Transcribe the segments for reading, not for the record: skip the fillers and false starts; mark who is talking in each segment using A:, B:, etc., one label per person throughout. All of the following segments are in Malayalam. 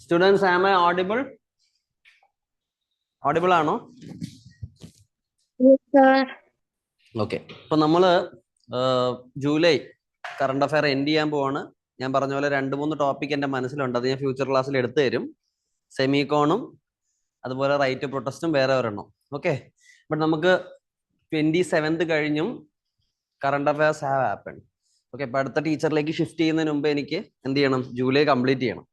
A: Students, am I audible? Audible ആണോ?
B: Yes, sir.
A: ഓക്കെ. ഇപ്പൊ നമ്മള് ജൂലൈ കറണ്ട് അഫയർ എൻഡ് ചെയ്യാൻ പോവാണ്. ഞാൻ പറഞ്ഞ പോലെ 2-3 ടോപ്പിക് എന്റെ മനസ്സിലുണ്ട്. അത് ഞാൻ ഫ്യൂച്ചർ ക്ലാസ്സിൽ എടുത്തു തരും. സെമികോണും അതുപോലെ റൈറ്റ് പ്രൊട്ടസ്റ്റും വേറെ ഒരെണ്ണം. ഓക്കെ. ബട്ട് നമുക്ക് 27th കഴിഞ്ഞും current affairs have happen. Okay. അപ്പൊ അടുത്ത ടീച്ചറിലേക്ക് ഷിഫ്റ്റ് ചെയ്യുന്നതിന് മുമ്പ് എനിക്ക് എന്ത് ചെയ്യണം? ജൂലൈ കംപ്ലീറ്റ് ചെയ്യണം.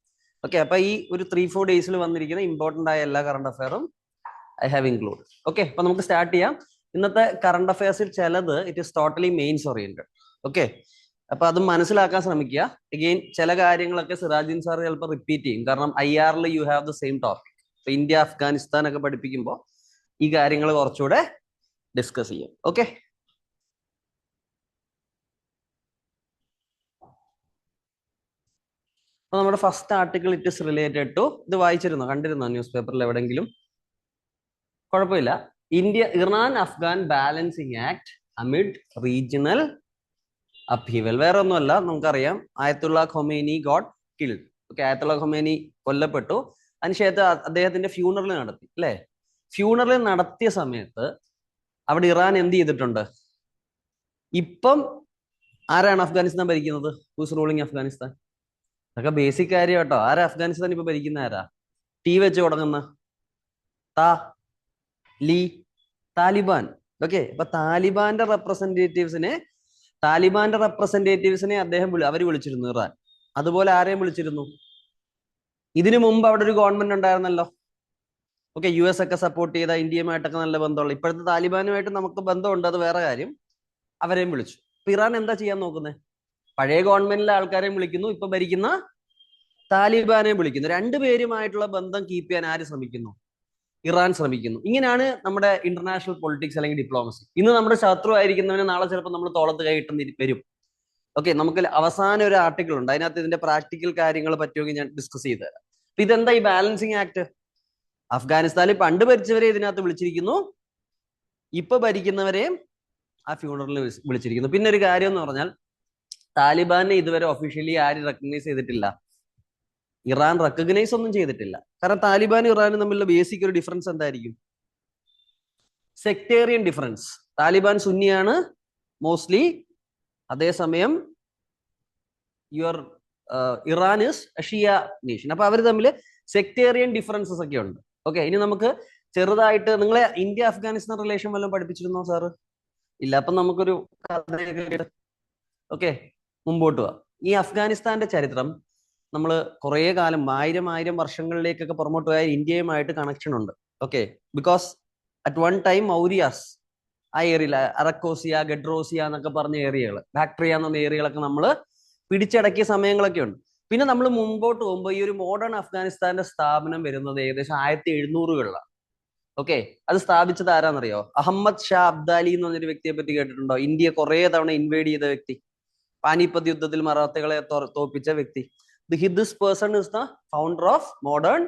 A: ഓക്കെ. അപ്പൊ ഈ ഒരു 3-4 ഡേയ്സിൽ വന്നിരിക്കുന്ന ഇമ്പോർട്ടന്റ് ആയ എല്ലാ കറണ്ട് അഫയറും ഐ ഹാവ് ഇൻക്ലൂഡ്. ഓക്കെ. അപ്പൊ നമുക്ക് സ്റ്റാർട്ട് ചെയ്യാം. ഇന്നത്തെ കറണ്ട് അഫയേഴ്സിൽ ചിലത് it is totally mains oriented. Okay. അപ്പൊ അത് മനസ്സിലാക്കാൻ ശ്രമിക്കുക. അഗെയിൻ ചില കാര്യങ്ങളൊക്കെ സിറാജുദ്ദീൻ സാർ ചിലപ്പോൾ റിപ്പീറ്റ് ചെയ്യും. കാരണം IR you have the same topic. ഇപ്പൊ ഇന്ത്യ അഫ്ഗാനിസ്ഥാൻ ഒക്കെ പഠിപ്പിക്കുമ്പോൾ ഈ കാര്യങ്ങൾ കുറച്ചുകൂടെ ഡിസ്കസ് ചെയ്യും. ഓക്കെ. അപ്പൊ നമ്മുടെ first article it is related to, ഇത് വായിച്ചിരുന്നോ, കണ്ടിരുന്നോ ന്യൂസ് പേപ്പറിൽ എവിടെങ്കിലും? കുഴപ്പമില്ല. Iran Afghan balancing act amid regional upheaval. വേറെ ഒന്നുമല്ല, നമുക്കറിയാം Ayatollah Khomeini got killed. Okay. Ayatollah Khomeini കൊല്ലപ്പെട്ടു. അതിനുശേഷം അദ്ദേഹത്തിന്റെ ഫ്യൂണറൽ നടത്തി അല്ലെ. ഫ്യൂണറൽ നടത്തിയ സമയത്ത് അവിടെ ഇറാൻ എന്ത് ചെയ്തിട്ടുണ്ട്? ഇപ്പം ആരാണ് അഫ്ഗാനിസ്ഥാൻ ഭരിക്കുന്നത്? Who's ruling Afghanistan? അതൊക്കെ ബേസിക് കാര്യം കേട്ടോ. ആരാ അഫ്ഗാനിസ്ഥാൻ ഇപ്പൊ ഭരിക്കുന്ന? ആരാ? ടി വെച്ച് തുടങ്ങുന്ന താലിബാൻ. ഓക്കെ. അപ്പൊ താലിബാന്റെ റെപ്രസെന്റേറ്റീവ്സിനെ അവര് വിളിച്ചിരുന്നു ഇറാൻ. അതുപോലെ ആരെയും വിളിച്ചിരുന്നു? ഇതിനു മുമ്പ് അവിടെ ഒരു ഗവൺമെന്റ് ഉണ്ടായിരുന്നല്ലോ. ഓക്കെ. US ഒക്കെ സപ്പോർട്ട് ചെയ്ത, ഇന്ത്യയുമായിട്ടൊക്കെ നല്ല ബന്ധമുള്ള, ഇപ്പോഴത്തെ താലിബാനുമായിട്ട് നമുക്ക് ബന്ധമുണ്ട്, അത് വേറെ കാര്യം. അവരെയും വിളിച്ചു. ഇപ്പൊ ഇറാൻ എന്താ ചെയ്യാൻ നോക്കുന്നത്? പഴയ ഗവൺമെന്റിലെ ആൾക്കാരെയും വിളിക്കുന്നു, ഇപ്പൊ ഭരിക്കുന്ന താലിബാനെയും വിളിക്കുന്നു. രണ്ടുപേരുമായിട്ടുള്ള ബന്ധം കീപ്പ് ചെയ്യാൻ ആര് ശ്രമിക്കുന്നു? ഇറാൻ ശ്രമിക്കുന്നു. ഇങ്ങനെയാണ് നമ്മുടെ ഇന്റർനാഷണൽ പൊളിറ്റിക്സ് അല്ലെങ്കിൽ ഡിപ്ലോമസി. ഇന്ന് നമ്മുടെ ശത്രു ആയിരിക്കുന്നവന് നാളെ ചിലപ്പോൾ നമ്മൾ തോളത്ത് കൈയിട്ട് വരും. ഓക്കെ. നമുക്ക് അവസാനം ഒരു ആർട്ടിക്കിൾ ഉണ്ട്, അതിനകത്ത് ഇതിന്റെ പ്രാക്ടിക്കൽ കാര്യങ്ങൾ പറ്റുമെങ്കിൽ ഞാൻ ഡിസ്കസ് ചെയ്തു തരാം. അപ്പൊ ഇതെന്താ ഈ ബാലൻസിങ് ആക്ട്? അഫ്ഗാനിസ്ഥാനിൽ പണ്ട് ഭരിച്ചവരെ ഇതിനകത്ത് വിളിച്ചിരിക്കുന്നു, ഇപ്പൊ ഭരിക്കുന്നവരെയും ആ ഫ്യൂണറലിൽ വിളിച്ചിരിക്കുന്നു. പിന്നെ ഒരു കാര്യം എന്ന് പറഞ്ഞാൽ, താലിബാനെ ഇതുവരെ ഒഫീഷ്യലി ആരും റെക്കഗ്നൈസ് ചെയ്തിട്ടില്ല. ഇറാൻ റെക്കഗ്നൈസ് ഒന്നും ചെയ്തിട്ടില്ല. കാരണം താലിബാനും ഇറാനും തമ്മിലുള്ള ബേസിക് ഒരു ഡിഫറൻസ് എന്തായിരിക്കും? Sectarian difference. താലിബാൻ സുന്നിയാണ് മോസ്റ്റ്ലി, അതേസമയം ഇറാൻ ഇസ് ഷിയ നേഷൻ. അപ്പൊ അവർ തമ്മിൽ സെക്ടേറിയൻ ഡിഫറൻസസ് ഒക്കെ ഉണ്ട്. ഓക്കെ. ഇനി നമുക്ക് ചെറുതായിട്ട്, നിങ്ങളെ ഇന്ത്യ അഫ്ഗാനിസ്ഥാൻ റിലേഷൻ വല്ലതും പഠിപ്പിച്ചിരുന്നോ സാറ്? ഇല്ല. അപ്പൊ നമുക്കൊരു കഥയൊക്കെ ഓക്കെ മുമ്പോട്ട് പോവാം. ഈ അഫ്ഗാനിസ്ഥാന്റെ ചരിത്രം നമ്മൾ കുറെ കാലം, ആയിരം വർഷങ്ങളിലേക്കൊക്കെ പുറമോട്ട് പോയാൽ ഇന്ത്യയുമായിട്ട് കണക്ഷൻ ഉണ്ട്. Okay. Because at one time Mauryas ആ ഏരിയയിൽ, അറക്കോസിയ, ഗഡ്രോസിയ എന്നൊക്കെ പറഞ്ഞ ഏരിയകൾ, ബാക്ട്രിയ എന്ന ഏരിയകളൊക്കെ നമ്മൾ പിടിച്ചടക്കിയ സമയങ്ങളൊക്കെ ഉണ്ട്. പിന്നെ നമ്മൾ മുമ്പോട്ട് പോകുമ്പോൾ ഈ ഒരു മോഡേൺ അഫ്ഗാനിസ്ഥാന്റെ സ്ഥാപനം വരുന്നത് ഏകദേശം 1700-കളിലാണ്. ഓക്കെ. അത് സ്ഥാപിച്ചത് ആരാന്നറിയോ? അഹമ്മദ് ഷാ അബ്ദാലി എന്ന് പറഞ്ഞൊരു വ്യക്തിയെ പറ്റി കേട്ടിട്ടുണ്ടോ? ഇന്ത്യ കുറെ തവണ ഇൻവേഡ് ചെയ്ത വ്യക്തി, പാനിപ്പത്ത് യുദ്ധത്തിൽ മറാത്തകളെ തോൽപ്പിച്ച വ്യക്തി. This person is the founder of modern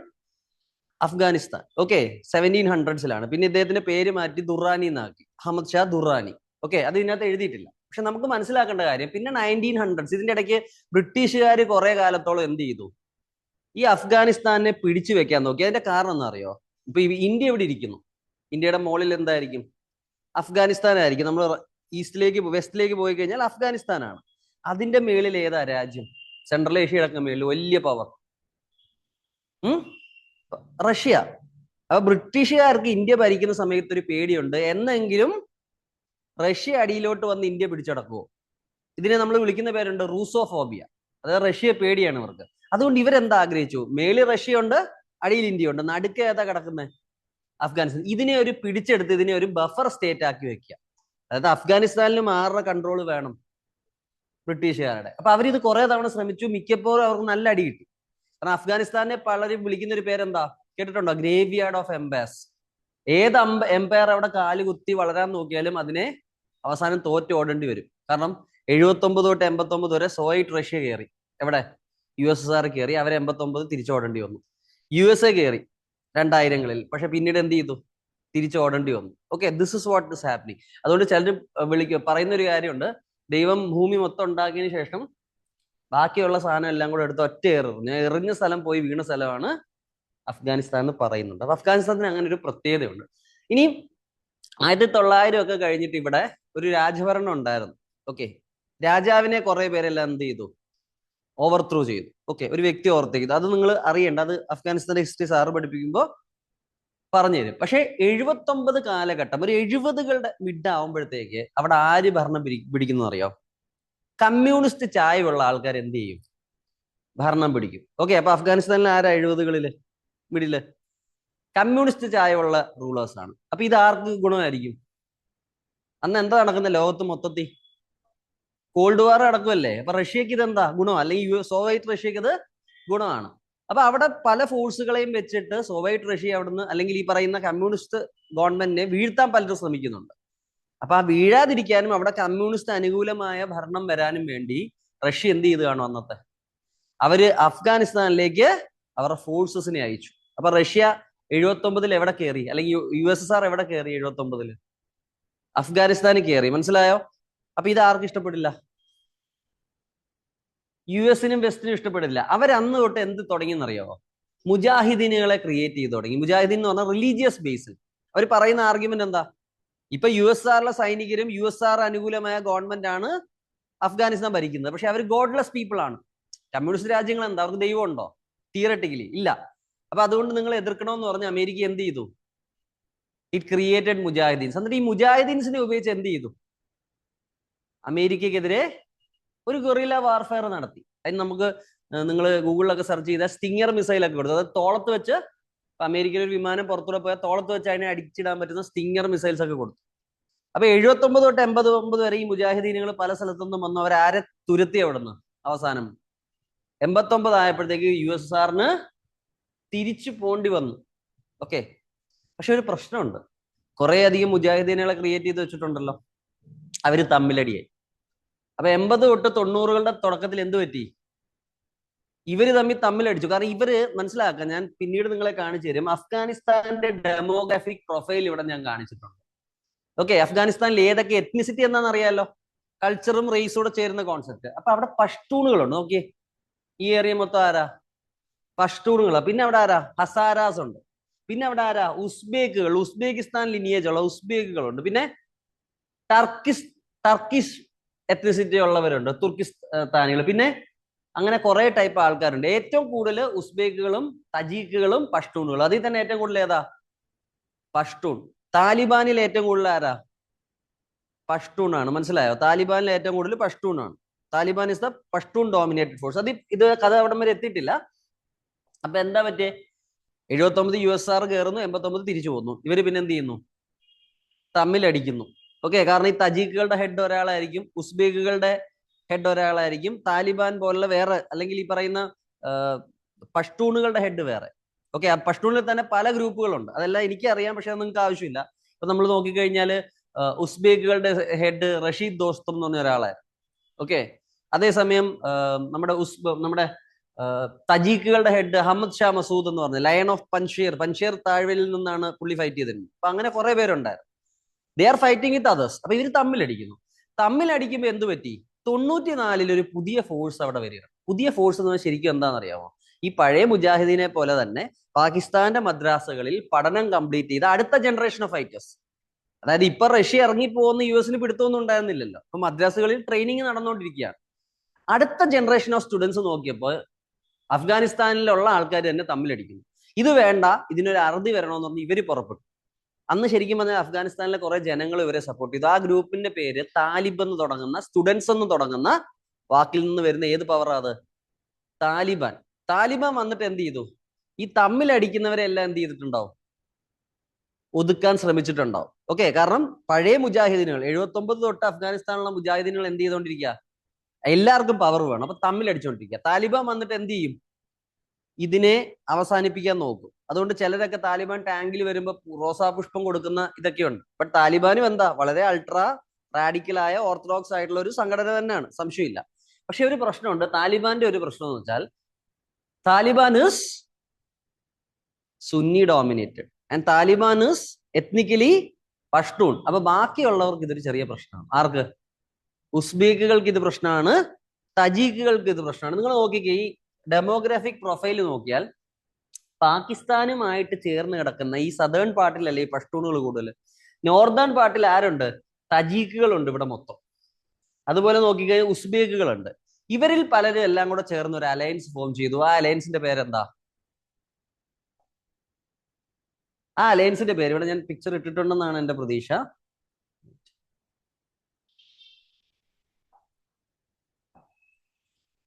A: Afghanistan. Okay. 1700s പിന്നെ ഇദ്ദേഹത്തിന്റെ പേര് മാറ്റി ദുറാനി എന്നാക്കി, അഹമ്മദ് ഷാ ദുറാനി. ഓക്കെ. അത് ഇതിനകത്ത് എഴുതിയിട്ടില്ല. പക്ഷെ നമുക്ക് മനസ്സിലാക്കേണ്ട കാര്യം, പിന്നെ 1900s, ഇതിന്റെ ഇടയ്ക്ക് ബ്രിട്ടീഷുകാർ കുറെ കാലത്തോളം എന്ത് ചെയ്തു? ഈ അഫ്ഗാനിസ്ഥാനെ പിടിച്ചു വെക്കാൻ നോക്കി. അതിന്റെ കാരണം എന്താ അറിയോ? ഇപ്പൊ ഇന്ത്യ ഇവിടെ ഇരിക്കുന്നു, ഇന്ത്യയുടെ മുകളിൽ എന്തായിരിക്കും? അഫ്ഗാനിസ്ഥാൻ ആയിരിക്കും. നമ്മൾ വെസ്റ്റിലേക്ക് പോയി കഴിഞ്ഞാൽ അഫ്ഗാനിസ്ഥാനാണ്. അതിന്റെ മേളിൽ ഏതാ രാജ്യം? സെൻട്രൽ ഏഷ്യയുടെ മേളിൽ വലിയ പവർ റഷ്യ. അപ്പൊ ബ്രിട്ടീഷുകാർക്ക് ഇന്ത്യ ഭരിക്കുന്ന സമയത്ത് ഒരു പേടിയുണ്ട്, എന്നെങ്കിലും റഷ്യ അടിയിലോട്ട് വന്ന് ഇന്ത്യ പിടിച്ചടക്കുമോ? ഇതിനെ നമ്മൾ വിളിക്കുന്ന പേരുണ്ട് റൂസോഫോബിയ. അതായത് റഷ്യ പേടിയാണ് ഇവർക്ക്. അതുകൊണ്ട് ഇവരെന്താ ആഗ്രഹിച്ചു? മേളിൽ റഷ്യ ഉണ്ട്, അടിയിൽ ഇന്ത്യ ഉണ്ട്, നടുക്ക് ഏതാ കിടക്കുന്നത്? അഫ്ഗാനിസ്ഥാൻ. ഇതിനെ ഒരു പിടിച്ചെടുത്ത് ഇതിനെ ഒരു ബഫർ സ്റ്റേറ്റ് ആക്കി വെക്കുക. അതായത് അഫ്ഗാനിസ്ഥാനിൽ മാറുന്ന കൺട്രോൾ വേണം ബ്രിട്ടീഷുകാരുടെ. അപ്പൊ അവരിത് കുറെ തവണ ശ്രമിച്ചു. മിക്കപ്പോഴും അവർക്ക് നല്ല അടി കിട്ടി. കാരണം അഫ്ഗാനിസ്ഥാനെ പലരും വിളിക്കുന്ന ഒരു പേരെന്താ കേട്ടിട്ടുണ്ടോ? Graveyard of empires. ഏത് എംപയർ അവിടെ കാലുകുത്തി വളരാൻ നോക്കിയാലും അതിനെ അവസാനം തോറ്റ് ഓടേണ്ടി വരും. കാരണം 79 തൊട്ട് 89 വരെ സോവിയറ്റ് റഷ്യ കയറി, എവിടെ? USSR കയറി. അവർ 89 തിരിച്ചോടേണ്ടി വന്നു. USA കയറി 2000-കളിൽ. പക്ഷെ പിന്നീട് എന്ത് ചെയ്തു? തിരിച്ചോടേണ്ടി വന്നു. Okay. This is what is happening. അതുകൊണ്ട് ചിലർ പറയുന്ന ഒരു കാര്യമുണ്ട്, ദൈവം ഭൂമി മൊത്തം ഉണ്ടാക്കിയതിനു ശേഷം ബാക്കിയുള്ള സാധനം എല്ലാം കൂടെ എടുത്ത് ഒറ്റ ഞാൻ എറിഞ്ഞ സ്ഥലം പോയി വീണ സ്ഥലമാണ് അഫ്ഗാനിസ്ഥാൻ എന്ന് പറയുന്നുണ്ട്. അപ്പൊ അഫ്ഗാനിസ്ഥാനത്തിന് അങ്ങനെ ഒരു പ്രത്യേകതയുണ്ട്. ഇനി 1900 ഒക്കെ കഴിഞ്ഞിട്ട് ഇവിടെ ഒരു രാജഭരണം ഉണ്ടായിരുന്നു. ഓക്കെ, രാജാവിനെ കുറെ പേരെല്ലാം എന്ത് ചെയ്തു? ഓവർത്രൂ ചെയ്തു. ഓക്കെ, ഒരു വ്യക്തി ഓവർത്രൂ ചെയ്തു. അത് നിങ്ങൾ അറിയേണ്ട, അത് അഫ്ഗാനിസ്ഥാന്റെ ഹിസ്റ്ററി സാറ് പഠിപ്പിക്കുമ്പോൾ പറഞ്ഞു തരും. പക്ഷെ 79 കാലഘട്ടം, ഒരു 70കളുടെ മിഡ് ആവുമ്പോഴത്തേക്ക് അവിടെ ആര് ഭരണം പിടിക്കുന്നു അറിയോ? കമ്മ്യൂണിസ്റ്റ് ചായവുള്ള ആൾക്കാർ എന്ത് ചെയ്യും? ഭരണം പിടിക്കും. ഓക്കെ, അപ്പൊ അഫ്ഗാനിസ്ഥാനിൽ ആരാ 70കളില് മിഡില്? കമ്മ്യൂണിസ്റ്റ് ചായവുള്ള റൂളേഴ്സ് ആണ്. അപ്പൊ ഇത് ആർക്ക് ഗുണമായിരിക്കും? അന്ന് എന്താ നടക്കുന്ന ലോകത്ത് മൊത്തത്തിൽ? കോൾഡ് വാർ നടക്കുമല്ലേ? അപ്പൊ റഷ്യക്ക് ഇതെന്താ ഗുണം? അല്ലെങ്കിൽ സോവിയറ്റ് റഷ്യക്ക് ഇത് ഗുണമാണ്. അപ്പൊ അവിടെ പല ഫോഴ്സുകളെയും വെച്ചിട്ട് സോവിയറ്റ് റഷ്യ അവിടുന്ന്, അല്ലെങ്കിൽ ഈ പറയുന്ന കമ്മ്യൂണിസ്റ്റ് ഗവൺമെന്റിനെ വീഴ്ത്താൻ പലരും ശ്രമിക്കുന്നുണ്ട്. അപ്പൊ ആ വീഴാതിരിക്കാനും അവിടെ കമ്മ്യൂണിസ്റ്റ് അനുകൂലമായ ഭരണം വരാനും വേണ്ടി റഷ്യ എന്ത് ചെയ്ത് കാണും? അന്നത്തെ അവര് അഫ്ഗാനിസ്ഥാനിലേക്ക് അവരുടെ ഫോഴ്സസിനെ അയച്ചു. അപ്പൊ റഷ്യ 79 എവിടെ കയറി? അല്ലെങ്കിൽ USSR എവിടെ കയറി? 79 അഫ്ഗാനിസ്ഥാനിൽ കയറി. മനസ്സിലായോ? അപ്പൊ ഇത് ആർക്കും ഇഷ്ടപ്പെടില്ല. US-നും വെസ്റ്റിനും ഇഷ്ടപ്പെടില്ല. അവരന്ന് തൊട്ട് എന്ത് തുടങ്ങിയെന്നറിയാമോ? മുജാഹിദീനുകളെ ക്രിയേറ്റ് ചെയ്ത് തുടങ്ങി. മുജാഹിദീൻ എന്ന് പറഞ്ഞാൽ റിലീജിയസ് ബേസിൽ. അവർ പറയുന്ന ആർഗ്യുമെന്റ് എന്താ? ഇപ്പൊ USSR സൈനികരും USSR അനുകൂലമായ ഗവൺമെന്റ് ആണ് അഫ്ഗാനിസ്ഥാൻ ഭരിക്കുന്നത്. പക്ഷെ അവർ ഗോഡ്ലെസ് പീപ്പിൾ ആണ്. കമ്മ്യൂണിസ്റ്റ് രാജ്യങ്ങൾ എന്താ? അവർക്ക് ദൈവം ഉണ്ടോ? തിയറട്ടിക്കലി ഇല്ല. അപ്പൊ അതുകൊണ്ട് നിങ്ങൾ എതിർക്കണമെന്ന് പറഞ്ഞ് അമേരിക്ക എന്ത് ചെയ്തു? It created mujahideens. എന്നിട്ട് ഈ മുജാഹിദീൻസിനെ ഉപയോഗിച്ച് എന്ത് ചെയ്തു? അമേരിക്കക്കെതിരെ ഒരു ഗൊറില്ല വാർഫെയർ നടത്തി. അതിന് നമുക്ക് നിങ്ങൾ ഗൂഗിളിലൊക്കെ സെർച്ച് ചെയ്താൽ സ്റ്റിങ്ങർ മിസൈലൊക്കെ കൊടുത്തു. അതായത് തോളത്ത് വെച്ച്, അമേരിക്കയിൽ ഒരു വിമാനം പുറത്തൂടെ പോയാൽ തോളത്ത് വെച്ച് അതിനെ അടിച്ചിടാൻ പറ്റുന്ന സ്റ്റിങ്ങർ മിസൈൽസ് ഒക്കെ കൊടുത്തു. അപ്പൊ 79 തൊട്ട് 89 വരെ ഈ മുജാഹിദീനുകൾ പല സ്ഥലത്തുനിന്നും വന്നു. അവരാരെ തുരത്തി അവിടുന്ന്? അവസാനം 89 ആയപ്പോഴത്തേക്ക് USSRന് തിരിച്ചു പോണ്ടി വന്നു. ഓക്കെ, പക്ഷെ ഒരു പ്രശ്നമുണ്ട്. കുറെ അധികം മുജാഹിദീനുകളെ ക്രിയേറ്റ് ചെയ്ത് വെച്ചിട്ടുണ്ടല്ലോ, അവര് തമ്മിലടിയായി. അപ്പൊ 80 തൊട്ട് 90കളുടെ തുടക്കത്തിൽ എന്ത് പറ്റി? ഇവര് തമ്മിലടിച്ചു. കാരണം ഇവര് മനസ്സിലാക്കാൻ, ഞാൻ പിന്നീട് നിങ്ങളെ കാണിച്ചു തരും, അഫ്ഗാനിസ്ഥാന്റെ ഡെമോഗ്രാഫിക് പ്രൊഫൈൽ ഇവിടെ ഞാൻ കാണിച്ചിട്ടുണ്ട്. ഓക്കെ, അഫ്ഗാനിസ്ഥാനിൽ ഏതൊക്കെ എത്നിസിറ്റി എന്താണെന്ന് അറിയാലോ? കൾച്ചറും റേസും കൂടെ ചേരുന്ന കോൺസെപ്റ്റ്. അപ്പൊ അവിടെ പഷ്തൂണുകളുണ്ട്. നോക്കിയേ, ഈ ഏരിയ മൊത്തം ആരാ? പഷ്തൂണുകളാ. പിന്നെ അവിടെ ആരാ? ഹസാരാസ് ഉണ്ട്. പിന്നെ അവിടെ ആരാ? ഉസ്ബേക്കുകൾ. ഉസ്ബെക്കിസ്ഥാൻ ലിനിയേജ് ഉള്ള ഉസ്ബേക്കുകളുണ്ട്. പിന്നെ ടർക്കിഷ് എത്നിസിറ്റി ഉള്ളവരുണ്ട്, തുർക്കിസ്ഥാനികൾ. പിന്നെ അങ്ങനെ കുറെ ടൈപ്പ് ആൾക്കാരുണ്ട്. ഏറ്റവും കൂടുതൽ ഉസ്ബേക്കുകളും തജീക്കുകളും പഷ്തൂണുകളും. അതിൽ തന്നെ ഏറ്റവും കൂടുതൽ ഏതാ? പഷ്തൂൺ. താലിബാനിൽ ഏറ്റവും കൂടുതൽ ആരാ? പഷ്തൂൺ ആണ്. മനസ്സിലായോ? താലിബാനിൽ ഏറ്റവും കൂടുതൽ പഷ്തൂൺ ആണ്. Taliban is the Pashtun dominated force. ഇത് കഥ അവിടം വരെ എത്തിയിട്ടില്ല. അപ്പൊ എന്താ പറ്റേ? 79 USSR കയറുന്നു, 89 തിരിച്ചു പോകുന്നു. ഇവര് പിന്നെ എന്ത് ചെയ്യുന്നു? തമ്മിലടിക്കുന്നു. ഓക്കെ, കാരണം ഈ തജീക്കുകളുടെ ഹെഡ് ഒരാളായിരിക്കും, ഉസ്ബേക്കുകളുടെ ഹെഡ് ഒരാളായിരിക്കും, താലിബാൻ പോലുള്ള വേറെ, അല്ലെങ്കിൽ ഈ പറയുന്ന പഷ്തൂണുകളുടെ ഹെഡ് വേറെ. ഓക്കെ, ആ പഷ്തൂണിൽ തന്നെ പല ഗ്രൂപ്പുകളുണ്ട്. അതെല്ലാം എനിക്കറിയാം, പക്ഷെ അത് നിങ്ങൾക്ക് ആവശ്യമില്ല. ഇപ്പൊ നമ്മൾ നോക്കിക്കഴിഞ്ഞാല് ഉസ്ബേക്കുകളുടെ ഹെഡ് റഷീദ് ദോസ്തം എന്ന് പറഞ്ഞ ഒരാളായിരുന്നു. ഓക്കെ, അതേസമയം നമ്മുടെ തജീക്കുകളുടെ ഹെഡ് അഹമ്മദ് ഷാ മസൂദ് എന്ന് പറഞ്ഞ ലയൺ ഓഫ് പൻഷീർ താഴ്വരയിൽ നിന്നാണ് പുള്ളി ഫൈറ്റ് ചെയ്തിരുന്നത്. അപ്പൊ അങ്ങനെ കുറെ പേരുണ്ടായിരുന്നു. They are fighting with others. അപ്പൊ ഇവര് തമ്മിലടിക്കുമ്പോൾ എന്ത് പറ്റി? 94 ഒരു പുതിയ ഫോഴ്സ് അവിടെ വരികയാണ്. പുതിയ ഫോഴ്സ് എന്ന് പറഞ്ഞാൽ ശരിക്കും എന്താണെന്നറിയാമോ? ഈ പഴയ മുജാഹിദീനെ പോലെ തന്നെ പാകിസ്ഥാന്റെ മദ്രാസകളിൽ പഠനം കംപ്ലീറ്റ് ചെയ്ത അടുത്ത ജനറേഷൻ ഓഫ് ഫൈറ്റേഴ്സ്. അതായത് ഇപ്പൊ റഷ്യ ഇറങ്ങിപ്പോകുന്ന US-ന് പിടുത്തമൊന്നും ഉണ്ടായിരുന്നില്ലല്ലോ. അപ്പൊ മദ്രാസുകളിൽ ട്രെയിനിങ് നടന്നുകൊണ്ടിരിക്കുകയാണ്. അടുത്ത ജനറേഷൻ ഓഫ് സ്റ്റുഡൻസ് നോക്കിയപ്പോൾ അഫ്ഗാനിസ്ഥാനിലുള്ള ആൾക്കാർ തന്നെ തമ്മിലടിക്കുന്നു. ഇത് വേണ്ട, ഇതിനൊരു അറുതി വരണമെന്ന് പറഞ്ഞ് ഇവര് പുറപ്പെട്ടു. അന്ന് ശരിക്കും പറഞ്ഞാൽ അഫ്ഗാനിസ്ഥാനിലെ കുറെ ജനങ്ങൾ ഇവരെ സപ്പോർട്ട് ചെയ്തു. ആ ഗ്രൂപ്പിന്റെ പേര് താലിബ് എന്ന് തുടങ്ങുന്ന, സ്റ്റുഡൻസ് എന്ന് തുടങ്ങുന്ന വാക്കിൽ നിന്ന് വരുന്ന ഏത് പവറാ അത്? താലിബാൻ. താലിബാൻ വന്നിട്ട് എന്ത് ചെയ്തു? ഈ തമ്മിലടിക്കുന്നവരെ എല്ലാം എന്ത് ചെയ്തിട്ടുണ്ടാവും? ഒതുക്കാൻ ശ്രമിച്ചിട്ടുണ്ടാവും. ഓക്കെ, കാരണം പഴയ മുജാഹിദീനുകൾ 79 തൊട്ട് അഫ്ഗാനിസ്ഥാനിലുള്ള മുജാഹിദീനുകൾ എന്ത് ചെയ്തുകൊണ്ടിരിക്കുക? എല്ലാവർക്കും പവർ വേണം. അപ്പൊ തമ്മിലടിച്ചുകൊണ്ടിരിക്കുക. താലിബാൻ വന്നിട്ട് എന്ത് ചെയ്യും? ഇതിനെ അവസാനിപ്പിക്കാൻ നോക്കും. അതുകൊണ്ട് ചിലരൊക്കെ താലിബാൻ ടാങ്കിൽ വരുമ്പോൾ റോസാപുഷ്പം കൊടുക്കുന്ന ഇതൊക്കെയുണ്ട്. ബട്ട് താലിബാനും എന്താ? വളരെ അൾട്രാ റാഡിക്കലായ ഓർത്തഡോക്സ് ആയിട്ടുള്ള ഒരു സംഘടന തന്നെയാണ്, സംശയമില്ല. പക്ഷെ ഒരു പ്രശ്നമുണ്ട്. താലിബാന്റെ ഒരു പ്രശ്നം എന്ന് വെച്ചാൽ Taliban is Sunni dominated and Taliban is ethnically Pashtun. അപ്പൊ ബാക്കിയുള്ളവർക്ക് ഇതൊരു ചെറിയ പ്രശ്നമാണ്. ആർക്ക്? ഉസ്ബേക്കുകൾക്ക് ഇത് പ്രശ്നമാണ്, തജീക്കുകൾക്ക് ഇത് പ്രശ്നമാണ്. നിങ്ങൾ നോക്കിക്കേ, ഈ ഡെമോഗ്രാഫിക് പ്രൊഫൈൽ നോക്കിയാൽ പാകിസ്ഥാനുമായിട്ട് ചേർന്ന് കിടക്കുന്ന ഈ സദേൺ പാർട്ടിലല്ലേ ഈ പഷ്തൂണുകൾ കൂടുതൽ. നോർത്തേൺ പാർട്ടിൽ ആരുണ്ട്? തജീക്കുകളുണ്ട് ഇവിടെ മൊത്തം. അതുപോലെ നോക്കിക്കഴിഞ്ഞാൽ ഉസ്ബേക്കുകളുണ്ട്. ഇവരിൽ പലരും എല്ലാം കൂടെ ചേർന്ന് ഒരു അലയൻസ് ഫോം ചെയ്തു. ആ അലയൻസിന്റെ പേരെന്താ? ആ അലയൻസിന്റെ പേര് ഇവിടെ ഞാൻ പിക്ചർ ഇട്ടിട്ടുണ്ടെന്നാണ് എന്റെ പ്രതീക്ഷ.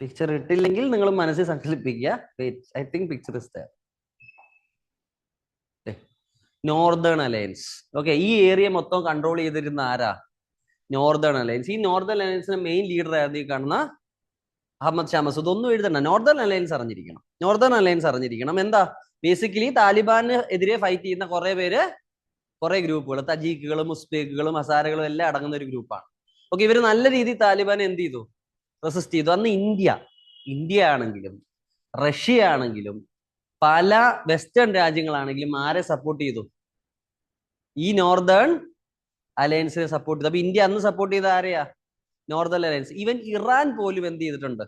A: പിക്ചർ ഇട്ടില്ലെങ്കിൽ നിങ്ങൾ മനസ്സിൽ സങ്കല്പിക്കുക. I think picture is there. Northern alliance. Okay, ഈ ഏരിയ മൊത്തം കൺട്രോൾ ചെയ്തിരുന്ന ആരാ? Northern alliance. ഈ നോർത്തേൺ അലയൻസിന്റെ മെയിൻ ലീഡർ ആയിരുന്നു ഈ കാണുന്ന അഹമ്മദ് ഷാ മസൂദ്. ഒന്നും എഴുതണ്ട, നോർത്തേൺ അലയൻസ് അറിഞ്ഞിരിക്കണം. നോർത്തേൺ അലയൻസ് അറിഞ്ഞിരിക്കണം. എന്താ? ബേസിക്കലി താലിബാന് എതിരെ ഫൈറ്റ് ചെയ്യുന്ന കുറെ പേര്, കുറെ ഗ്രൂപ്പുകൾ, തജീക്കുകളും ഉസ്ബേക്കുകളും ഹസാരകളും എല്ലാം അടങ്ങുന്ന ഒരു ഗ്രൂപ്പാണ്. ഓക്കെ, ഇവര് നല്ല രീതിയിൽ താലിബാനെ എന്ത് ചെയ്തു? റെസിസ്റ്റ് ചെയ്തു. അന്ന് ഇന്ത്യ ആണെങ്കിലും റഷ്യ ആണെങ്കിലും പല വെസ്റ്റേൺ രാജ്യങ്ങളാണെങ്കിലും ആരെ സപ്പോർട്ട് ചെയ്തു? ഈ നോർത്തേൺ അലയൻസിനെ സപ്പോർട്ട് ചെയ്തു. അപ്പൊ ഇന്ത്യ അന്ന് സപ്പോർട്ട് ചെയ്ത ആരെയാ? Northern alliance. ഈവൻ ഇറാൻ പോലും എന്ത് ചെയ്തിട്ടുണ്ട്?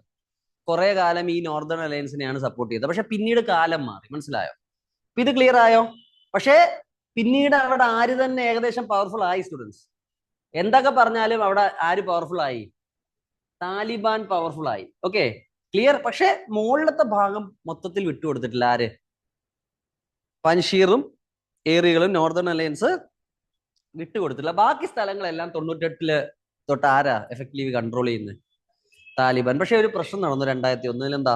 A: കുറെ കാലം ഈ നോർത്തേൺ അലയൻസിനെയാണ് സപ്പോർട്ട് ചെയ്തത്. പക്ഷെ പിന്നീട് കാലം മാറി. മനസ്സിലായോ? അപ്പൊ ഇത് ക്ലിയർ ആയോ? പക്ഷേ പിന്നീട് അവിടെ ആര് തന്നെ ഏകദേശം പവർഫുൾ ആയി സ്റ്റുഡൻസ്. എന്തൊക്കെ പറഞ്ഞാലും അവിടെ ആര് പവർഫുൾ ആയി? താലിബാൻ പവർഫുൾ ആയി. Okay, clear. പക്ഷെ മുകളിലത്തെ ഭാഗം മൊത്തത്തിൽ വിട്ടുകൊടുത്തിട്ടില്ല. ആര്? പൻഷീറും ഏറിയകളും നോർത്തേൺ അലയൻസ് വിട്ടുകൊടുത്തില്ല. ബാക്കി സ്ഥലങ്ങളെല്ലാം 98 തൊട്ട് ആരാ എഫക്റ്റീവ് കൺട്രോൾ ചെയ്യുന്നത്? താലിബാൻ. പക്ഷെ ഒരു പ്രശ്നം നടന്നു 2001. എന്താ?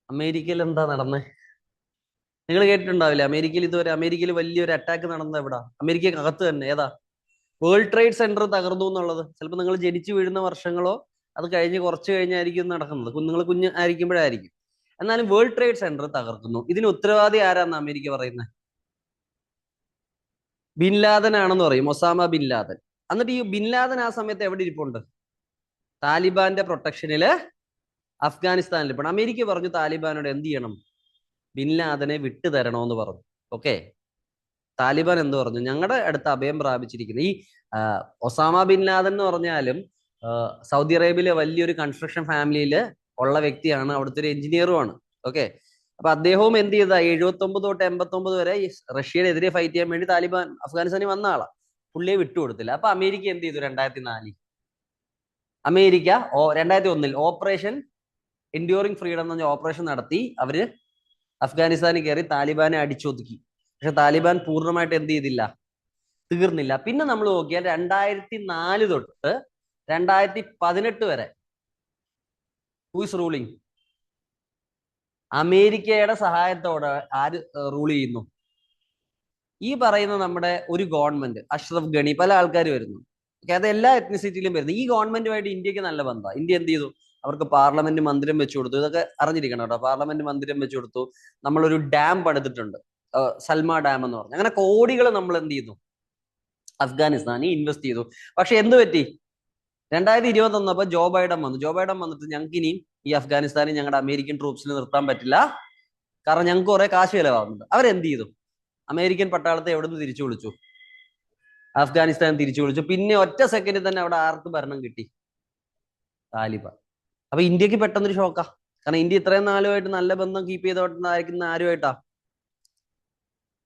A: അമേരിക്കയിൽ എന്താ നടന്നേ? നിങ്ങൾ കേട്ടിട്ടുണ്ടാവില്ലേ? അമേരിക്കയിൽ ഇതുവരെ അമേരിക്കയിൽ വലിയൊരു അറ്റാക്ക് നടന്നത് എവിടാ? അമേരിക്കക്കകത്ത് തന്നെ. ഏതാ? വേൾഡ് ട്രേഡ് സെന്റർ തകർന്നു എന്നുള്ളത് ചിലപ്പോൾ നിങ്ങൾ ജനിച്ചു വീഴുന്ന വർഷങ്ങളോ അത് കഴിഞ്ഞ് കുറച്ച് കഴിഞ്ഞായിരിക്കും നടക്കുന്നത്. നിങ്ങൾ കുഞ്ഞ് ആയിരിക്കുമ്പോഴായിരിക്കും. എന്നാലും വേൾഡ് ട്രേഡ് സെന്റർ തകർക്കുന്നു. ഇതിന് ഉത്തരവാദി ആരാന്ന് അമേരിക്ക പറയുന്നത്? ബിൻ ലാദൻ ആണെന്ന് പറയും, ഒസാമ ബിൻ ലാദൻ. എന്നിട്ട് ഈ ബിൻ ലാദൻ ആ സമയത്ത് എവിടെ ഇരിപ്പുണ്ട്? താലിബാന്റെ പ്രൊട്ടക്ഷനില് അഫ്ഗാനിസ്ഥാനിൽ ഇരിപ്പുണ്ട്. അമേരിക്ക പറഞ്ഞു താലിബാനോട് എന്ത് ചെയ്യണം? ബിൻ ലാദനെ വിട്ടു തരണമെന്ന് പറഞ്ഞു. ഓക്കെ, താലിബാൻ എന്ത് പറഞ്ഞു? ഞങ്ങളുടെ അടുത്ത് അഭയം പ്രാപിച്ചിരിക്കുന്നത് ഈ ഒസാമ ബിൻ ലാദൻ എന്ന് പറഞ്ഞാലും സൗദി അറേബ്യയിലെ വലിയൊരു കൺസ്ട്രക്ഷൻ ഫാമിലിയിൽ ഉള്ള വ്യക്തിയാണ്. അവിടുത്തെ ഒരു എഞ്ചിനീയറുമാണ്. ഓക്കെ, അപ്പൊ അദ്ദേഹവും എന്ത് ചെയ്ത 79 തൊട്ട് 89 വരെ റഷ്യയുടെ ഫൈറ്റ് ചെയ്യാൻ വേണ്ടി താലിബാൻ അഫ്ഗാനിസ്ഥാനിൽ വന്ന ആളാ. പുള്ളിയെ വിട്ടുകൊടുത്തില്ല. അപ്പൊ അമേരിക്ക എന്ത് ചെയ്തു? 2004 അമേരിക്ക 2001 ഓപ്പറേഷൻ എൻഡ്യൂറിംഗ് ഫ്രീഡം എന്ന് പറഞ്ഞ ഓപ്പറേഷൻ നടത്തി. അവര് അഫ്ഗാനിസ്ഥാനിൽ കയറി താലിബാനെ അടിച്ചൊതുക്കി. പക്ഷെ താലിബാൻ പൂർണ്ണമായിട്ട് എന്ത് ചെയ്തില്ല? തീർന്നില്ല. പിന്നെ നമ്മൾ നോക്കിയാൽ 2004 തൊട്ട് 2018 വരെ ഹൂ ഇസ് റൂളിംഗ്? അമേരിക്കയുടെ സഹായത്തോടെ ആര് റൂൾ ചെയ്യുന്നു? ഈ പറയുന്ന നമ്മുടെ ഒരു ഗവൺമെന്റ്, അഷ്റഫ് ഗണി, പല ആൾക്കാർ വരുന്നു. അത് എല്ലാ എത്നിസിറ്റിയിലും വരുന്നു. ഈ ഗവൺമെന്റുമായിട്ട് ഇന്ത്യക്ക് നല്ല ബന്ധമാണ്. ഇന്ത്യ എന്ത് ചെയ്തു? അവർക്ക് പാർലമെന്റ് മന്ദിരം വെച്ചു കൊടുത്തു. ഇതൊക്കെ അറിഞ്ഞിരിക്കണം കേട്ടോ. പാർലമെന്റ് മന്ദിരം വെച്ചു കൊടുത്തു. നമ്മളൊരു ഡാം പണിതിട്ടുണ്ട്, സൽമ ഡാം എന്ന് പറഞ്ഞു. അങ്ങനെ കോടികൾ നമ്മൾ എന്ത് ചെയ്തു? അഫ്ഗാനിസ്ഥാനിൽ ഇൻവെസ്റ്റ് ചെയ്തു. പക്ഷെ എന്ത് പറ്റി? 2021 ജോ ബൈഡൻ വന്നു. ജോ ബൈഡൻ വന്നിട്ട് ഞങ്ങൾക്ക് ഇനിയും ഈ അഫ്ഗാനിസ്ഥാനിൽ ഞങ്ങളുടെ അമേരിക്കൻ ട്രൂപ്സിനെ നിർത്താൻ പറ്റില്ല, കാരണം ഞങ്ങൾക്ക് കുറെ കാശ് ചിലവാകുന്നുണ്ട്. അവരെന്ത് ചെയ്തു? അമേരിക്കൻ പട്ടാളത്തെ എവിടെ നിന്ന് തിരിച്ചു വിളിച്ചു? അഫ്ഗാനിസ്ഥാൻ തിരിച്ചു വിളിച്ചു. പിന്നെ ഒറ്റ സെക്കൻഡിൽ തന്നെ അവിടെ ആർക്ക് ഭരണം കിട്ടി? താലിബാൻ. അപ്പൊ ഇന്ത്യക്ക് പെട്ടെന്നൊരു ഷോക്കാ. കാരണം ഇന്ത്യ ഇത്രയും നാളുമായിട്ട് നല്ല ബന്ധം കീപ്പ് ചെയ്തോണ്ടായിരിക്കുന്ന ആരുമായിട്ടാ?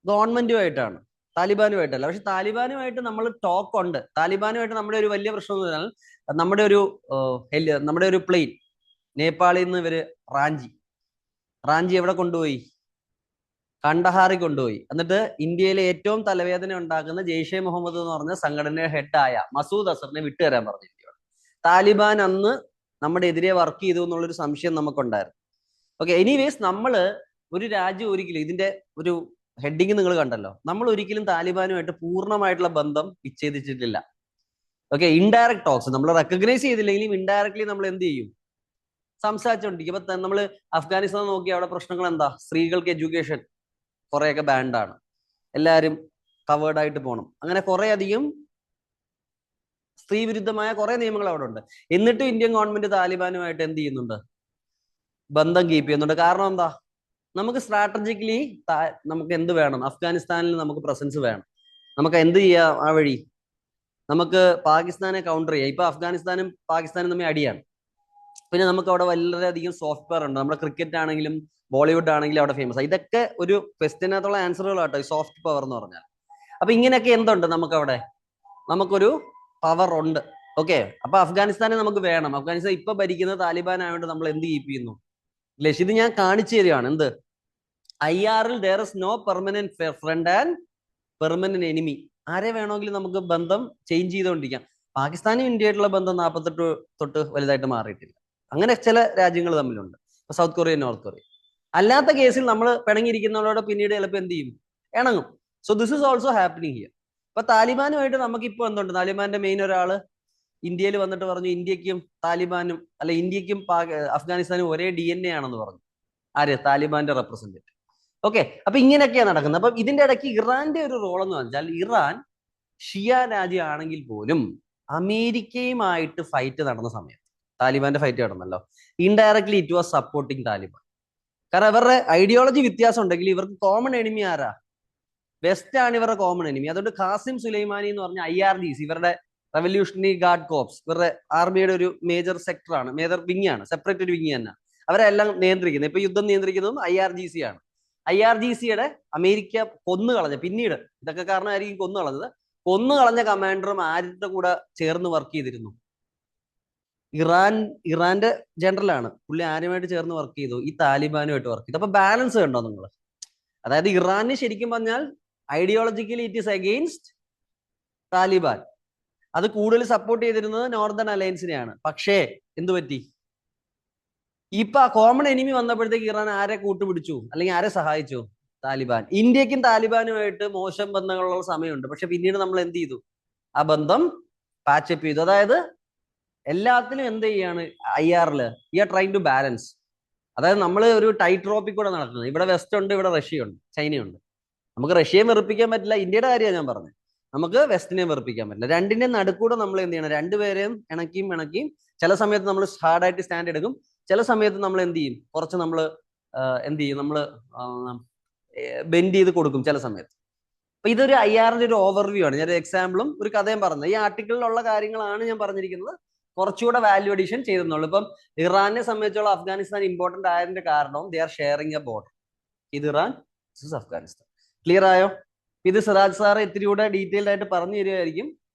A: ഗവൺമെന്റുമായിട്ടാണ്, താലിബാനുമായിട്ടല്ല. പക്ഷെ താലിബാനുമായിട്ട് നമ്മൾ ടോക്ക് ഉണ്ട്. താലിബാനുമായിട്ട് നമ്മുടെ ഒരു വലിയ പ്രശ്നം എന്ന് പറഞ്ഞാൽ നമ്മുടെ ഒരു പ്ലെയിൻ നേപ്പാളിൽ നിന്ന് ഇവര് റാഞ്ചി എവിടെ കൊണ്ടുപോയി? കണ്ടഹാറിൽ കൊണ്ടുപോയി. എന്നിട്ട് ഇന്ത്യയിലെ ഏറ്റവും തലവേദന ഉണ്ടാക്കുന്ന ജെയ്ഷെ മുഹമ്മദ് എന്ന് പറഞ്ഞ സംഘടനയുടെ ഹെഡായ മസൂദ് അസറിനെ വിട്ടുതരാൻ പറഞ്ഞു ഇന്ത്യയോട്. താലിബാൻ അന്ന് നമ്മുടെ എതിരെ വർക്ക് ചെയ്തു എന്നുള്ളൊരു സംശയം നമുക്കുണ്ടായിരുന്നു. ഓക്കെ, എനിവേസ് നമ്മള് ഒരു രാജ്യം ഒരിക്കലും, ഇതിന്റെ ഒരു ഹെഡിങ് നിങ്ങൾ കണ്ടല്ലോ, നമ്മൾ ഒരിക്കലും താലിബാനുമായിട്ട് പൂർണ്ണമായിട്ടുള്ള ബന്ധം വിച്ഛേദിച്ചിട്ടില്ല. ഓക്കെ, ഇൻഡയറക്ട് ടോക്സ് നമ്മൾ റെക്കഗ്നൈസ് ചെയ്തില്ലെങ്കിലും ഇൻഡയറക്ട്ലി നമ്മൾ എന്ത് ചെയ്യും? സംസാരിച്ചുകൊണ്ടിരിക്കും. അപ്പൊ നമ്മൾ അഫ്ഗാനിസ്ഥാൻ നോക്കി അവിടെ പ്രശ്നങ്ങൾ എന്താ? സ്ത്രീകൾക്ക് എഡ്യൂക്കേഷൻ കുറെയൊക്കെ ബാൻഡാണ്, എല്ലാവരും കവേർഡ് ആയിട്ട് പോകണം. അങ്ങനെ കുറെ അധികം സ്ത്രീ വിരുദ്ധമായ കുറെ നിയമങ്ങൾ അവിടെ ഉണ്ട്. എന്നിട്ടും ഇന്ത്യൻ ഗവൺമെന്റ് താലിബാനുമായിട്ട് എന്ത് ചെയ്യുന്നുണ്ട്? ബന്ധം കീപ്പ് ചെയ്യുന്നുണ്ട്. കാരണം എന്താ? നമുക്ക് സ്ട്രാറ്റജിക്കലി നമുക്ക് എന്ത് വേണം? അഫ്ഗാനിസ്ഥാനിൽ നമുക്ക് പ്രസൻസ് വേണം. നമുക്ക് എന്ത് ചെയ്യാം ആ വഴി? നമുക്ക് പാകിസ്ഥാനെ കൗണ്ടർ ചെയ്യാം. ഇപ്പൊ അഫ്ഗാനിസ്ഥാനും പാകിസ്ഥാനും തമ്മിൽ അടിയാണ്. പിന്നെ നമുക്ക് അവിടെ വളരെയധികം സോഫ്റ്റ് വെയർ ഉണ്ട്. നമ്മുടെ ക്രിക്കറ്റ് ആണെങ്കിലും ബോളിവുഡ് ആണെങ്കിലും അവിടെ ഫേമസ്. ഇതൊക്കെ ഒരു ക്വസ്റ്റിനകത്തുള്ള ആൻസറുകളാട്ടോ ഈ സോഫ്റ്റ് പവർ എന്ന് പറഞ്ഞാൽ. അപ്പൊ ഇങ്ങനെയൊക്കെ എന്തുണ്ട് നമുക്കവിടെ? നമുക്കൊരു പവർ ഉണ്ട്. ഓക്കെ, അപ്പൊ അഫ്ഗാനിസ്ഥാനെ നമുക്ക് വേണം. അഫ്ഗാനിസ്ഥാൻ ഇപ്പൊ ഭരിക്കുന്നത് താലിബാൻ ആയതുകൊണ്ട് നമ്മൾ എന്ത് ചെയ്യിപ്പിക്കുന്നു? ഇത് ഞാൻ കാണിച്ചു തരികയാണ്. എന്ത്? IR-ൽ there is no permanent friend and permanent enemy. ആരെ വേണമെങ്കിലും നമുക്ക് ബന്ധം ചേഞ്ച് ചെയ്തുകൊണ്ടിരിക്കാം. പാകിസ്ഥാനും ഇന്ത്യയായിട്ടുള്ള ബന്ധം 48 തൊട്ട് വലുതായിട്ട് മാറിയിട്ടില്ല. അങ്ങനെ ചില രാജ്യങ്ങൾ തമ്മിലുണ്ട്, സൗത്ത് കൊറിയ, നോർത്ത് കൊറിയ. അല്ലാത്ത കേസിൽ നമ്മൾ പിണങ്ങിയിരിക്കുന്നവരോട് പിന്നീട് ചിലപ്പോൾ എന്ത് ചെയ്യും? ഇണങ്ങും. So this is also happening here. ഇപ്പൊ താലിബാനുമായിട്ട് നമുക്കിപ്പോ എന്തുണ്ട്? താലിബാന്റെ മെയിൻ ഒരാള് ഇന്ത്യയിൽ വന്നിട്ട് പറഞ്ഞു ഇന്ത്യക്കും താലിബാനും അല്ല ഇന്ത്യക്കും അഫ്ഗാനിസ്ഥാനും ഒരേ DNA ആണെന്ന് പറഞ്ഞു. ആര്? താലിബാന്റെ റെപ്രസെന്റേറ്റീവ്. ഓക്കെ, അപ്പൊ ഇങ്ങനെയൊക്കെയാണ് നടക്കുന്നത്. അപ്പൊ ഇതിന്റെ ഇടയ്ക്ക് ഇറാന്റെ ഒരു റോൾ എന്ന് വെച്ചാൽ, ഇറാൻ ഷിയ രാജ്യമാണെങ്കിൽ പോലും അമേരിക്കയുമായിട്ട് ഫൈറ്റ് നടന്ന സമയത്ത്, താലിബാന്റെ ഫൈറ്റ് നടന്നല്ലോ, indirectly it was supporting Taliban. കാരണം ഇവരുടെ ഐഡിയോളജി വ്യത്യാസം ഉണ്ടെങ്കിൽ ഇവർക്ക് കോമൺ എനിമി ആരാ? വെസ്റ്റ് ആണ് ഇവരുടെ കോമൺ എനിമി. അതുകൊണ്ട് ഖാസിം സുലൈമാനി എന്ന് പറഞ്ഞ IRGC, ഇവരുടെ റെവല്യൂഷണറി ഗാർഡ് കോപ്സ്, ഇവരുടെ ആർമിയുടെ ഒരു മേജർ സെക്ടറാണ്, മേജർ വിങ് ആണ്, സെപ്പറേറ്റ് ഒരു വിങ് തന്നെ. അവരെല്ലാം നിയന്ത്രിക്കുന്നത്, ഇപ്പൊ യുദ്ധം നിയന്ത്രിക്കുന്നതും IRGC ആണ്. IRGCയുടെ അമേരിക്ക കൊന്നു കളഞ്ഞ, പിന്നീട് ഇതൊക്കെ കാരണമായിരിക്കും കൊന്നു കളഞ്ഞത്, കൊന്നു കളഞ്ഞ കമാൻഡറും ആരുടെ കൂടെ ചേർന്ന് വർക്ക് ചെയ്തിരുന്നു? ഇറാന്റെ ജനറലാണ്. പുള്ളി ആരുമായിട്ട് ചേർന്ന് വർക്ക് ചെയ്തു? ഈ താലിബാനുമായിട്ട് വർക്ക് ചെയ്തു. അപ്പൊ ബാലൻസ് കണ്ടോ നിങ്ങൾ? അതായത് ഇറാന് ശരിക്കും പറഞ്ഞാൽ ideologically it is against Taliban. അത് കൂടുതൽ സപ്പോർട്ട് ചെയ്തിരുന്നത് നോർത്തേൺ അലയൻസിനെയാണ്. പക്ഷേ എന്തു പറ്റി? ഇപ്പൊ കോമൺ എനിമി വന്നപ്പോഴത്തേക്ക് ഇറാൻ ആരെ കൂട്ടുപിടിച്ചു അല്ലെങ്കിൽ ആരെ സഹായിച്ചു? താലിബാൻ. ഇന്ത്യക്കും താലിബാനുമായിട്ട് മോശം ബന്ധങ്ങളുള്ള സമയമുണ്ട്. പക്ഷെ പിന്നീട് നമ്മൾ എന്ത് ചെയ്തു? ആ ബന്ധം പാച്ചപ്പ് ചെയ്തു. അതായത് എല്ലാത്തിലും എന്ത് ചെയ്യാണ്? IR-ൽ you are trying to balance. അതായത് നമ്മൾ ഒരു ടൈറ്റ് റോപ്പിൽ കൂടെ നടക്കുന്നത്. ഇവിടെ വെസ്റ്റ് ഉണ്ട്, ഇവിടെ റഷ്യ ഉണ്ട്, ചൈനയുണ്ട്. നമുക്ക് റഷ്യയെ വെറുപ്പിക്കാൻ പറ്റില്ല. ഇന്ത്യയുടെ കാര്യമാണ് ഞാൻ പറഞ്ഞത്. നമുക്ക് വെസ്റ്റിനെ വെറുപ്പിക്കാൻ പറ്റില്ല. രണ്ടിന്റെ നടുക്കൂടെ നമ്മൾ എന്ത് ചെയ്യണം? രണ്ടുപേരെയും ഇണക്കിയും ചില സമയത്ത് നമ്മൾ ഹാർഡായിട്ട് സ്റ്റാൻഡ് എടുക്കും, ചില സമയത്ത് നമ്മൾ എന്ത് ചെയ്യും? കുറച്ച് നമ്മൾ എന്ത് ചെയ്യും? നമ്മൾ ബെൻഡ് ചെയ്ത് കൊടുക്കും ചില സമയത്ത്. അപ്പൊ ഇതൊരു IR-ന്റെ ഒരു ഓവർവ്യൂ ആണ്. ഞാൻ ഒരു എക്സാമ്പിളും ഒരു കഥയും പറഞ്ഞത്. ഈ ആർട്ടിക്കിളിലുള്ള കാര്യങ്ങളാണ് ഞാൻ പറഞ്ഞിരിക്കുന്നത്. കുറച്ചുകൂടെ വാല്യൂ അഡീഷൻ ചെയ്തെന്നുള്ളൂ. ഇപ്പം ഇറാനെ സംബന്ധിച്ചുള്ള അഫ്ഗാനിസ്ഥാൻ ഇമ്പോർട്ടന്റ് ആയതിന്റെ കാരണം they are sharing a border. ഇത് Iran, this is Afghanistan. Clear ആയോ? ഇത് സിറാജ് സാറ് ഇത്തിരി കൂടെ ഡീറ്റെയിൽഡ് ആയിട്ട് പറഞ്ഞു തരുമായിരിക്കും.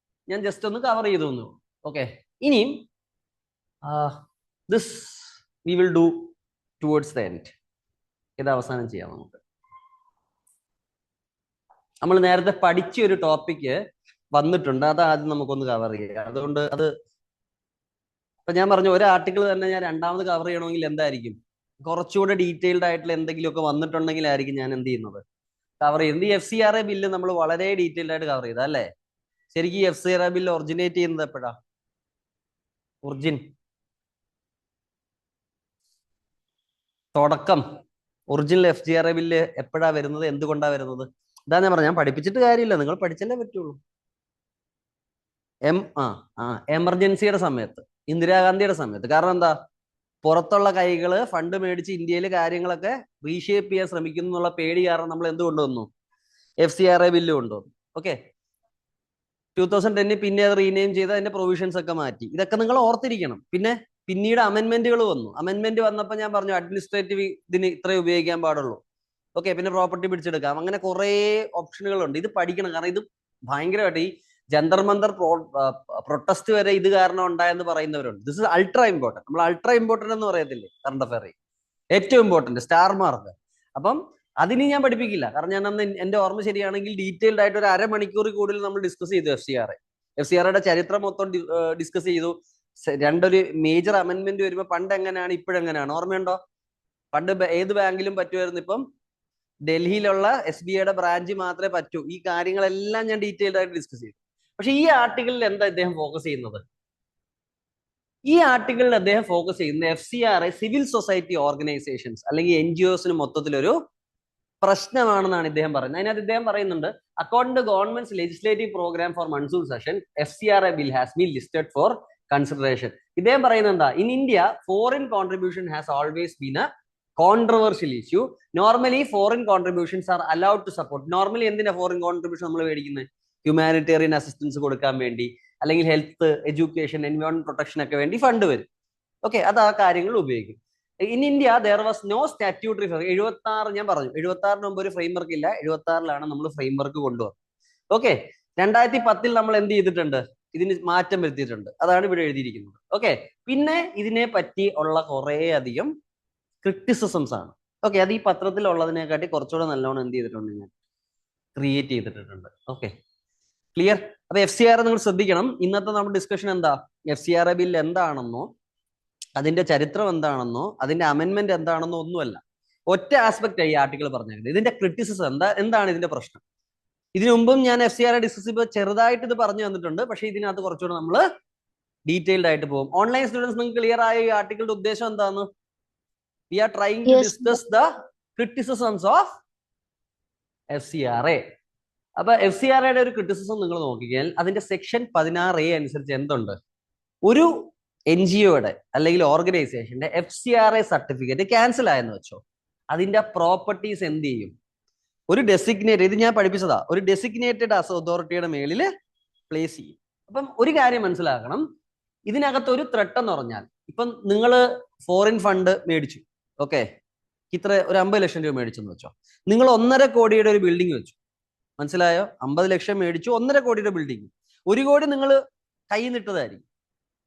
A: ഞാൻ ജസ്റ്റ് ഒന്ന് കവർ ചെയ്തു തന്നു. ഓക്കെ, ഇനിയും this we will do towards the end. ഇത് അവസാനം ചെയ്യാം. നമുക്ക് നമ്മൾ നേരത്തെ പഠിച്ച ഒരു ടോപ്പിക്ക് വന്നിട്ടുണ്ട്, അത് ആദ്യം നമുക്കൊന്ന് കവർ ചെയ്യാം. അതുകൊണ്ട് അത് ഇപ്പൊ ഞാൻ പറഞ്ഞു, ഒരു ആർട്ടിക്കിൾ തന്നെ ഞാൻ രണ്ടാമത് കവർ ചെയ്യണമെങ്കിൽ എന്തായിരിക്കും? കുറച്ചുകൂടെ ഡീറ്റെയിൽഡ് ആയിട്ടുള്ള എന്തെങ്കിലുമൊക്കെ വന്നിട്ടുണ്ടെങ്കിലായിരിക്കും ഞാൻ എന്ത് ചെയ്യുന്നത്? കവർ ചെയ്യുന്നത്. ഈ FCRA ബില്ല് നമ്മൾ വളരെ ഡീറ്റെയിൽഡ് ആയിട്ട് കവർ ചെയ്ത അല്ലേ? ശരിക്കും FCRA ബില്ല് ഒറിജിനേറ്റ് ചെയ്യുന്നത് എപ്പോഴാ? തുടക്കം ഒറിജിനൽ FCRA ബില്ല് എപ്പോഴാ വരുന്നത്? എന്തുകൊണ്ടാ വരുന്നത്? ഇതാ ഞാൻ പറഞ്ഞു. ഞാൻ പഠിപ്പിച്ചിട്ട് കാര്യമില്ല, നിങ്ങൾ പഠിച്ചല്ലേ പറ്റുള്ളൂ. എമർജൻസിയുടെ സമയത്ത്, ഇന്ദിരാഗാന്ധിയുടെ സമയത്ത്. കാരണം എന്താ? പുറത്തുള്ള കൈകള് ഫണ്ട് മേടിച്ച് ഇന്ത്യയിൽ കാര്യങ്ങളൊക്കെ റീഷേപ്പ് ചെയ്യാൻ ശ്രമിക്കുന്നു എന്നുള്ള പേടി കാരണം നമ്മൾ എന്ത് കൊണ്ടുവന്നു? FCRA ബില്ല് കൊണ്ടുവന്നു. ഓക്കെ, 2010 പിന്നെ അത് റീനെയിം ചെയ്ത് അതിന്റെ പ്രൊവിഷൻസ് ഒക്കെ മാറ്റി. ഇതൊക്കെ നിങ്ങൾ ഓർത്തിരിക്കണം. പിന്നീട് അമെന്റ്മെന്റുകൾ വന്നു. അമെന്റ്മെന്റ് വന്നപ്പോൾ ഞാൻ പറഞ്ഞു അഡ്മിനിസ്ട്രേറ്റീവ് ഇതിന് ഇത്രേ ഉപയോഗിക്കാൻ പാടുള്ളൂ. ഓക്കെ, പിന്നെ പ്രോപ്പർട്ടി പിടിച്ചെടുക്കാം. അങ്ങനെ കുറെ ഓപ്ഷനുകളുണ്ട്. ഇത് പഠിക്കണം. കാരണം ഇത് ഭയങ്കരമായിട്ട് ഈ ജന്തർ മന്തർ പ്രൊട്ടസ്റ്റ് വരെ ഇത് കാരണം ഉണ്ടായെന്ന് പറയുന്നവരുണ്ട്. This is ultra important. നമ്മൾ അൾട്രാ ഇമ്പോർട്ടന്റ് എന്ന് പറയത്തില്ലേ കറണ്ട് അഫയർ? ഏറ്റവും ഇമ്പോർട്ടന്റ് സ്റ്റാർ മാർക്ക്. അപ്പം അതിന് ഞാൻ പഠിപ്പിക്കില്ല. കാരണം ഞാൻ അന്ന് എന്റെ ഓർമ്മ ശരിയാണെങ്കിൽ ഡീറ്റെയിൽഡ് ആയിട്ട് ഒരു അരമണിക്കൂർ കൂടുതൽ നമ്മൾ ഡിസ്കസ് ചെയ്തു. FCRA ചരിത്രം മൊത്തം ഡിസ്കസ് ചെയ്തു. രണ്ടൊരു മേജർ അമെന്റ്മെന്റ് വരുമ്പോൾ പണ്ട് എങ്ങനെയാണ് ഇപ്പോഴെങ്ങനെയാണ് ഓർമ്മയുണ്ടോ? പണ്ട് ഏത് ബാങ്കിലും പറ്റുമായിരുന്നു, ഇപ്പം ഡൽഹിയിലുള്ള SBIയുടെ ബ്രാഞ്ച് മാത്രമേ പറ്റൂ. ഈ കാര്യങ്ങളെല്ലാം ഞാൻ ഡീറ്റെയിൽഡ് ആയിട്ട് ഡിസ്കസ് ചെയ്തു. പക്ഷെ ഈ ആർട്ടിക്കിളിൽ എന്താ ഇദ്ദേഹം ഫോക്കസ് ചെയ്യുന്നത്? ഈ ആർട്ടിക്കിളിൽ അദ്ദേഹം ഫോക്കസ് ചെയ്യുന്നത് FCRA സിവിൽ സൊസൈറ്റി ഓർഗനൈസേഷൻസ് അല്ലെങ്കിൽ NGOസിന് മൊത്തത്തിലൊരു പ്രശ്നമാണെന്നാണ് ഇദ്ദേഹം പറയുന്നത്. അതിനകത്ത് ഇദ്ദേഹം പറയുന്നുണ്ട്, according to government's legislative programme for monsoon session FCRA bill has been listed for consideration. ഇദ്ദേഹം പറയുന്നത് എന്താ? In India foreign contribution has always been a controversial issue. Normally foreign contributions are allowed to support. Normally എന്തിനാ ഫോറിൻ കോൺട്രിബ്യൂഷൻ നമ്മൾ മേടിക്കുന്നത്? ഹ്യൂമാനിറ്റേറിയൻ അസിസ്റ്റൻസ് കൊടുക്കാൻ വേണ്ടി, അല്ലെങ്കിൽ ഹെൽത്ത്, എഡ്യൂക്കേഷൻ, എൻവയോൺമെന്റ് പ്രൊട്ടക്ഷൻ ഒക്കെ വേണ്ടി ഫണ്ട് വരും. ഓക്കെ, അത് ആ കാര്യങ്ങൾ ഉപയോഗിക്കും. In India there was no statutory frame. 76 ഞാൻ പറഞ്ഞു, 76 മുമ്പ് ഒരു ഫ്രെയിം വർക്ക് ഇല്ല. 76 നമ്മൾ ഫ്രെയിം വർക്ക് കൊണ്ടുവന്നത്. ഓക്കെ, 2010 നമ്മൾ എന്ത് ചെയ്തിട്ടുണ്ട്? ഇതിന് മാറ്റം വരുത്തിയിട്ടുണ്ട്. അതാണ് ഇവിടെ എഴുതിയിരിക്കുന്നത്. ഓക്കെ, പിന്നെ ഇതിനെ പറ്റി ഉള്ള കുറെ അധികം ക്രിറ്റിസിസംസ് ആണ്. ഓക്കെ, അത് ഈ പത്രത്തിലുള്ളതിനെക്കാട്ടി കുറച്ചുകൂടെ നല്ലോണം എന്ത് ചെയ്തിട്ടുണ്ട്, ഞാൻ ക്രിയേറ്റ് ചെയ്തിട്ടുണ്ട്. Okay, clear? അപ്പൊ FCRA നിങ്ങൾ ശ്രദ്ധിക്കണം. ഇന്നത്തെ നമ്മുടെ ഡിസ്കഷൻ എന്താ? FCRA ബിൽ എന്താണെന്നോ അതിന്റെ ചരിത്രം എന്താണെന്നോ അതിന്റെ അമെന്റ്മെന്റ് എന്താണെന്നോ ഒന്നുമല്ല. ഒറ്റ ആസ്പെക്ട് ഈ ആർട്ടിക്കിൾ പറഞ്ഞേക്കുന്നത്. ഇതിന്റെ ക്രിറ്റിസിസം എന്താണ് ഇതിന്റെ പ്രശ്നം. ഇതിനു മുമ്പും ഞാൻ FCRA ഡിസ്കസ് ചെയ്യുമ്പോൾ ചെറുതായിട്ട് ഇത് പറഞ്ഞു തന്നിട്ടുണ്ട്. പക്ഷെ ഇതിനകത്ത് കുറച്ചുകൂടെ നമ്മൾ ഡീറ്റെയിൽഡ് ആയിട്ട് പോകും. ഓൺലൈൻ സ്റ്റുഡൻസ് നിങ്ങൾക്ക് ക്ലിയർ ആയ ഈ ആർട്ടിക്കിളുടെ ഉദ്ദേശം എന്താണ്? We are trying to discuss the criticisms of FCRA. അപ്പൊ FCRAയുടെ ഒരു ക്രിറ്റിസിസം നിങ്ങൾ നോക്കിക്കഴിഞ്ഞാൽ അതിന്റെ സെക്ഷൻ 16A അനുസരിച്ച് എന്തുണ്ട്? ഒരു NGOയുടെ അല്ലെങ്കിൽ ഓർഗനൈസേഷന്റെ FCRA സർട്ടിഫിക്കറ്റ് ക്യാൻസൽ ആയെന്ന് വെച്ചോ, അതിന്റെ പ്രോപ്പർട്ടീസ് എന്ത് ചെയ്യും? ഒരു ഡെസിഗ്നേറ്റ്, ഇത് ഞാൻ പഠിപ്പിച്ചതാ, ഒരു ഡെസിഗ്നേറ്റഡ് അതോറിറ്റിയുടെ മേളിൽ പ്ലേസ് ചെയ്യും. അപ്പം ഒരു കാര്യം മനസ്സിലാക്കണം, ഇതിനകത്ത് ഒരു ത്രെട്ട് എന്ന് പറഞ്ഞാൽ, ഇപ്പം നിങ്ങൾ ഫോറിൻ ഫണ്ട് മേടിച്ചു, ഓക്കെ, ഇത്ര ഒരു 50 ലക്ഷം രൂപ മേടിച്ചെന്ന് വെച്ചോ, നിങ്ങൾ 1.5 കോടിയുടെ ഒരു ബിൽഡിംഗ് വെച്ചു. മനസ്സിലായോ? 50 ലക്ഷം മേടിച്ചു, 1.5 കോടിയുടെ ബിൽഡിംഗ്. 1 കോടി നിങ്ങൾ കയ്യിൽ നിട്ടതായിരിക്കും,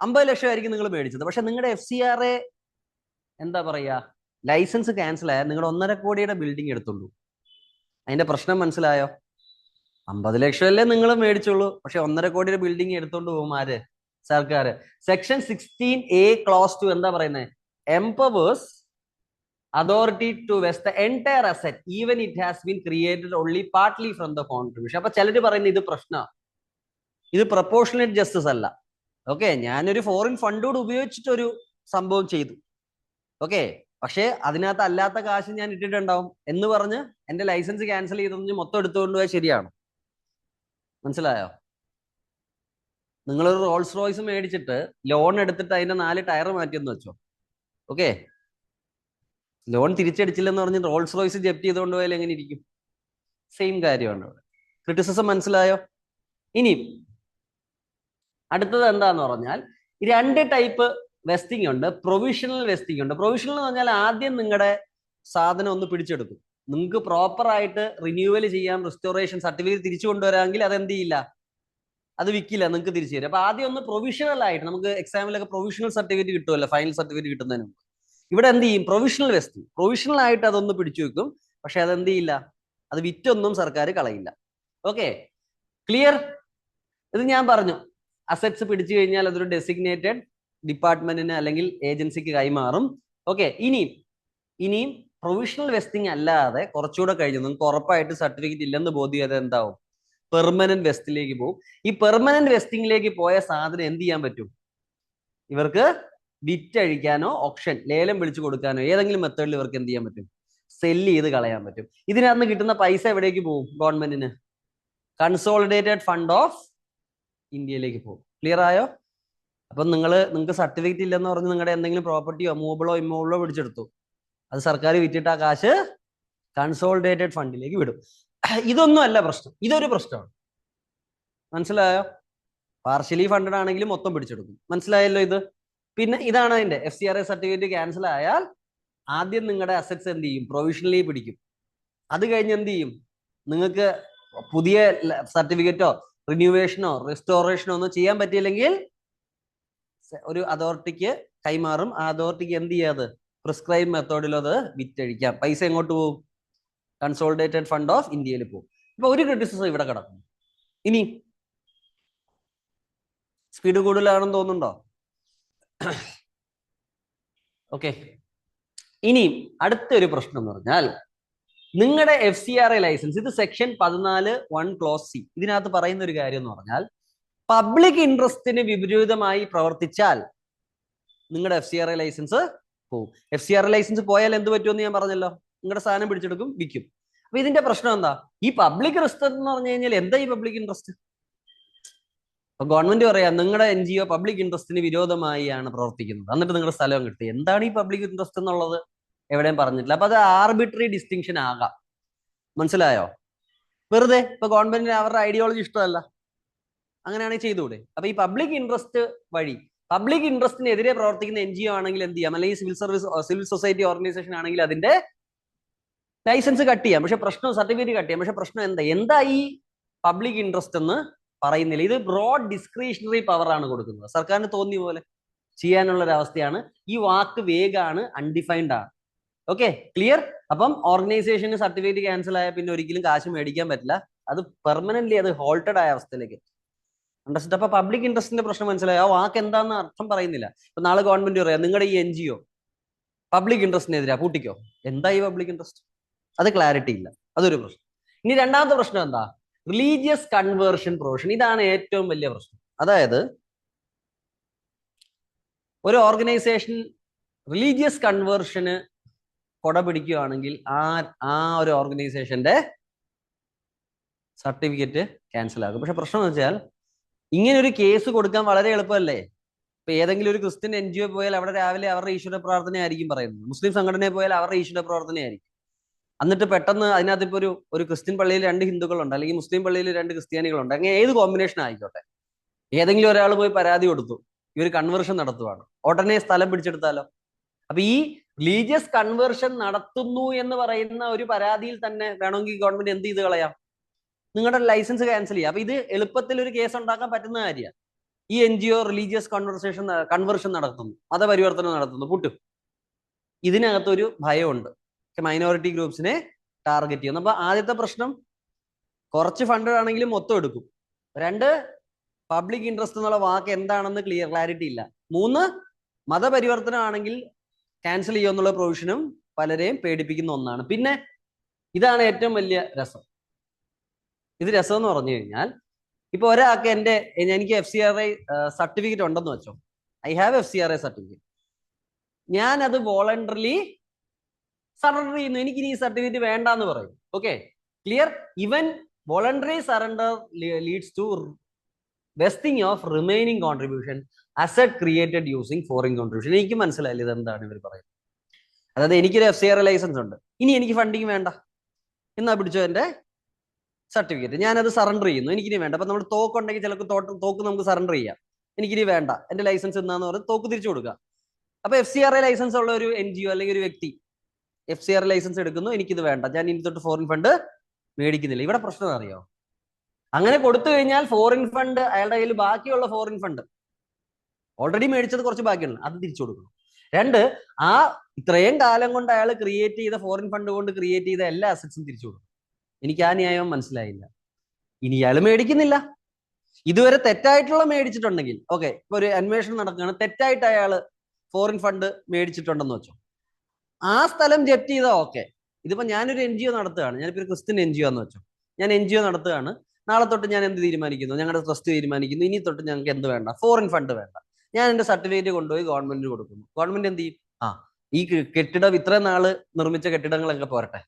A: 50 ലക്ഷം ആയിരിക്കും നിങ്ങൾ മേടിച്ചത്. പക്ഷെ നിങ്ങളുടെ FCRA എന്താ പറയാ, ലൈസൻസ് ക്യാൻസൽ ആയാൽ നിങ്ങൾ 1.5 കോടിയുടെ ബിൽഡിംഗ് എടുത്തുള്ളൂ. അതിന്റെ പ്രശ്നം മനസ്സിലായോ? 50 ലക്ഷം അല്ലേ നിങ്ങൾ മേടിച്ചുള്ളൂ, പക്ഷെ 1.5 കോടിയുടെ ബിൽഡിംഗ് എടുത്തോണ്ട് പോകും ആര്? സർക്കാർ. സെക്ഷൻ 16A ക്ലോസ് 2 എന്താ പറയുന്നത്? Empowers authority to vest the entire asset even it has been created only partly from the contribution. അപ്പൊ ചിലര് പറയുന്നത് ഇത് പ്രശ്നമാണ്, ഇത് പ്രപ്പോർഷണേറ്റ് ജസ്റ്റിസ് അല്ല. ഓക്കെ, ഞാനൊരു ഫോറിൻ ഫണ്ട് കൂടെ ഉപയോഗിച്ചിട്ടൊരു സംഭവം ചെയ്തു, ഓക്കെ, പക്ഷേ അതിനകത്ത് അല്ലാത്ത കാശ് ഞാൻ ഇട്ടിട്ടുണ്ടാവും എന്ന് പറഞ്ഞ് എന്റെ ലൈസൻസ് ക്യാൻസൽ ചെയ്തെന്ന് മൊത്തം എടുത്തുകൊണ്ട് പോയാൽ ശരിയാണ്? മനസ്സിലായോ? നിങ്ങളൊരു റോൾസ് റോയ്സ് മേടിച്ചിട്ട് ലോൺ എടുത്തിട്ട് അതിന്റെ 4 ടയർ മാറ്റിയെന്ന് വെച്ചോ, ഓക്കെ, ലോൺ തിരിച്ചടിച്ചില്ലെന്ന് പറഞ്ഞ് റോൾസ് റോയ്സ് ജപ്തി ചെയ്തുകൊണ്ട് പോയാൽ എങ്ങനെ ഇരിക്കും? സെയിം കാര്യമാണ് ഇവിടെ. ക്രിറ്റിസിസം മനസ്സിലായോ? ഇനി അടുത്തത് എന്താന്ന് പറഞ്ഞാൽ 2 ടൈപ്പ് വെസ്റ്റിംഗ് ഉണ്ട്. പ്രൊവിഷണൽ വെസ്റ്റിംഗ് ഉണ്ട്. പ്രൊവിഷണൽ എന്ന് പറഞ്ഞാൽ ആദ്യം നിങ്ങളുടെ സാധനം ഒന്ന് പിടിച്ചെടുക്കും, നിങ്ങൾക്ക് പ്രോപ്പർ ആയിട്ട് റിന്യൂവൽ ചെയ്യാം, റിസ്റ്റോറേഷൻ സർട്ടിഫിക്കറ്റ് തിരിച്ചു കൊണ്ടുവരാമെങ്കിൽ അത് എന്ത് ചെയ്യില്ല, അത് വിൽക്കില്ല, നിങ്ങൾക്ക് തിരിച്ചു തരും. അപ്പൊ ആദ്യം ഒന്ന് പ്രൊവിഷണൽ ആയിട്ട്, നമുക്ക് എക്സാമിലൊക്കെ പ്രൊവിഷണൽ സർട്ടിഫിക്കറ്റ് കിട്ടുമല്ലോ, ഫൈനൽ സർട്ടിഫിക്കറ്റ് കിട്ടുന്നതിന് മുമ്പ്. ഇവിടെ എന്ത് ചെയ്യും? പ്രൊവിഷണൽ വെസ്റ്റിംഗ്, പ്രൊവിഷണൽ ആയിട്ട് അതൊന്ന് പിടിച്ചു വെക്കും, പക്ഷെ അത് എന്ത് ചെയ്യില്ല, അത് വിറ്റൊന്നും സർക്കാർ കളയില്ല. Okay, clear? ഇത് ഞാൻ പറഞ്ഞു, അസറ്റ്സ് പിടിച്ചു കഴിഞ്ഞാൽ അതൊരു ഡെസിഗ്നേറ്റഡ് ഡിപ്പാർട്ട്മെന്റിന് അല്ലെങ്കിൽ ഏജൻസിക്ക് കൈമാറും. ഓക്കെ, ഇനിയും പ്രൊവിഷണൽ വെസ്റ്റിംഗ് അല്ലാതെ കുറച്ചുകൂടെ കഴിഞ്ഞു നിങ്ങൾക്ക് ഉറപ്പായിട്ട് സർട്ടിഫിക്കറ്റ് ഇല്ലെന്ന് ബോധ്യം എന്താവും? പെർമനന്റ് വെസ്റ്റിലേക്ക് പോകും. ഈ പെർമനന്റ് വെസ്റ്റിംഗിലേക്ക് പോയ സാധനം എന്ത് ചെയ്യാൻ പറ്റും? ഇവർക്ക് വിറ്റഴിക്കാനോ ഓപ്ഷൻ ലേലം വിളിച്ചു കൊടുക്കാനോ ഏതെങ്കിലും മെത്തേഡിൽ ഇവർക്ക് എന്ത് ചെയ്യാൻ പറ്റും? സെല്ല് ചെയ്ത് കളയാൻ പറ്റും. ഇതിനകത്ത് കിട്ടുന്ന പൈസ എവിടേക്ക് പോകും? ഗവൺമെന്റിന് കൺസോളിഡേറ്റഡ് ഫണ്ട് ഓഫ് ഇന്ത്യയിലേക്ക് പോകും. ക്ലിയർ ആയോ? അപ്പൊ നിങ്ങൾക്ക് സർട്ടിഫിക്കറ്റ് ഇല്ലെന്ന് പറഞ്ഞ് നിങ്ങളുടെ എന്തെങ്കിലും പ്രോപ്പർട്ടിയോ മൂവബിളോ ഇമ്മൂവബിളോ പിടിച്ചെടുത്തു, അത് സർക്കാർ വിറ്റിട്ട് ആ കാശ് കൺസോളിഡേറ്റഡ് ഫണ്ടിലേക്ക് വിടും. ഇതൊന്നും അല്ല പ്രശ്നം, ഇതൊരു പ്രശ്നമാണ്. മനസ്സിലായോ? പാർഷ്യലി ഫണ്ടഡ് ആണെങ്കിലും മൊത്തം പിടിച്ചെടുക്കും. മനസ്സിലായല്ലോ ഇത്? പിന്നെ ഇതാണ് അതിന്റെ FCRA സർട്ടിഫിക്കറ്റ് ക്യാൻസൽ ആയാൽ ആദ്യം നിങ്ങളുടെ അസറ്റ്സ് എന്ത് ചെയ്യും? പ്രൊവിഷണലി പിടിക്കും. അത് കഴിഞ്ഞ് എന്ത് ചെയ്യും? നിങ്ങൾക്ക് പുതിയ സർട്ടിഫിക്കറ്റോ റിന്യൂവേഷനോ റെസ്റ്റോറേഷനോ ഒന്നും ചെയ്യാൻ പറ്റിയില്ലെങ്കിൽ ഒരു അതോറിറ്റിക്ക് കൈമാറും. ആ അതോറിറ്റിക്ക് എന്ത് ചെയ്യാതെ പ്രിസ്ക്രൈബ് മെത്തേഡിൽ അത് വിറ്റഴിക്കാം. പൈസ എങ്ങോട്ട് പോകും? കൺസോളിഡേറ്റഡ് ഫണ്ട് ഓഫ് ഇന്ത്യയിൽ പോകും. ഇപ്പൊ ഒരു ക്രിറ്റിസിസം ഇവിടെ കിടക്കും. ഇനി സ്പീഡ് കൂടുതലാണെന്ന് തോന്നുന്നുണ്ടോ? ഓക്കെ, ഇനി അടുത്തൊരു പ്രശ്നം എന്ന് പറഞ്ഞാൽ നിങ്ങളുടെ FCRA ലൈസൻസ്, ഇത് സെക്ഷൻ 14(1) ക്ലോസ് C, ഇതിനകത്ത് പറയുന്ന ഒരു കാര്യം എന്ന് പറഞ്ഞാൽ പബ്ലിക് ഇൻട്രസ്റ്റിന് വിപരീതമായി പ്രവർത്തിച്ചാൽ നിങ്ങളുടെ FCRA ലൈസൻസ് പോകും. FCRA ലൈസൻസ് പോയാൽ എന്ത് പറ്റുമെന്ന് ഞാൻ പറഞ്ഞല്ലോ, നിങ്ങളുടെ സാധനം പിടിച്ചെടുക്കും, വിൽക്കും. അപ്പൊ ഇതിന്റെ പ്രശ്നം എന്താ? ഈ പബ്ലിക് ഇൻട്രസ്റ്റ് എന്ന് പറഞ്ഞു കഴിഞ്ഞാൽ എന്താ ഈ പബ്ലിക് ഇൻട്രസ്റ്റ്? അപ്പൊ ഗവൺമെന്റ് പറയാം നിങ്ങളുടെ NGO പബ്ലിക് ഇൻട്രസ്റ്റിന് വിരോധമായി ആണ് പ്രവർത്തിക്കുന്നത്, എന്നിട്ട് നിങ്ങളുടെ സ്ഥലം കിട്ടി. എന്താണ് ഈ പബ്ലിക് ഇൻട്രസ്റ്റ് എന്നുള്ളത് എവിടെയും പറഞ്ഞിട്ടില്ല. അപ്പൊ അത് ആർബിട്രറി ഡിസ്റ്റിങ്ഷൻ ആകാം. മനസ്സിലായോ? വെറുതെ ഇപ്പൊ ഗവൺമെന്റിന് അവരുടെ ഐഡിയോളജി ഇഷ്ടമല്ല, അങ്ങനെയാണെങ്കിൽ ചെയ്തുകൂടെ? അപ്പൊ ഈ പബ്ലിക് ഇൻട്രസ്റ്റ് വഴി പബ്ലിക് ഇൻട്രസ്റ്റിനെതിരെ പ്രവർത്തിക്കുന്ന NGO ആണെങ്കിൽ എന്ത് ചെയ്യാം, അല്ലെങ്കിൽ സിവിൽ സൊസൈറ്റി ഓർഗനൈസേഷൻ ആണെങ്കിൽ അതിന്റെ ലൈസൻസ് കട്ട് ചെയ്യാം. പക്ഷെ പ്രശ്നം സർട്ടിഫിക്കറ്റ് കട്ട് ചെയ്യാം. പക്ഷെ പ്രശ്നം എന്താ ഈ പബ്ലിക് ഇൻട്രസ്റ്റ് എന്ന് പറയുന്നില്ല. ഇത് ബ്രോഡ് ഡിസ്ക്രിഷണറി പവർ ആണ് കൊടുക്കുന്നത്. സർക്കാരിന് തോന്നിയ പോലെ ചെയ്യാനുള്ള ഒരു അവസ്ഥയാണ്. ഈ വാക്ക് വേഗാണ്, അൺഡിഫൈൻഡ് ആണ്. Okay, clear? അപ്പം ഓർഗനൈസേഷന് സർട്ടിഫിക്കറ്റ് ക്യാൻസൽ ആയ പിന്നെ ഒരിക്കലും കാശ് മേടിക്കാൻ പറ്റില്ല. അത് പെർമനന്റ്ലി അത് ഹോൾട്ടഡ് ആയ അവസ്ഥയിലേക്ക്. അണ്ടർസ്റ്റാൻഡ്? അപ്പൊ പബ്ലിക് ഇൻട്രസ്റ്റിന്റെ പ്രശ്നം മനസ്സിലായി. ആ വാക്ക് എന്താണെന്ന് അർത്ഥം പറയുന്നില്ല. ഇപ്പൊ നാളെ ഗവൺമെന്റ് പറയാം നിങ്ങളുടെ ഈ NGO പബ്ലിക് ഇൻട്രസ്റ്റിനെതിരാ, പൂട്ടിക്കോ. എന്താ ഈ പബ്ലിക് ഇൻട്രസ്റ്റ്? അത് ക്ലാരിറ്റി ഇല്ല. അതൊരു പ്രശ്നം. ഇനി രണ്ടാമത്തെ പ്രശ്നം എന്താ? Religious conversion provision. ഇതാണ് ഏറ്റവും വലിയ പ്രശ്നം. അതായത് ഒരു ഓർഗനൈസേഷൻ റിലീജിയസ് കൺവേർഷന് കൊട പിടിക്കുകയാണെങ്കിൽ ആ ഒരു ഓർഗനൈസേഷന്റെ സർട്ടിഫിക്കറ്റ് ക്യാൻസൽ ആകും. പക്ഷെ പ്രശ്നം എന്ന് വെച്ചാൽ ഇങ്ങനെ ഒരു കേസ് കൊടുക്കാൻ വളരെ എളുപ്പമല്ലേ? ഇപ്പൊ ഏതെങ്കിലും ഒരു ക്രിസ്ത്യൻ NGO പോയാൽ അവിടെ രാവിലെ അവരുടെ ഈശ്വര പ്രാർത്ഥനയായിരിക്കും പറയുന്നത്. മുസ്ലിം സംഘടനയെ പോയാൽ അവരുടെ ഈശ്വര പ്രാർത്ഥനയായിരിക്കും. എന്നിട്ട് പെട്ടെന്ന് അതിനകത്ത് ഇപ്പൊ ഒരു ക്രിസ്ത്യൻ പള്ളിയിൽ 2 ഹിന്ദുക്കളുണ്ട്, അല്ലെങ്കിൽ മുസ്ലിം പള്ളിയിൽ 2 ക്രിസ്ത്യാനികളുണ്ട്. അങ്ങനെ ഏത് കോമ്പിനേഷൻ ആയിക്കോട്ടെ, ഏതെങ്കിലും ഒരാൾ പോയി പരാതി കൊടുത്തു, ഇവർ കൺവേർഷൻ നടത്തുവാണ്, ഉടനെ സ്ഥലം പിടിച്ചെടുത്താലോ? അപ്പൊ ഈ റിലീജിയസ് കൺവേർഷൻ നടത്തുന്നു എന്ന് പറയുന്ന ഒരു പരാതിയിൽ തന്നെ വേണമെങ്കിൽ ഗവൺമെന്റ് എന്ത് ചെയ്ത് കളയാം? നിങ്ങളുടെ ലൈസൻസ് ക്യാൻസൽ ചെയ്യാം. അപ്പൊ ഇത് എളുപ്പത്തിൽ ഒരു കേസ് ഉണ്ടാക്കാൻ പറ്റുന്ന കാര്യമാണ്. ഈ NGO റിലീജിയസ് കൺവേർഷൻ നടത്തുന്നു, മതപരിവർത്തനം നടത്തുന്നു, പൂട്ടും. ഇതിനകത്തൊരു ഭയമുണ്ട്, മൈനോറിറ്റി ഗ്രൂപ്പ്സിനെ ടാർഗറ്റ് ചെയ്യുന്നു. അപ്പൊ ആദ്യത്തെ പ്രശ്നം കുറച്ച് ഫണ്ട് ആണെങ്കിലും മൊത്തം എടുക്കും. 2, പബ്ലിക് ഇൻട്രസ്റ്റ് എന്നുള്ള വാക്ക് എന്താണെന്ന് ക്ലാരിറ്റി ഇല്ല. 3, മതപരിവർത്തനം ആണെങ്കിൽ ക്യാൻസൽ ചെയ്യുമെന്നുള്ള പ്രൊവിഷനും പലരെയും പേടിപ്പിക്കുന്ന ഒന്നാണ്. പിന്നെ ഇതാണ് ഏറ്റവും വലിയ രസം. ഇത് രസം എന്ന് പറഞ്ഞു കഴിഞ്ഞാൽ ഇപ്പൊ ഒരാൾക്ക് എനിക്ക് FCRI സർട്ടിഫിക്കറ്റ് ഉണ്ടെന്ന് വെച്ചോ. I have FCRI certificate. ഞാൻ അത് വോളണ്ടറിലി സറണ്ടർ ചെയ്യുന്നു. എനിക്ക് ഇനി ഈ സർട്ടിഫിക്കറ്റ് വേണ്ടെന്ന് പറയും. Okay, clear? Even voluntary surrender leads to vesting of remaining contribution asset created using foreign contribution. എനിക്ക് മനസ്സിലായില്ല ഇതെന്താണ് ഇവർ പറയുന്നത്. അതായത് എനിക്കൊരു FCRI ലൈസൻസ് ഉണ്ട്, ഇനി എനിക്ക് ഫണ്ടിങ് വേണ്ട, എന്നാ പിടിച്ചോ എന്റെ സർട്ടിഫിക്കറ്റ്, ഞാനത് സറണ്ടർ ചെയ്യുന്നു, എനിക്കിനി വേണ്ട. അപ്പൊ നമ്മൾ തോക്കുണ്ടെങ്കിൽ ചിലപ്പോൾ തോക്ക് നമുക്ക് സറണ്ടർ ചെയ്യാം. എനിക്കിനി വേണ്ട, എന്റെ ലൈസൻസ് എന്നാന്ന് പറഞ്ഞ് തോക്ക് തിരിച്ചു കൊടുക്കുക. അപ്പൊ FCRI ലൈസൻസ് ഉള്ള ഒരു NGO അല്ലെങ്കിൽ ഒരു വ്യക്തി FCRI ലൈസൻസ് എടുക്കുന്നു, എനിക്കിത് വേണ്ട, ഞാൻ ഇനി തൊട്ട് ഫോറിൻ ഫണ്ട് മേടിക്കുന്നില്ല. ഇവിടെ പ്രശ്നം അറിയോ? അങ്ങനെ കൊടുത്തു കഴിഞ്ഞാൽ ഫോറിൻ ഫണ്ട്, അയാളുടെ കയ്യിൽ ബാക്കിയുള്ള ഫോറിൻ ഫണ്ട് ഓൾറെഡി മേടിച്ചത് കുറച്ച് ബാക്കിയുണ്ട്, അത് തിരിച്ചു കൊടുക്കണം. 2, ആ ഇത്രയും കാലം കൊണ്ട് അയാൾ ക്രിയേറ്റ് ചെയ്ത ഫോറിൻ ഫണ്ട് കൊണ്ട് ക്രിയേറ്റ് ചെയ്ത എല്ലാ അസറ്റ്സും തിരിച്ചു കൊടുക്കണം. എനിക്ക് ആ ന്യായം മനസ്സിലായില്ല. ഇനി ഇയാൾ മേടിക്കുന്നില്ല, ഇതുവരെ തെറ്റായിട്ടുള്ള മേടിച്ചിട്ടുണ്ടെങ്കിൽ ഓക്കെ, ഇപ്പൊ ഒരു അന്വേഷണം നടക്കുകയാണ്, തെറ്റായിട്ട് അയാൾ ഫോറിൻ ഫണ്ട് മേടിച്ചിട്ടുണ്ടെന്ന് വെച്ചോ, ആ സ്ഥലം ജപ്റ്റ് ചെയ്താൽ ഓക്കെ. ഇതിപ്പോ ഞാനൊരു NGO നടത്തുകയാണ്, ഞാനിപ്പോ ഒരു ക്രിസ്ത്യൻ NGO എന്ന് വെച്ചോ, ഞാൻ NGO നടത്തുകയാണ്. നാളെ തൊട്ട് ഞാൻ എന്ത് തീരുമാനിക്കുന്നു? ഞങ്ങളുടെ ട്രസ്റ്റ് തീരുമാനിക്കുന്നു, ഇനി തൊട്ട് ഞങ്ങൾക്ക് എന്ത് വേണ്ട, ഫോറിൻ ഫണ്ട് വേണ്ട. ഞാൻ എന്റെ സർട്ടിഫിക്കറ്റ് കൊണ്ടുപോയി ഗവൺമെന്റിന് കൊടുക്കുന്നു. ഗവൺമെന്റ് എന്ത് ചെയ്യും? ഈ കെട്ടിടം ഇത്രയും നാള് നിർമ്മിച്ച കെട്ടിടങ്ങളൊക്കെ പോരട്ടെ.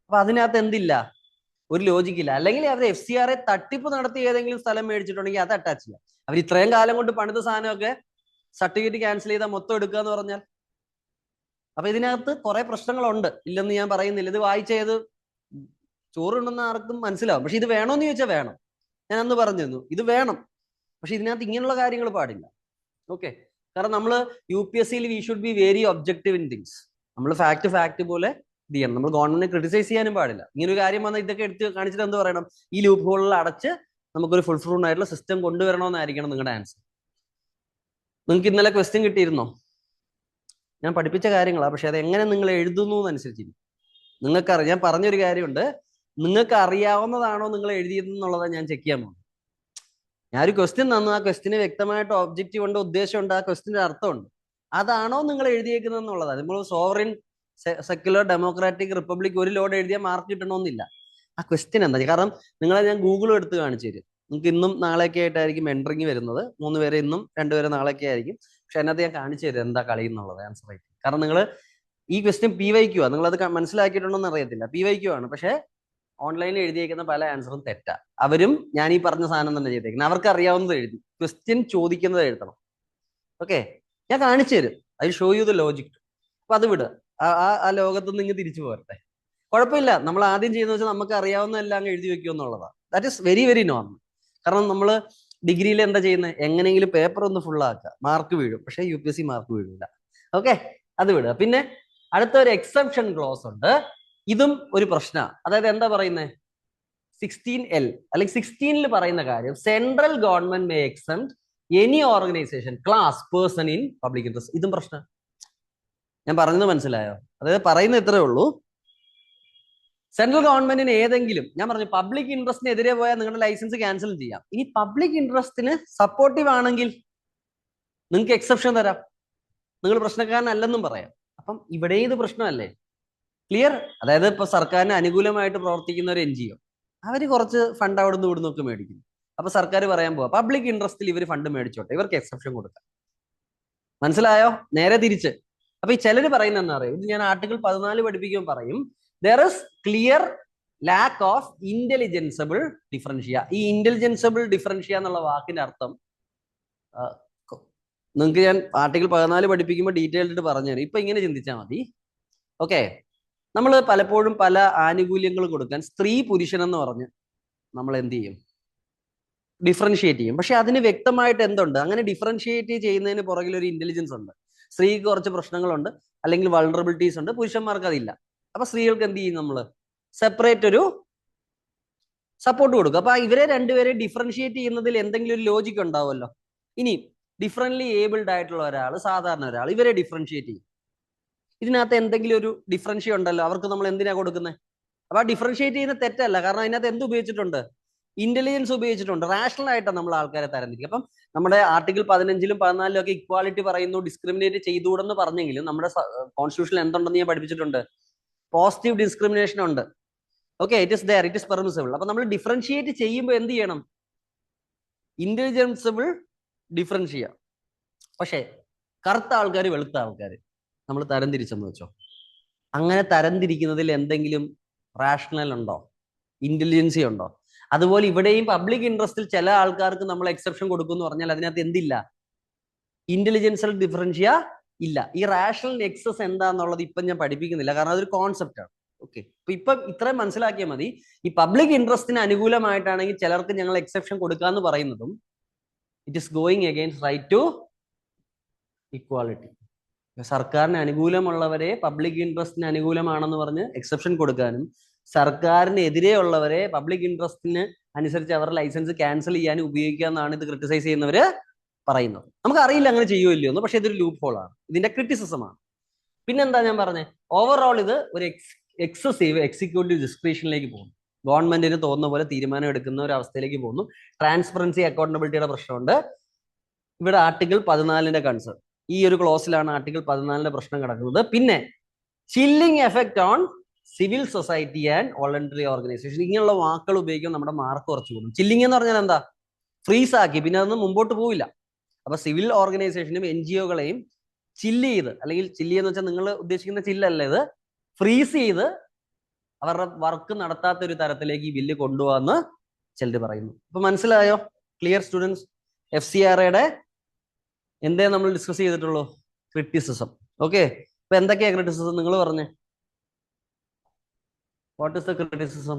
A: അപ്പൊ അതിനകത്ത് എന്തില്ല? ഒരു ലോജിക്കില്ല. അല്ലെങ്കിൽ അവർ FCRI തട്ടിപ്പ് നടത്തി ഏതെങ്കിലും സ്ഥലം മേടിച്ചിട്ടുണ്ടെങ്കിൽ അത് അറ്റാച്ച് ചെയ്യാം. അവർ ഇത്രയും കാലം കൊണ്ട് പണിത സാധനമൊക്കെ സർട്ടിഫിക്കറ്റ് ക്യാൻസൽ ചെയ്താൽ മൊത്തം എടുക്കുക എന്ന് പറഞ്ഞാൽ, അപ്പൊ ഇതിനകത്ത് കുറെ പ്രശ്നങ്ങളുണ്ട്, ഇല്ലെന്ന് ഞാൻ പറയുന്നില്ല. ഇത് വായിച്ചത് ചോറുണ്ടെന്ന് ആർക്കും മനസ്സിലാവും. പക്ഷെ ഇത് വേണോന്ന് ചോദിച്ചാൽ വേണം. ഞാൻ അന്ന് പറഞ്ഞിരുന്നു ഇത് വേണം, പക്ഷെ ഇതിനകത്ത് ഇങ്ങനെയുള്ള കാര്യങ്ങൾ പാടില്ല. ഓക്കെ, കാരണം നമ്മൾ UPSCയിൽ we should be very objective in things. നമ്മൾ ഫാക്ട് പോലെ ഇത് ചെയ്യണം. നമ്മൾ ഗവൺമെന്റിനെ ക്രിട്ടിസൈസ് ചെയ്യാനും പാടില്ല. ഇങ്ങനെ ഒരു കാര്യം വന്നാൽ ഇതൊക്കെ എടുത്ത് കാണിച്ചിട്ട് എന്ത് പറയണം? ഈ ലൂപ്പ് ഹോളിൽ അടച്ച് നമുക്കൊരു ഫുൾ ഫ്രൂൺ ആയിട്ടുള്ള സിസ്റ്റം കൊണ്ടുവരണമെന്നായിരിക്കണം നിങ്ങളുടെ ആൻസർ. നിങ്ങൾക്ക് ഇന്നലെ ക്വസ്റ്റ്യൻ കിട്ടിയിരുന്നോ? ഞാൻ പഠിപ്പിച്ച കാര്യങ്ങളാണ്, പക്ഷെ അത് എങ്ങനെ നിങ്ങൾ എഴുതുന്നു എന്നനുസരിച്ചിരിക്കും. നിങ്ങൾക്കറിയാം, ഞാൻ പറഞ്ഞൊരു കാര്യമുണ്ട്, നിങ്ങൾക്ക് അറിയാവുന്നതാണോ നിങ്ങൾ എഴുതിയതെന്നുള്ളതാണ് ഞാൻ ചെക്ക് ചെയ്യാൻ പോകുന്നത്. ഞാനൊരു ക്വസ്റ്റ്യൻ തന്നു, ആ ക്വസ്റ്റ്യന് വ്യക്തമായിട്ട് ഒബ്ജക്റ്റീവ് ഉണ്ട്, ഉദ്ദേശമുണ്ട്, ആ ക്വസ്റ്റ്യൻ്റെ അർത്ഥമുണ്ട്. അതാണോ നിങ്ങൾ എഴുതിയേക്കുന്നത് എന്നുള്ളതാണ്. നമ്മൾ സോവറിൻ സെക്യുലർ ഡെമോക്രാറ്റിക് റിപ്പബ്ലിക് ഒരു ലോഡ് എഴുതിയാൽ മാർക്ക് കിട്ടണമെന്നില്ല. ആ ക്വസ്റ്റ്യൻ എന്താ? കാരണം നിങ്ങളെ ഞാൻ ഗൂഗിൾ എടുത്ത് കാണിച്ചു തരും. നിങ്ങൾക്ക് ഇന്നും നാളെയൊക്കെ ആയിട്ടായിരിക്കും എൻട്രിങ് വരുന്നത്. 3 പേരെ ഇന്നും 2 പേരെ നാളെയൊക്കെ ആയിരിക്കും. പക്ഷെ അതിനകത്ത് ഞാൻ കാണിച്ചു തരും എന്താ കളി എന്നുള്ളത്, ആൻസർ ആയിട്ട്. കാരണം നിങ്ങൾ ഈ ക്വസ്റ്റ്യൻ PYQ ആണ്, നിങ്ങളത് മനസ്സിലാക്കിയിട്ടുണ്ടോന്ന് അറിയത്തില്ല. PYQ ആണ്, പക്ഷെ ഓൺലൈനിൽ എഴുതിയേക്കുന്ന പല ആൻസറും തെറ്റാ. അവരും ഞാൻ ഈ പറഞ്ഞ സാധനം തന്നെ ചെയ്തേക്കുന്നത്. അവർക്ക് അറിയാവുന്നത് എഴുതി, ക്വസ്റ്റ്യൻ ചോദിക്കുന്നത് എഴുതണം. ഓക്കെ, ഞാൻ കാണിച്ചു തരും. I show you the logic. അപ്പൊ അത് വിട്, ആ ലോകത്തുനിന്ന് ഇങ്ങ് തിരിച്ചു പോരട്ടെ, കുഴപ്പമില്ല. നമ്മൾ ആദ്യം ചെയ്യുന്ന വെച്ചാൽ നമുക്ക് അറിയാവുന്നതെല്ലാം അങ്ങ് എഴുതി വെക്കുക എന്നുള്ളതാണ്. That is very very normal. കാരണം നമ്മൾ ഡിഗ്രിയിൽ എന്താ ചെയ്യുന്നത്? എങ്ങനെയെങ്കിലും പേപ്പർ ഒന്ന് ഫുൾ ആക്കുക, മാർക്ക് വീഴും, പക്ഷെ UPSC മാർക്ക് വീഴില്ല. ഓക്കെ, അത് വിടുക. പിന്നെ അടുത്ത ഒരു എക്സെപ്ഷൻ ക്ലോസ് ഉണ്ട്. ഇതും ഒരു പ്രശ്നമാണ്. അതായത് എന്താ പറയുന്നത്? 16L അല്ലെങ്കിൽ 16ൽ പറയുന്ന കാര്യം, central government may except any organisation class person in public interest. ഇതും പ്രശ്നം. ഞാൻ പറഞ്ഞത് മനസ്സിലായോ? അതായത് പറയുന്ന ഇത്രേ ഉള്ളൂ, സെൻട്രൽ ഗവൺമെന്റിന് ഏതെങ്കിലും, ഞാൻ പറഞ്ഞു പബ്ലിക് ഇൻട്രസ്റ്റിനെതിരെ പോയാൽ നിങ്ങളുടെ ലൈസൻസ് ക്യാൻസൽ ചെയ്യാം. ഇനി പബ്ലിക് ഇൻട്രസ്റ്റിന് സപ്പോർട്ടീവ് ആണെങ്കിൽ നിങ്ങൾക്ക് എക്സെപ്ഷൻ തരാം, നിങ്ങൾ പ്രശ്നക്കാരനല്ലെന്നും പറയാം. അപ്പം ഇവിടെ ഇത് പ്രശ്നമല്ലേ? ക്ലിയർ? അതായത് ഇപ്പൊ സർക്കാരിന് അനുകൂലമായിട്ട് പ്രവർത്തിക്കുന്ന ഒരു NGO, അവര് കുറച്ച് ഫണ്ട് അവിടെ നിന്ന് ഇവിടുന്നൊക്കെ മേടിക്കുന്നു. അപ്പൊ സർക്കാർ പറയാൻ പോവാ പബ്ലിക് ഇൻട്രസ്റ്റിൽ ഇവർ ഫണ്ട് മേടിച്ചോട്ടെ, ഇവർക്ക് എക്സെപ്ഷൻ കൊടുക്കാം. മനസ്സിലായോ? നേരെ തിരിച്ച്. അപ്പൊ ഈ ചിലര് പറയുന്ന എന്താ പറയുക, ഇത് ഞാൻ ആർട്ടിക്കിൾ 14 പഠിപ്പിക്കുമ്പോൾ പറയും, there is clear lack of intelligible differentia. ഈ ഇന്റലിജൻസബിൾ ഡിഫറൻഷ്യ എന്നുള്ള വാക്കിന്റെ അർത്ഥം നിങ്ങൾക്ക് ഞാൻ ആർട്ടിക്കിൾ 14 പഠിപ്പിക്കുമ്പോൾ ഡീറ്റെയിൽഡ് പറഞ്ഞുതരും. ഇപ്പൊ ഇങ്ങനെ ചിന്തിച്ചാൽ മതി. ഓക്കെ, നമ്മൾ പലപ്പോഴും പല ആനുകൂല്യങ്ങൾ കൊടുക്കാൻ സ്ത്രീ പുരുഷൻ എന്ന് പറഞ്ഞ് നമ്മൾ എന്ത് ചെയ്യും? ഡിഫറൻഷിയേറ്റ് ചെയ്യും. പക്ഷെ അതിന് വ്യക്തമായിട്ട് എന്തുണ്ട്? അങ്ങനെ ഡിഫറൻഷിയേറ്റ് ചെയ്യുന്നതിന് പുറകിൽ ഒരു ഇന്റലിജൻസ് ഉണ്ട്. സ്ത്രീക്ക് കുറച്ച് പ്രശ്നങ്ങളുണ്ട്, അല്ലെങ്കിൽ വൾണറബിലിറ്റീസ് ഉണ്ട്, പുരുഷന്മാർക്ക് അതില്ല. അപ്പൊ സ്ത്രീകൾക്ക് എന്ത് ചെയ്യും? നമ്മൾ സെപ്പറേറ്റ് ഒരു സപ്പോർട്ട് കൊടുക്കും. അപ്പൊ ഇവരെ രണ്ടുപേരെ ഡിഫറൻഷിയേറ്റ് ചെയ്യുന്നതിൽ എന്തെങ്കിലും ഒരു ലോജിക്ക് ഉണ്ടാവുമല്ലോ. ഇനി ഡിഫറൻറ്റ്ലി ഏബിൾഡ് ആയിട്ടുള്ള ഒരാൾ, സാധാരണ ഒരാൾ, ഇവരെ ഡിഫറൻഷിയേറ്റ് ചെയ്യും. ഇതിനകത്ത് എന്തെങ്കിലും ഒരു ഡിഫറൻഷ്യ ഉണ്ടല്ലോ, അവർക്ക് നമ്മൾ എന്തിനാ കൊടുക്കുന്നത്? അപ്പൊ ആ ഡിഫറൻഷിയേറ്റ് ചെയ്യുന്ന തെറ്റല്ല, കാരണം അതിനകത്ത് എന്ത് ഉപയോഗിച്ചിട്ടുണ്ട്? ഇന്റലിജൻസ് ഉപയോഗിച്ചിട്ടുണ്ട്. റാഷണൽ ആയിട്ടാണ് നമ്മൾ ആൾക്കാരെ തരംതിരിക്കുക. അപ്പം നമ്മുടെ ആർട്ടിക്കിൾ 15ലും 14ലും ഒക്കെ ഇക്വാലിറ്റി പറയുന്നു, ഡിസ്ക്രിമിനേറ്റ് ചെയ്തുകൂടെന്ന് പറഞ്ഞെങ്കിലും നമ്മുടെ കോൺസ്റ്റിറ്റ്യൂഷനിൽ എന്തുണ്ടെന്ന് ഞാൻ പഠിപ്പിച്ചിട്ടുണ്ട്? പോസിറ്റീവ് ഡിസ്ക്രിമിനേഷൻ ഉണ്ട്. Okay, it is there, it is permissible. അപ്പൊ നമ്മൾ ഡിഫറൻഷിയേറ്റ് ചെയ്യുമ്പോൾ എന്ത് ചെയ്യണം? ഇന്റലിജൻസിബിൾ ഡിഫറൻഷ്യ. പക്ഷേ കറുത്ത ആൾക്കാർ, വെളുത്ത ആൾക്കാർ നമ്മൾ തരംതിരിച്ചെന്ന് വെച്ചോ, അങ്ങനെ തരംതിരിക്കുന്നതിൽ എന്തെങ്കിലും റാഷണൽ ഉണ്ടോ? ഇന്റലിജൻസി ഉണ്ടോ? അതുപോലെ ഇവിടെയും പബ്ലിക് ഇൻട്രസ്റ്റിൽ ചില ആൾക്കാർക്ക് നമ്മൾ എക്സെപ്ഷൻ കൊടുക്കും എന്ന് പറഞ്ഞാൽ അതിനകത്ത് എന്തില്ല? ഇന്റലിജൻഷ്യൽ ഡിഫറൻഷ്യ ഇല്ല. ഈ റാഷണൽ എക്സസ് എന്താന്നുള്ളത് ഇപ്പം ഞാൻ പഠിപ്പിക്കുന്നില്ല, കാരണം അതൊരു കോൺസെപ്റ്റ് ആണ്. ഓക്കെ, ഇപ്പം ഇത്രയും മനസ്സിലാക്കിയാൽ മതി. ഈ പബ്ലിക് ഇൻട്രസ്റ്റിന് അനുകൂലമായിട്ടാണെങ്കിൽ ചിലർക്ക് ഞങ്ങൾ എക്സെപ്ഷൻ കൊടുക്കാന്ന് പറയുന്നതും it is going against right to equality. സർക്കാരിന് അനുകൂലമുള്ളവരെ പബ്ലിക് ഇൻട്രസ്റ്റിന് അനുകൂലമാണെന്ന് പറഞ്ഞ് എക്സെപ്ഷൻ കൊടുക്കാനും, സർക്കാരിനെതിരെ ഉള്ളവരെ പബ്ലിക് ഇൻട്രസ്റ്റിന് അനുസരിച്ച് അവരുടെ ലൈസൻസ് ക്യാൻസൽ ചെയ്യാനും ഉപയോഗിക്കാമെന്നാണ് ഇത് ക്രിട്ടിസൈസ് ചെയ്യുന്നവര് പറയുന്നത്. നമുക്ക് അറിയില്ല അങ്ങനെ ചെയ്യുമോ ഇല്ലയോ എന്ന്, പക്ഷെ ഇതൊരു ലൂപ്പ് ഹോൾ ആണ്, ഇതിന്റെ ക്രിറ്റിസിസമാണ്. പിന്നെന്താ ഞാൻ പറഞ്ഞത്? ഓവറോൾ ഇത് ഒരു എക്സസീവ് എക്സിക്യൂട്ടീവ് ഡിസ്ക്രിപ്ഷനിലേക്ക് പോകുന്നു. ഗവൺമെന്റിന് തോന്നുന്ന പോലെ തീരുമാനം എടുക്കുന്ന ഒരു അവസ്ഥയിലേക്ക് പോകുന്നു. ട്രാൻസ്പെറൻസി, അക്കൗണ്ടബിലിറ്റിയുടെ പ്രശ്നമുണ്ട്. ഇവിടെ ആർട്ടിക്കിൾ 14ന്റെ കൺസേൺ, ഈ ഒരു ക്ലോസിലാണ് ആർട്ടിക്കിൾ 14ന്റെ പ്രശ്നം കിടക്കുന്നത്. പിന്നെ chilling effect on civil society and voluntary organisation, ഇങ്ങനെയുള്ള വാക്കുകൾ ഉപയോഗിക്കുമ്പോൾ നമ്മുടെ മാർക്ക് കുറച്ച് കൂടും. ചില്ലിങ് എന്ന് പറഞ്ഞാൽ എന്താ? ഫ്രീസ് ആക്കി, പിന്നെ അതൊന്നും മുമ്പോട്ട് പോവില്ല. അപ്പൊ സിവിൽ ഓർഗനൈസേഷനും NGOകളെയും ചില്ല് ചെയ്ത്, അല്ലെങ്കിൽ ചില്ല് എന്ന് വെച്ചാൽ നിങ്ങൾ ഉദ്ദേശിക്കുന്ന ചില്ലല്ല, ഇത് ഫ്രീസ് ചെയ്ത് അവരുടെ വർക്ക് നടത്താത്ത ഒരു തരത്തിലേക്ക് ഈ ബില്ല് കൊണ്ടുപോകാന്ന് ചിലർ പറയുന്നു. അപ്പൊ മനസ്സിലായോ? Clear students? FCRAയുടെ എന്തേ നമ്മൾ ഡിസ്കസ് ചെയ്തിട്ടുള്ളൂ? ക്രിറ്റിസിസം. ഓക്കെ, അപ്പൊ എന്തൊക്കെയാ ക്രിറ്റിസിസം? നിങ്ങൾ പറഞ്ഞേ, വാട്ട് ഇസ് ദ ക്രിറ്റിസിസം?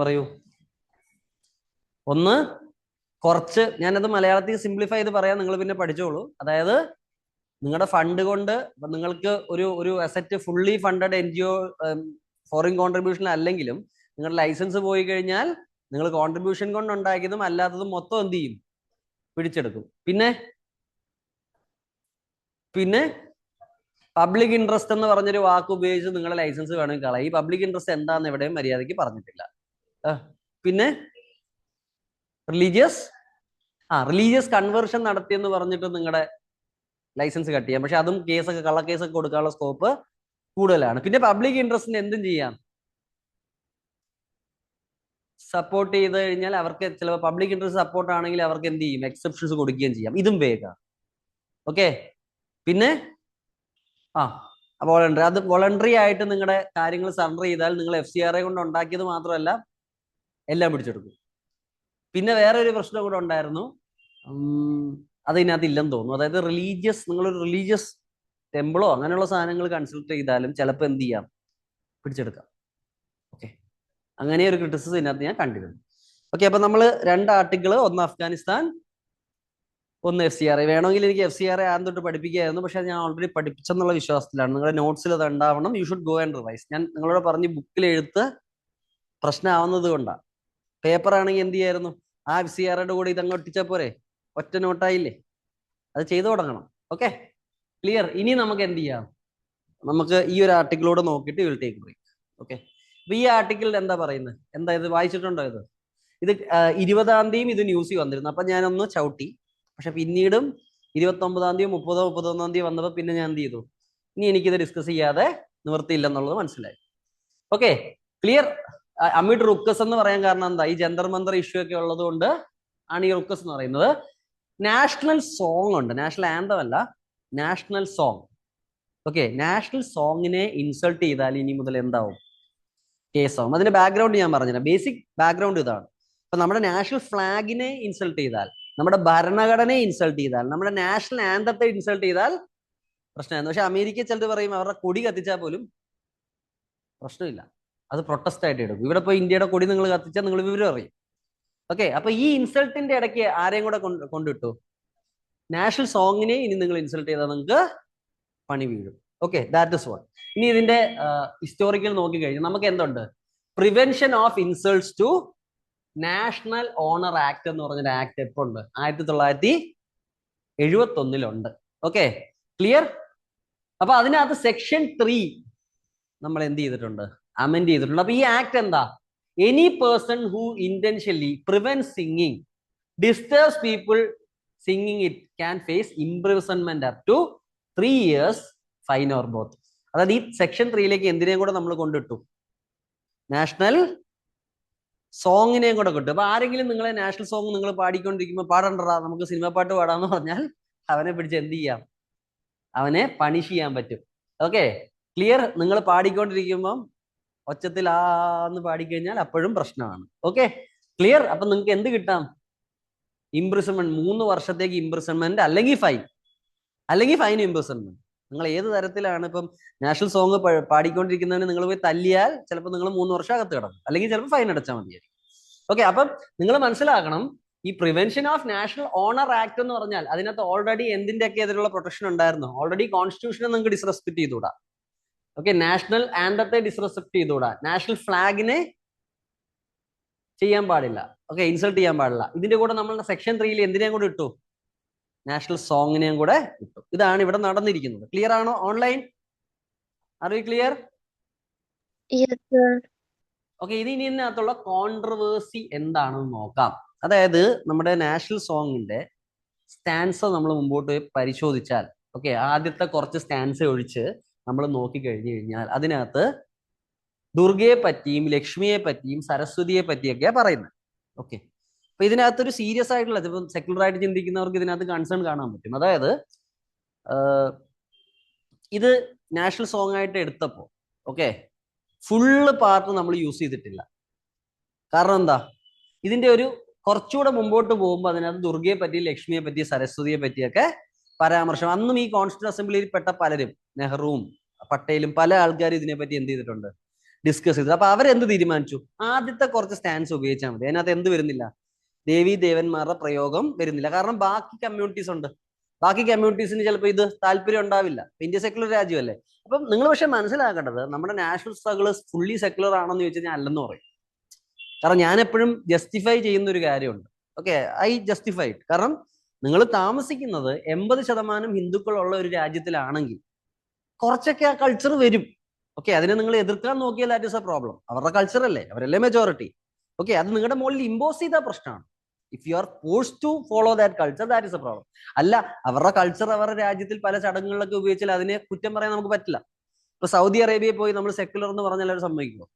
A: പറയൂ. ഒന്ന്, കുറച്ച് ഞാനത് മലയാളത്തിൽ സിംപ്ലിഫൈ ചെയ്ത് പറയാം, നിങ്ങൾ പിന്നെ പഠിച്ചോളൂ. അതായത് നിങ്ങളുടെ ഫണ്ട് കൊണ്ട് നിങ്ങൾക്ക് ഒരു asset fully funded NGO foreign contribution അല്ലെങ്കിലും നിങ്ങളുടെ ലൈസൻസ് പോയി കഴിഞ്ഞാൽ നിങ്ങൾ കോൺട്രിബ്യൂഷൻ കൊണ്ട് ഉണ്ടാക്കിയതും അല്ലാത്തതും മൊത്തം എന്ത് ചെയ്യും? പിടിച്ചെടുക്കും. പിന്നെ പബ്ലിക് ഇൻട്രസ്റ്റ് എന്ന് പറഞ്ഞൊരു വാക്ക് ഉപയോഗിച്ച് നിങ്ങളുടെ ലൈസൻസ് വേണമെങ്കിൽ കളയും. ഈ പബ്ലിക് ഇൻട്രസ്റ്റ് എന്താന്ന് എവിടെയും മര്യാദയ്ക്ക് പറഞ്ഞിട്ടില്ല. പിന്നെ റിലീജിയസ് കൺവേർഷൻ നടത്തിയെന്ന് പറഞ്ഞിട്ട് നിങ്ങളുടെ ലൈസൻസ് കട്ട് ചെയ്യാം. പക്ഷെ അതും കേസൊക്കെ, കള്ളക്കേസൊക്കെ കൊടുക്കാനുള്ള സ്കോപ്പ് കൂടുതലാണ്. പിന്നെ പബ്ലിക് ഇൻട്രസ്റ്റിന് എന്തും ചെയ്യാം, സപ്പോർട്ട് ചെയ്ത് കഴിഞ്ഞാൽ അവർക്ക് ചിലപ്പോൾ പബ്ലിക് ഇൻട്രസ്റ്റ് സപ്പോർട്ട് ആണെങ്കിൽ അവർക്ക് എന്ത് ചെയ്യും? എക്സെപ്ഷൻസ് കൊടുക്കുകയും ചെയ്യാം. ഇതും വേഗം. ഓക്കെ, പിന്നെ വോളണ്ടറി, അത് വോളണ്ടറി ആയിട്ട് നിങ്ങളുടെ കാര്യങ്ങൾ സറണ്ടർ ചെയ്താൽ നിങ്ങൾ FCRA കൊണ്ട് ഉണ്ടാക്കിയത് മാത്രമല്ല എല്ലാം പിടിച്ചെടുക്കും. പിന്നെ വേറെ ഒരു പ്രശ്നം കൂടെ ഉണ്ടായിരുന്നു, അതിനകത്ത് ഇല്ലെന്ന് തോന്നുന്നു. അതായത് നിങ്ങളൊരു റിലീജിയസ് ടെമ്പിളോ അങ്ങനെയുള്ള സാധനങ്ങൾ കൺസൾട്ട് ചെയ്താലും ചിലപ്പോൾ എന്ത് ചെയ്യാം? പിടിച്ചെടുക്കാം. ഓക്കെ, അങ്ങനെ ഒരു ക്രിറ്റിസിസം ഇതിനകത്ത് ഞാൻ കണ്ടിരുന്നു. ഓക്കെ, അപ്പൊ നമ്മൾ രണ്ട് ആർട്ടിക്കിൾ, ഒന്ന് അഫ്ഗാനിസ്ഥാൻ, ഒന്ന് FCRA. വേണമെങ്കിൽ എനിക്ക് FCRA ആദ്യം തൊട്ട് പഠിപ്പിക്കുകയായിരുന്നു, പക്ഷെ ഞാൻ ഓൾറെഡി പഠിപ്പിച്ചെന്നുള്ള വിശ്വാസത്തിലാണ്. നിങ്ങളുടെ നോട്ട്സിൽ അത് ഉണ്ടാവണം. You should go and revise. ഞാൻ നിങ്ങളോട് പറഞ്ഞ് ബുക്കിൽ എഴുത്ത് പ്രശ്നമാവുന്നത് കൊണ്ടാണ്. പേപ്പർ ആണെങ്കിൽ എന്ത് ചെയ്യായിരുന്നു, ആ FCRAയുടെ കൂടെ ഇതങ്ങ് ഒട്ടിച്ചാൽ പോരെ, ഒറ്റ നോട്ടായില്ലേ. അത് ചെയ്തു തുടങ്ങണം. Okay, clear. ഇനി നമുക്ക് എന്ത് ചെയ്യാം, നമുക്ക് ഈ ഒരു ആർട്ടിക്കിളോട് നോക്കിയിട്ട് വിൽ ടേക്ക് ബ്രേക്ക്. ഓക്കെ, അപ്പൊ ഈ ആർട്ടിക്കിളിൽ എന്താ പറയുന്നത്, എന്താ ഇത് വായിച്ചിട്ടുണ്ടോ? ഇത് 20-ാം തീയതി ഇത് ന്യൂസിൽ വന്നിരുന്നു. അപ്പൊ ഞാനൊന്ന് ചവിട്ടി. പക്ഷെ പിന്നീടും 29-ാം തീയതി 31-ാം തീയതി വന്നപ്പോൾ പിന്നെ ഞാൻ എന്ത് ചെയ്തു, ഇനി എനിക്കിത് ഡിസ്കസ് ചെയ്യാതെ നിവൃത്തിയില്ലെന്നുള്ളത് മനസ്സിലായി. Okay, clear. അമിഡ് റുക്കസ് എന്ന് പറയാൻ കാരണം എന്താ, ഈ ജന്തർ മന്തർ ഇഷ്യൂ ഒക്കെ ഉള്ളത് കൊണ്ട് ആണ് ഈ റുക്കസ് എന്ന് പറയുന്നത്. നാഷണൽ സോങ് ഉണ്ട്, നാഷണൽ ആന്തം അല്ല, നാഷണൽ സോങ്. ഓക്കെ, നാഷണൽ സോങ്ങിനെ ഇൻസൾട്ട് ചെയ്താൽ ഇനി മുതൽ എന്താവും, കേസാവും. അതിന്റെ ബാക്ക്ഗ്രൗണ്ട് ഞാൻ പറഞ്ഞുതരാം. ബേസിക് ബാക്ക്ഗ്രൗണ്ട് ഇതാണ്. അപ്പൊ നമ്മുടെ നാഷണൽ ഫ്ലാഗിനെ ഇൻസൾട്ട് ചെയ്താൽ, നമ്മുടെ ഭരണഘടനയെ ഇൻസൾട്ട് ചെയ്താൽ, നമ്മുടെ നാഷണൽ ആന്തത്തെ ഇൻസൾട്ട് ചെയ്താൽ പ്രശ്നമായിരുന്നു. പക്ഷെ അമേരിക്ക ചിലർ പറയും അവരുടെ കൊടി കത്തിച്ചാൽ പോലും പ്രശ്നമില്ല, അത് പ്രൊട്ടസ്റ്റ് ആയിട്ട് എടുക്കും. ഇവിടെ പോയി ഇന്ത്യയുടെ കൊടി നിങ്ങൾ കത്തിച്ചാൽ നിങ്ങൾ വിവരം അറിയും. ഓക്കെ, അപ്പൊ ഈ ഇൻസൾട്ടിന്റെ ഇടയ്ക്ക് ആരെയും കൂടെ കൊണ്ടിട്ടു, നാഷണൽ സോങ്ങിനെ ഇനി നിങ്ങൾ ഇൻസൾട്ട് ചെയ്താൽ നിങ്ങൾക്ക് പണി വീഴും. Okay, that is what. ഇനി ഇതിന്റെ ഹിസ്റ്റോറിക്കൽ നോക്കിക്കഴിഞ്ഞാൽ നമുക്ക് എന്തുണ്ട്, prevention of insults to national honour act എന്ന് പറഞ്ഞൊരു ആക്ട് എപ്പോൾ ഉണ്ട്, 1971 ഓക്കെ, ക്ലിയർ. അപ്പൊ അതിനകത്ത് സെക്ഷൻ 3 നമ്മൾ എന്ത് ചെയ്തിട്ടുണ്ട്, അമെൻഡ് ചെയ്തിട്ടുണ്ട്. അപ്പൊ ഈ ആക്ട് എന്താ, any person who intentionally prevent singing, disturbs people singing it can face imprisonment up to 3 years, fine or both. അതായത് ഈ സെക്ഷൻ 3ലേക്ക് എന്തിനേയും കൂടെ നമ്മൾ കൊണ്ടിട്ടു, നാഷണൽ സോങ്ങിനെയും കൂടെ കിട്ടും. അപ്പൊ ആരെങ്കിലും നിങ്ങളെ നാഷണൽ സോങ് നിങ്ങൾ പാടിക്കൊണ്ടിരിക്കുമ്പോൾ പാടണ്ടടാ നമുക്ക് സിനിമ പാട്ട് പാടാന്ന് പറഞ്ഞാൽ അവനെ പിടിച്ച് എന്ത് ചെയ്യാം, അവനെ പണിഷ് ചെയ്യാൻ പറ്റും. Okay, clear. നിങ്ങൾ പാടിക്കൊണ്ടിരിക്കുമ്പം ഒച്ചത്തിൽ ആന്ന് പാടിക്കഴിഞ്ഞാൽ അപ്പോഴും പ്രശ്നമാണ്. Okay, clear. അപ്പൊ നിങ്ങൾക്ക് എന്ത് കിട്ടാം, ഇംപ്രിസൺമെന്റ്, 3 വർഷത്തേക്ക് ഇംപ്രിസൺമെന്റ്, അല്ലെങ്കിൽ ഫൈൻ, അല്ലെങ്കിൽ ഫൈൻ ഇംപ്രിസൺമെന്റ്. നിങ്ങൾ ഏത് തരത്തിലാണ്, ഇപ്പം നാഷണൽ സോങ് പാടിക്കൊണ്ടിരിക്കുന്നതിന് നിങ്ങൾ പോയി തല്ലിയാൽ ചിലപ്പോൾ നിങ്ങൾ 3 വർഷം അകത്ത് കിടക്കും, അല്ലെങ്കിൽ ചിലപ്പോൾ ഫൈൻ അടച്ചാൽ മതിയായിരിക്കും. ഓക്കെ, അപ്പം നിങ്ങൾ മനസ്സിലാക്കണം, ഈ prevention of national honour act എന്ന് പറഞ്ഞാൽ അതിനകത്ത് ഓൾറെഡി എന്തിന്റെയൊക്കെ എതിരുള്ള പ്രൊട്ടക്ഷൻ ഉണ്ടായിരുന്നു, ഓൾറെഡി കോൺസ്റ്റിറ്റ്യൂഷനെ നിങ്ങൾക്ക് ഡിസ്റെസ്പെക്ട് ചെയ്തുകൂടാ. ഓക്കെ, നാഷണൽ ആന്തത്തെ ഡിസ്റെസ്പെക്ട് ചെയ്തുകൂടാ, നാഷണൽ ഫ്ലാഗിനെ ചെയ്യാൻ പാടില്ല, ഓക്കെ, ഇൻസൾട്ട് ചെയ്യാൻ പാടില്ല. ഇതിന്റെ കൂടെ നമ്മൾ സെക്ഷൻ 3 എന്തിനേയും കൂടെ ഇട്ടു, നാഷണൽ സോങ്ങിനെയും കൂടെ ഇട്ടു. ഇതാണ് ഇവിടെ നടന്നിരിക്കുന്നത്. ക്ലിയർ ആണോ? Online are you clear? Okay, ഇനി ഇതിനകത്തുള്ള കോൺട്രവേഴ്സി എന്താണെന്ന് നോക്കാം. അതായത് നമ്മുടെ നാഷണൽ സോങ്ങിന്റെ സ്റ്റാൻസ നമ്മൾ മുമ്പോട്ട് പരിശോധിച്ചാൽ, ഓക്കെ, ആദ്യത്തെ കുറച്ച് സ്റ്റാൻസ ഒഴിച്ച് നമ്മൾ നോക്കിക്കഴിഞ്ഞു കഴിഞ്ഞാൽ അതിനകത്ത് ദുർഗയെ പറ്റിയും ലക്ഷ്മിയെ പറ്റിയും സരസ്വതിയെ പറ്റിയൊക്കെയാ പറയുന്നത്. ഓക്കെ, അപ്പൊ ഇതിനകത്തൊരു സീരിയസ് ആയിട്ടുള്ള, ഇപ്പം സെക്യുലർ ആയിട്ട് ചിന്തിക്കുന്നവർക്ക് ഇതിനകത്ത് കൺസേൺ കാണാൻ പറ്റും. അതായത് ഇത് നാഷണൽ സോങ് ആയിട്ട് എടുത്തപ്പോൾ, ഓക്കെ, ഫുള്ള് പാർട്ട് നമ്മൾ യൂസ് ചെയ്തിട്ടില്ല. കാരണം എന്താ, ഇതിന്റെ ഒരു കുറച്ചുകൂടെ മുമ്പോട്ട് പോകുമ്പോൾ അതിനകത്ത് ദുർഗയെ പറ്റി, ലക്ഷ്മിയെ പറ്റി, സരസ്വതിയെ പറ്റിയൊക്കെ പരാമർശം. അന്നും ഈ കോൺസ്റ്റിറ്റ്യൂന്റ് അസംബ്ലിയിൽ പെട്ട പലരും, നെഹ്റുവും പട്ടേലും പല ആൾക്കാരും ഇതിനെപ്പറ്റി എന്ത് ചെയ്തിട്ടുണ്ട്, ഡിസ്കസ് ചെയ്തത്. അപ്പൊ അവരെന്ത് തീരുമാനിച്ചു, ആദ്യത്തെ കുറച്ച് സ്റ്റാൻസ് ഉപയോഗിച്ചാൽ മതി. അതിനകത്ത് എന്ത് വരുന്നില്ല, ദേവി ദേവന്മാരുടെ പ്രയോഗം വരുന്നില്ല. കാരണം ബാക്കി കമ്മ്യൂണിറ്റീസ് ഉണ്ട്, ബാക്കി കമ്മ്യൂണിറ്റീസിന് ചിലപ്പോൾ ഇത് താല്പര്യം ഉണ്ടാവില്ല. ഇന്ത്യ സെക്യുലർ രാജ്യമല്ലേ. അപ്പം നിങ്ങൾ പക്ഷെ മനസ്സിലാക്കേണ്ടത്, നമ്മുടെ നാഷണൽ സ്ട്രഗിൾ ഫുള്ളി സെക്യുലർ ആണെന്ന് ചോദിച്ചു കഴിഞ്ഞാൽ അല്ലെന്ന് പറയും. കാരണം ഞാൻ എപ്പോഴും ജസ്റ്റിഫൈ ചെയ്യുന്ന ഒരു കാര്യമുണ്ട്. Okay, I justified. കാരണം നിങ്ങൾ താമസിക്കുന്നത് 80% ഹിന്ദുക്കളുള്ള ഒരു രാജ്യത്തിലാണെങ്കിൽ കുറച്ചൊക്കെ ആ കൾച്ചർ വരും. ഓക്കെ, അതിനെ നിങ്ങൾ എതിർക്കാൻ നോക്കിയാൽ ദാറ്റ് ഇസ് എ പ്രോബ്ലം. അവരുടെ കൾച്ചർ അല്ലേ, അവരല്ലേ മെജോറിറ്റി. ഓക്കെ, അത് നിങ്ങളുടെ മുകളിൽ ഇമ്പോസ് ചെയ്ത പ്രശ്നമാണ്. If you are forced to follow that culture, that is a problem. അല്ല, അവരുടെ കൾച്ചർ അവരുടെ രാജ്യത്തിൽ പല ചടങ്ങുകളിലൊക്കെ ഉപയോഗിച്ചാൽ അതിനെ കുറ്റം പറയാൻ നമുക്ക് പറ്റില്ല. ഇപ്പൊ സൗദി അറേബ്യയിൽ പോയി നമ്മൾ സെക്യുലർ എന്ന് പറഞ്ഞാൽ അവർ സമ്മതിക്കുമോ?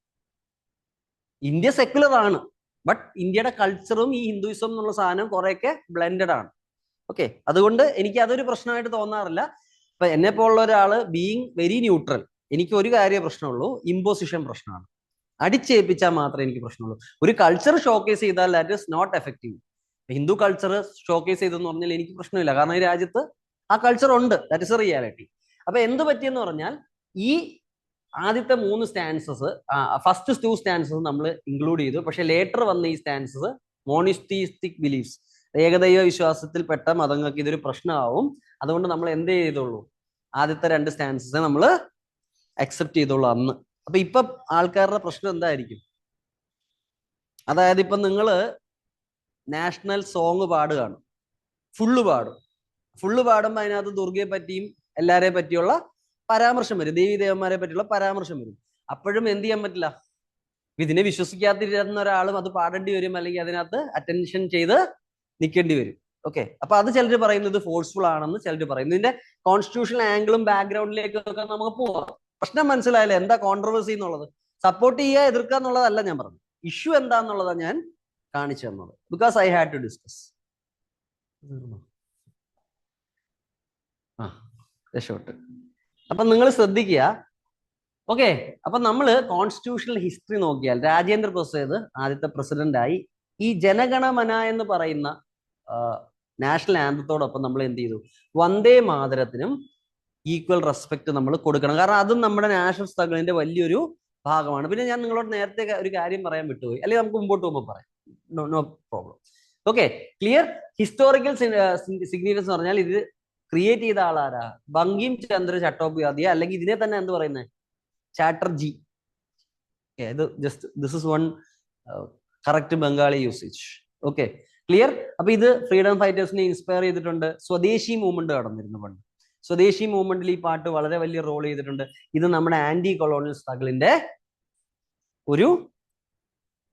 A: ഇന്ത്യ സെക്യുലർ ആണ്, ബട്ട് ഇന്ത്യയുടെ കൾച്ചറും ഈ ഹിന്ദുയിസം എന്നുള്ള സാധനം കുറെയൊക്കെ ബ്ലെൻഡഡ് ആണ്. ഓക്കെ, അതുകൊണ്ട് എനിക്ക് അതൊരു പ്രശ്നമായിട്ട് തോന്നാറില്ല. ഇപ്പൊ എന്നെ പോലുള്ള ഒരാള് ബീയിങ് വെരി ന്യൂട്രൽ, എനിക്ക് ഒരു കാര്യമേ പ്രശ്നമുള്ളൂ, ഇമ്പോസിഷൻ പ്രശ്നമാണ്. അടിച്ചേൽപ്പിച്ചാൽ മാത്രമേ എനിക്ക് പ്രശ്നമുള്ളൂ. ഒരു കൾച്ചർ ഷോക്കേസ് ചെയ്താൽ that is not effective. Hindu culture showcase ചെയ്തെന്ന് പറഞ്ഞാൽ എനിക്ക് പ്രശ്നമില്ല, കാരണം ഈ രാജ്യത്ത് ആ കൾച്ചർ ഉണ്ട്, ദാറ്റ് ഇസ് എ റിയാലിറ്റി. അപ്പൊ എന്ത് പറ്റിയെന്ന് പറഞ്ഞാൽ ഈ ആദ്യത്തെ 3 സ്റ്റാൻസസ്, ഫസ്റ്റ് 2 സ്റ്റാൻസസ് നമ്മൾ ഇൻക്ലൂഡ് ചെയ്തു. പക്ഷെ ലേറ്റർ വന്ന ഈ സ്റ്റാൻസസ് മോണിസ്തീസ്റ്റിക് ബിലീഫ്സ്, ഏകദൈവ വിശ്വാസത്തിൽപ്പെട്ട മതങ്ങൾക്ക് ഇതൊരു പ്രശ്നമാവും. അതുകൊണ്ട് നമ്മൾ എന്ത് ചെയ്തോളൂ, ആദ്യത്തെ 2 സ്റ്റാൻസസ് നമ്മൾ അക്സെപ്റ്റ് ചെയ്തോളൂ അന്ന്. അപ്പൊ ഇപ്പൊ ആൾക്കാരുടെ പ്രശ്നം എന്തായിരിക്കും? അതായത് ഇപ്പൊ നിങ്ങള് നാഷണൽ സോങ് പാടുകയാണ്, ഫുള്ള് പാടുമ്പോൾ അതിനകത്ത് ദുർഗയെ പറ്റിയും എല്ലാരെയും പറ്റിയുള്ള പരാമർശം വരും, ദേവീദേവന്മാരെ പറ്റിയുള്ള പരാമർശം വരും. അപ്പോഴും എന്ത് ചെയ്യാൻ പറ്റില്ല, ഇതിനെ വിശ്വസിക്കാതിരുന്ന ഒരാളും അത് പാടേണ്ടി വരും, അല്ലെങ്കിൽ അതിനകത്ത് അറ്റൻഷൻ ചെയ്ത് നിൽക്കേണ്ടി വരും. ഓക്കെ, അപ്പൊ അത് ചിലർ പറയുന്നത് ഫോഴ്സ്ഫുൾ ആണെന്ന് ചിലർ പറയുന്നു. ഇതിന്റെ കോൺസ്റ്റിറ്റ്യൂഷണൽ ആംഗിളും ബാക്ക്ഗ്രൗണ്ടിലേക്കൊക്കെ നമുക്ക് പോവാം. പ്രശ്നം മനസ്സിലായല്ലോ എന്താ കോൺട്രവേഴ്സി എന്നുള്ളത്? സപ്പോർട്ട് ചെയ്യുക എതിർക്കുക എന്നുള്ളതല്ല ഞാൻ പറഞ്ഞത്, ഇഷ്യൂ എന്താന്നുള്ളതാണ് ഞാൻ കാണിച്ചു തന്നത്. Because I had to discuss. രക്ഷപ്പെട്ട്. അപ്പൊ നിങ്ങൾ ശ്രദ്ധിക്കുക. ഓക്കെ, അപ്പൊ നമ്മള് കോൺസ്റ്റിറ്റ്യൂഷണൽ ഹിസ്റ്ററി നോക്കിയാൽ രാജേന്ദ്ര പ്രസാദ് ആദ്യത്തെ പ്രസിഡന്റായി. ഈ ജനഗണമന എന്ന് പറയുന്ന നാഷണൽ ആന്തത്തോടൊപ്പം നമ്മൾ എന്ത് ചെയ്തു, വന്ദേ മാതരത്തിനും ഈക്വൽ റെസ്പെക്ട് നമ്മൾ കൊടുക്കണം. കാരണം അതും നമ്മുടെ നാഷണൽ സ്ട്രഗിളിന്റെ വലിയൊരു ഭാഗമാണ്. പിന്നെ ഞാൻ നിങ്ങളോട് നേരത്തെ ഒരു കാര്യം പറയാൻ വിട്ടുപോയി, അല്ലെങ്കിൽ നമുക്ക് മുമ്പോട്ട് പോകുമ്പോൾ പറയാം, no problem. Okay, clear. Historical significance എന്ന് പറഞ്ഞാൽ ഇത് ക്രിയേറ്റ് ചെയ്ത ആളാരാ? ബങ്കിം ചന്ദ്ര ചട്ടോപാധ്യായ, അല്ലെങ്കിൽ ഇതിനെ തന്നെ എന്ത് പറയുന്നത്, ചാറ്റർജി. ഇത് just this is one correct Bengali usage. Okay, clear. അപ്പൊ ഇത് ഫ്രീഡം ഫൈറ്റേഴ്സിനെ ഇൻസ്പയർ ചെയ്തിട്ടുണ്ട്. സ്വദേശി മൂവ്മെന്റ് കടന്നിരുന്നു പണ്ട്. സ്വദേശി മൂവ്മെന്റിൽ ഈ പാട്ട് വളരെ വലിയ റോൾ ചെയ്തിട്ടുണ്ട്. ഇത് നമ്മുടെ ആന്റി കൊളോണിയൽ സ്ട്രഗിളിന്റെ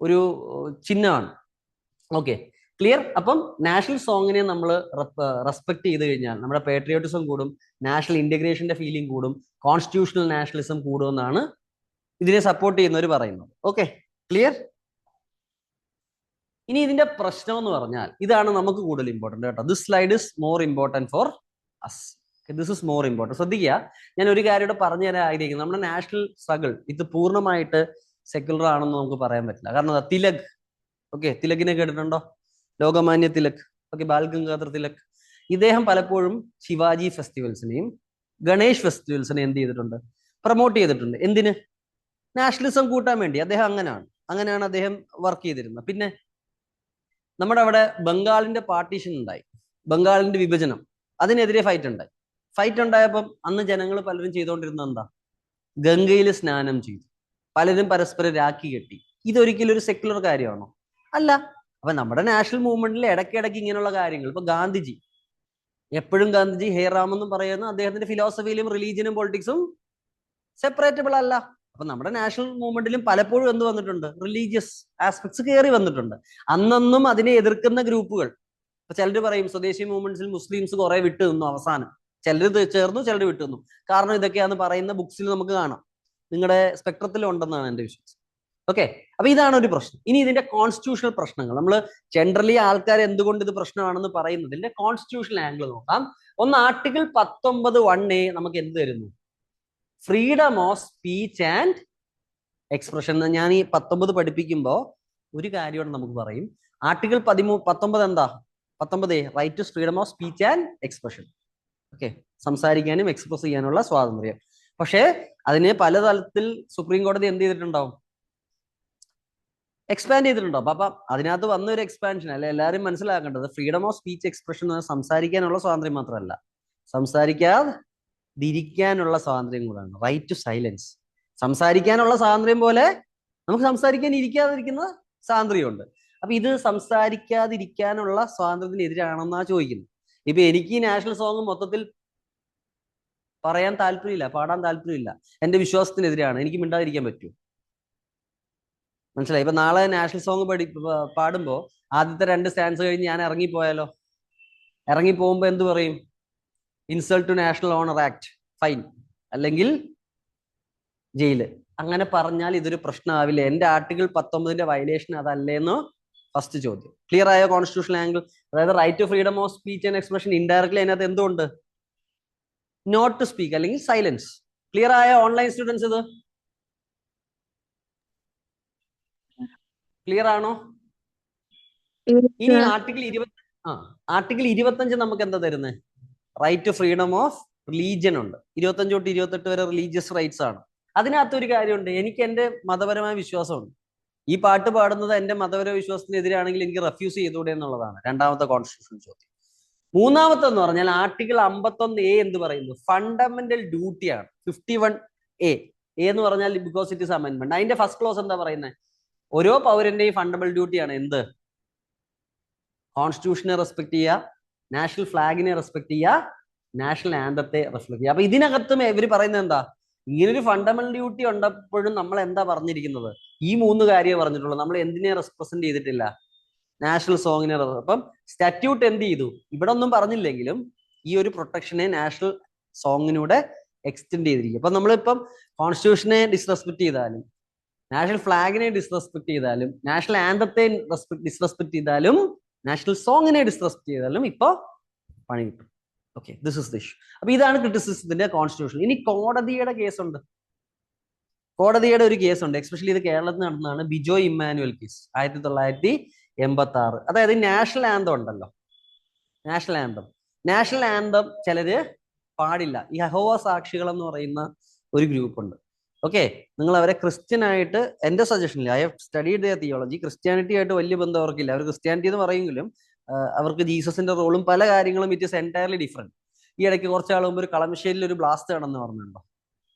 A: ഒരു ചിഹ്നമാണ്. Okay, clear. അപ്പം നാഷണൽ സോങ്ങിനെ നമ്മൾ റെസ്പെക്ട് ചെയ്ത് കഴിഞ്ഞാൽ നമ്മുടെ പേട്രിയോട്ടിസം കൂടും, നാഷണൽ ഇന്റഗ്രേഷന്റെ ഫീലിംഗ് കൂടും, കോൺസ്റ്റിറ്റ്യൂഷണൽ നാഷണലിസം കൂടുമെന്നാണ് ഇതിനെ സപ്പോർട്ട് ചെയ്യുന്നവർ പറയുന്നത്. Okay, clear. ഇനി ഇതിന്റെ പ്രശ്നം എന്ന് പറഞ്ഞാൽ ഇതാണ് നമുക്ക് കൂടുതൽ ഇമ്പോർട്ടന്റ് കേട്ടോ. This slide is more important for us. This is more important. ശ്രദ്ധിക്കുക, ഞാൻ ഒരു കാര്യം ഇവിടെ പറഞ്ഞു തരാൻ ആഗ്രഹിക്കുന്നു. നമ്മുടെ നാഷണൽ സ്ട്രഗിൾ ഇത് പൂർണ്ണമായിട്ട് സെക്യുലർ ആണെന്ന് നമുക്ക് പറയാൻ പറ്റില്ല. കാരണം തിലക്, ഓക്കെ, തിലകിനെ കേട്ടിട്ടുണ്ടോ? ലോകമാന്യ തിലക്, ഓക്കെ, ബാൽ ഗംഗാധർ തിലക്. ഇദ്ദേഹം പലപ്പോഴും ശിവാജി ഫെസ്റ്റിവൽസിനെയും ഗണേഷ് ഫെസ്റ്റിവൽസിനെയും എന്ത് ചെയ്തിട്ടുണ്ട്, പ്രൊമോട്ട് ചെയ്തിട്ടുണ്ട്. എന്തിന്? നാഷണലിസം കൂട്ടാൻ വേണ്ടി. അദ്ദേഹം അങ്ങനെയാണ് അദ്ദേഹം വർക്ക് ചെയ്തിരുന്നത്. പിന്നെ നമ്മുടെ അവിടെ ബംഗാളിന്റെ പാർട്ടീഷൻ ഉണ്ടായി, ബംഗാളിന്റെ വിഭജനം, അതിനെതിരെ ഫൈറ്റ് ഉണ്ടായപ്പം അന്ന് ജനങ്ങൾ പലരും ചെയ്തുകൊണ്ടിരുന്നത് എന്താ? ഗംഗയിൽ സ്നാനം ചെയ്തു, പലരും പരസ്പരം രാഖി കെട്ടി. ഇതൊരിക്കലും ഒരു സെക്യുലർ കാര്യമാണോ? അല്ല. അപ്പൊ നമ്മുടെ നാഷണൽ മൂവ്മെന്റിൽ ഇടയ്ക്കിടയ്ക്ക് ഇങ്ങനെയുള്ള കാര്യങ്ങൾ, ഇപ്പൊ ഗാന്ധിജി എപ്പോഴും ഗാന്ധിജി ഹേ റാം എന്നും പറയുന്ന അദ്ദേഹത്തിന്റെ ഫിലോസഫിയിലും റിലീജിയനും പൊളിറ്റിക്സും സെപ്പറേറ്റബിൾ അല്ല. അപ്പൊ നമ്മുടെ നാഷണൽ മൂവ്മെന്റിലും പലപ്പോഴും എന്ത് വന്നിട്ടുണ്ട്, റിലീജിയസ് ആസ്പെക്ട്സ് കയറി വന്നിട്ടുണ്ട്. അന്നൊന്നും അതിനെ എതിർക്കുന്ന ഗ്രൂപ്പുകൾ, ഇപ്പൊ ചിലർ പറയും സ്വദേശി മൂവ്മെന്റ്സിൽ മുസ്ലിംസ് കുറെ വിട്ടു നിന്നു, അവസാനം ചിലർ ചേർന്നു, ചിലർ വിട്ടു നിന്നു. കാരണം ഇതൊക്കെയാന്ന് പറയുന്ന ബുക്സിൽ നമുക്ക് കാണാം, നിങ്ങളുടെ സ്പെക്ട്രത്തിൽ ഉണ്ടെന്നാണ് എന്റെ വിശ്വാസം. ഓക്കെ, അപ്പൊ ഇതാണ് ഒരു പ്രശ്നം. ഇനി ഇതിന്റെ കോൺസ്റ്റിറ്റ്യൂഷണൽ പ്രശ്നങ്ങൾ, നമ്മൾ ജനറലി ആൾക്കാർ എന്തുകൊണ്ട് ഇത് പ്രശ്നമാണെന്ന് പറയുന്നതിന്റെ കോൺസ്റ്റിറ്റ്യൂഷണൽ ആംഗിൾ നോക്കാം. ഒന്ന്, ആർട്ടിക്കിൾ 19(1)(a) നമുക്ക് എന്ത് തരുന്നു? Freedom of speech and expression. ഞാൻ ഈ 19 പഠിപ്പിക്കുമ്പോൾ ഒരു കാര്യമാണ് നമുക്ക് പറയും. ആർട്ടിക്കിൾ 19 എന്താ? 19(a) right to freedom of speech and expression. Okay, സംസാരിക്കാനും എക്സ്പ്രസ് ചെയ്യാനുള്ള സ്വാതന്ത്ര്യം. പക്ഷേ അതിനെ പലതലത്തിൽ സുപ്രീം കോടതി എന്ത് ചെയ്തിട്ടുണ്ടാവും? എക്സ്പാൻഡ് ചെയ്തിട്ടുണ്ടാവും. അപ്പൊ അതിനകത്ത് വന്ന ഒരു എക്സ്പാൻഷൻ അല്ലെ എല്ലാവരും മനസ്സിലാക്കേണ്ടത്, ഫ്രീഡം ഓഫ് സ്പീച്ച് എക്സ്പ്രഷൻ സംസാരിക്കാനുള്ള സ്വാതന്ത്ര്യം മാത്രമല്ല, സംസാരിക്കാതിരിക്കാനുള്ള സ്വാതന്ത്ര്യം കൂടാണ്. Right to silence. സംസാരിക്കാനുള്ള സ്വാതന്ത്ര്യം പോലെ നമുക്ക് സംസാരിക്കാൻ ഇരിക്കാതിരിക്കുന്ന സ്വാതന്ത്ര്യമുണ്ട്. അപ്പൊ ഇത് സംസാരിക്കാതിരിക്കാനുള്ള സ്വാതന്ത്ര്യത്തിനെതിരാണെന്നാ ചോദിക്കുന്നത്. ഇപ്പൊ എനിക്ക് ഈ നാഷണൽ സോങ് മൊത്തത്തിൽ പറയാൻ താല്പര്യമില്ല, പാടാൻ താല്പര്യമില്ല, എന്റെ വിശ്വാസത്തിനെതിരാണ്, എനിക്ക് മിണ്ടാതിരിക്കാൻ പറ്റുമോ? മനസ്സിലായി? ഇപ്പൊ നാളെ നാഷണൽ സോങ് പാടുമ്പോ ആദ്യത്തെ 2 സ്റ്റാൻസ് കഴിഞ്ഞ് ഞാൻ ഇറങ്ങിപ്പോയാലോ? ഇറങ്ങിപ്പോകുമ്പോ എന്ത് പറയും? Insult to national honour act, fine, അല്ലെങ്കിൽ ജയില്. അങ്ങനെ പറഞ്ഞാൽ ഇതൊരു പ്രശ്നമാവില്ല. എന്റെ ആർട്ടിക്കിൾ 19 വയലേഷൻ അതല്ലേന്ന് ഫസ്റ്റ് ചോദ്യം. ക്ലിയർ ആയോ? കോൺസ്റ്റിറ്റ്യൂഷണൽ ആംഗിൾ, അതായത് right to freedom of speech and expression indirectly അതിനകത്ത് എന്തുകൊണ്ട്? നോട്ട് ടു സ്പീക്ക് അല്ലെങ്കിൽ സൈലൻസ്. ക്ലിയർ ആയ ഓൺലൈൻ സ്റ്റുഡൻസ്? ഇത് ക്ലിയർ ആണോ? ഇനി ആർട്ടിക്കിൾ 25 നമുക്ക് എന്താ തരുന്നത്? Right to freedom of religion ഉണ്ട്. 25 തൊട്ട് 28 വരെ റിലീജിയസ് റൈറ്റ്സ് ആണ്. അതിനകത്തൊരു കാര്യമുണ്ട്, എനിക്ക് എന്റെ മതപരമായ വിശ്വാസമുണ്ട്, ഈ പാട്ട് പാടുന്നത് എന്റെ മതപര വിശ്വാസത്തിനെതിരാണെങ്കിൽ എനിക്ക് റെഫ്യൂസ് ചെയ്തുകൂടെ എന്നുള്ളതാണ് രണ്ടാമത്തെ കോൺസ്റ്റിറ്റ്യൂഷൻ ചോദ്യം. മൂന്നാമത്തെ എന്ന് പറഞ്ഞാൽ ആർട്ടിക്കിൾ 51A എന്ത് പറയുന്നു? ഫണ്ടമെന്റൽ ഡ്യൂട്ടിയാണ്. 51A എന്ന് പറഞ്ഞാൽ ബിക്കോസ് ഇറ്റ് ഇസ് അമെന്റ്മെന്റ്. അതിന്റെ ഫസ്റ്റ് ക്ലോസ് എന്താ പറയുന്നത്? ഓരോ പൗരന്റെയും ഫണ്ടമെന്റൽ ഡ്യൂട്ടിയാണ് എന്ത്? കോൺസ്റ്റിറ്റ്യൂഷനെ റെസ്പെക്ട് ചെയ്യുക, നാഷണൽ ഫ്ലാഗിനെ റെസ്പെക്ട് ചെയ്യുക, നാഷണൽ ആന്തത്തെ റെസ്പെക്ട് ചെയ്യുക. അപ്പൊ ഇതിനകത്തും ഇവർ പറയുന്നത് എന്താ? ഇങ്ങനൊരു ഫണ്ടമെന്റൽ ഡ്യൂട്ടി ഉണ്ടപ്പോഴും നമ്മൾ എന്താ പറഞ്ഞിരിക്കുന്നത്? ഈ മൂന്ന് കാര്യമേ പറഞ്ഞിട്ടുള്ളൂ. നമ്മൾ എന്തിനെ റെപ്രസെന്റ് ചെയ്തിട്ടില്ല? നാഷണൽ സോങ്ങിനെ. അപ്പം സ്റ്റാറ്റ്യൂട്ട് എന്ത് ചെയ്തു? ഇവിടെ ഒന്നും പറഞ്ഞില്ലെങ്കിലും ഈ ഒരു പ്രൊട്ടക്ഷനെ നാഷണൽ സോങ്ങിനൂടെ എക്സ്റ്റെൻഡ് ചെയ്തിരിക്കും. അപ്പൊ നമ്മളിപ്പം കോൺസ്റ്റിറ്റ്യൂഷനെ ഡിസ്റെസ്പെക്ട് ചെയ്താലും, നാഷണൽ ഫ്ലാഗിനെ ഡിസ്റെസ്പെക്ട് ചെയ്താലും, നാഷണൽ ആന്തത്തെ ഡിസ്റെസ്പെക്ട് ചെയ്താലും, നാഷണൽ സോങ്ങിനെ ഡിസ്റെസ്പെക്ട് ചെയ്താലും ഇപ്പൊ പണി കിട്ടും. Okay, this is the issue. അപ്പൊ ഇതാണ് ക്രിറ്റിസിസത്തിന്റെ കോൺസ്റ്റിറ്റ്യൂഷൻ. ഇനി കോടതിയുടെ കേസുണ്ട്. കോടതിയുടെ ഒരു കേസുണ്ട്, എക്സ്പെഷ്യലി ഇത് കേരളത്തിൽ നടന്നതാണ്. ബിജോയ് ഇമ്മാനുവൽ കേസ് 1986. അതായത് നാഷണൽ ആന്തം ഉണ്ടല്ലോ, നാഷണൽ ആന്തം ചിലര് പാടില്ല. ഈ യഹോവ സാക്ഷികൾ എന്ന് പറയുന്ന ഒരു ഗ്രൂപ്പ് ഉണ്ട്. ഓക്കെ, നിങ്ങൾ അവരെ ക്രിസ്ത്യൻ ആയിട്ട്, എന്റെ സജഷനിൽ, I have studied the theology, Christianity ആയിട്ട് വലിയ ബന്ധം അവർക്കില്ല. അവർ ക്രിസ്ത്യാനിറ്റി എന്ന് പറയുമെങ്കിലും അവർക്ക് ജീസസിന്റെ റോളും പല കാര്യങ്ങളും ഇറ്റ് ഇസ് എൻറ്റയർലി ഡിഫറെന്റ്. ഈ ഇടയ്ക്ക് കുറച്ചാൾ മുമ്പ് ഒരു കളമശ്ശേരിയിൽ ഒരു ബ്ലാസ്റ്റ് നടന്നു പറഞ്ഞിട്ടുണ്ടോ?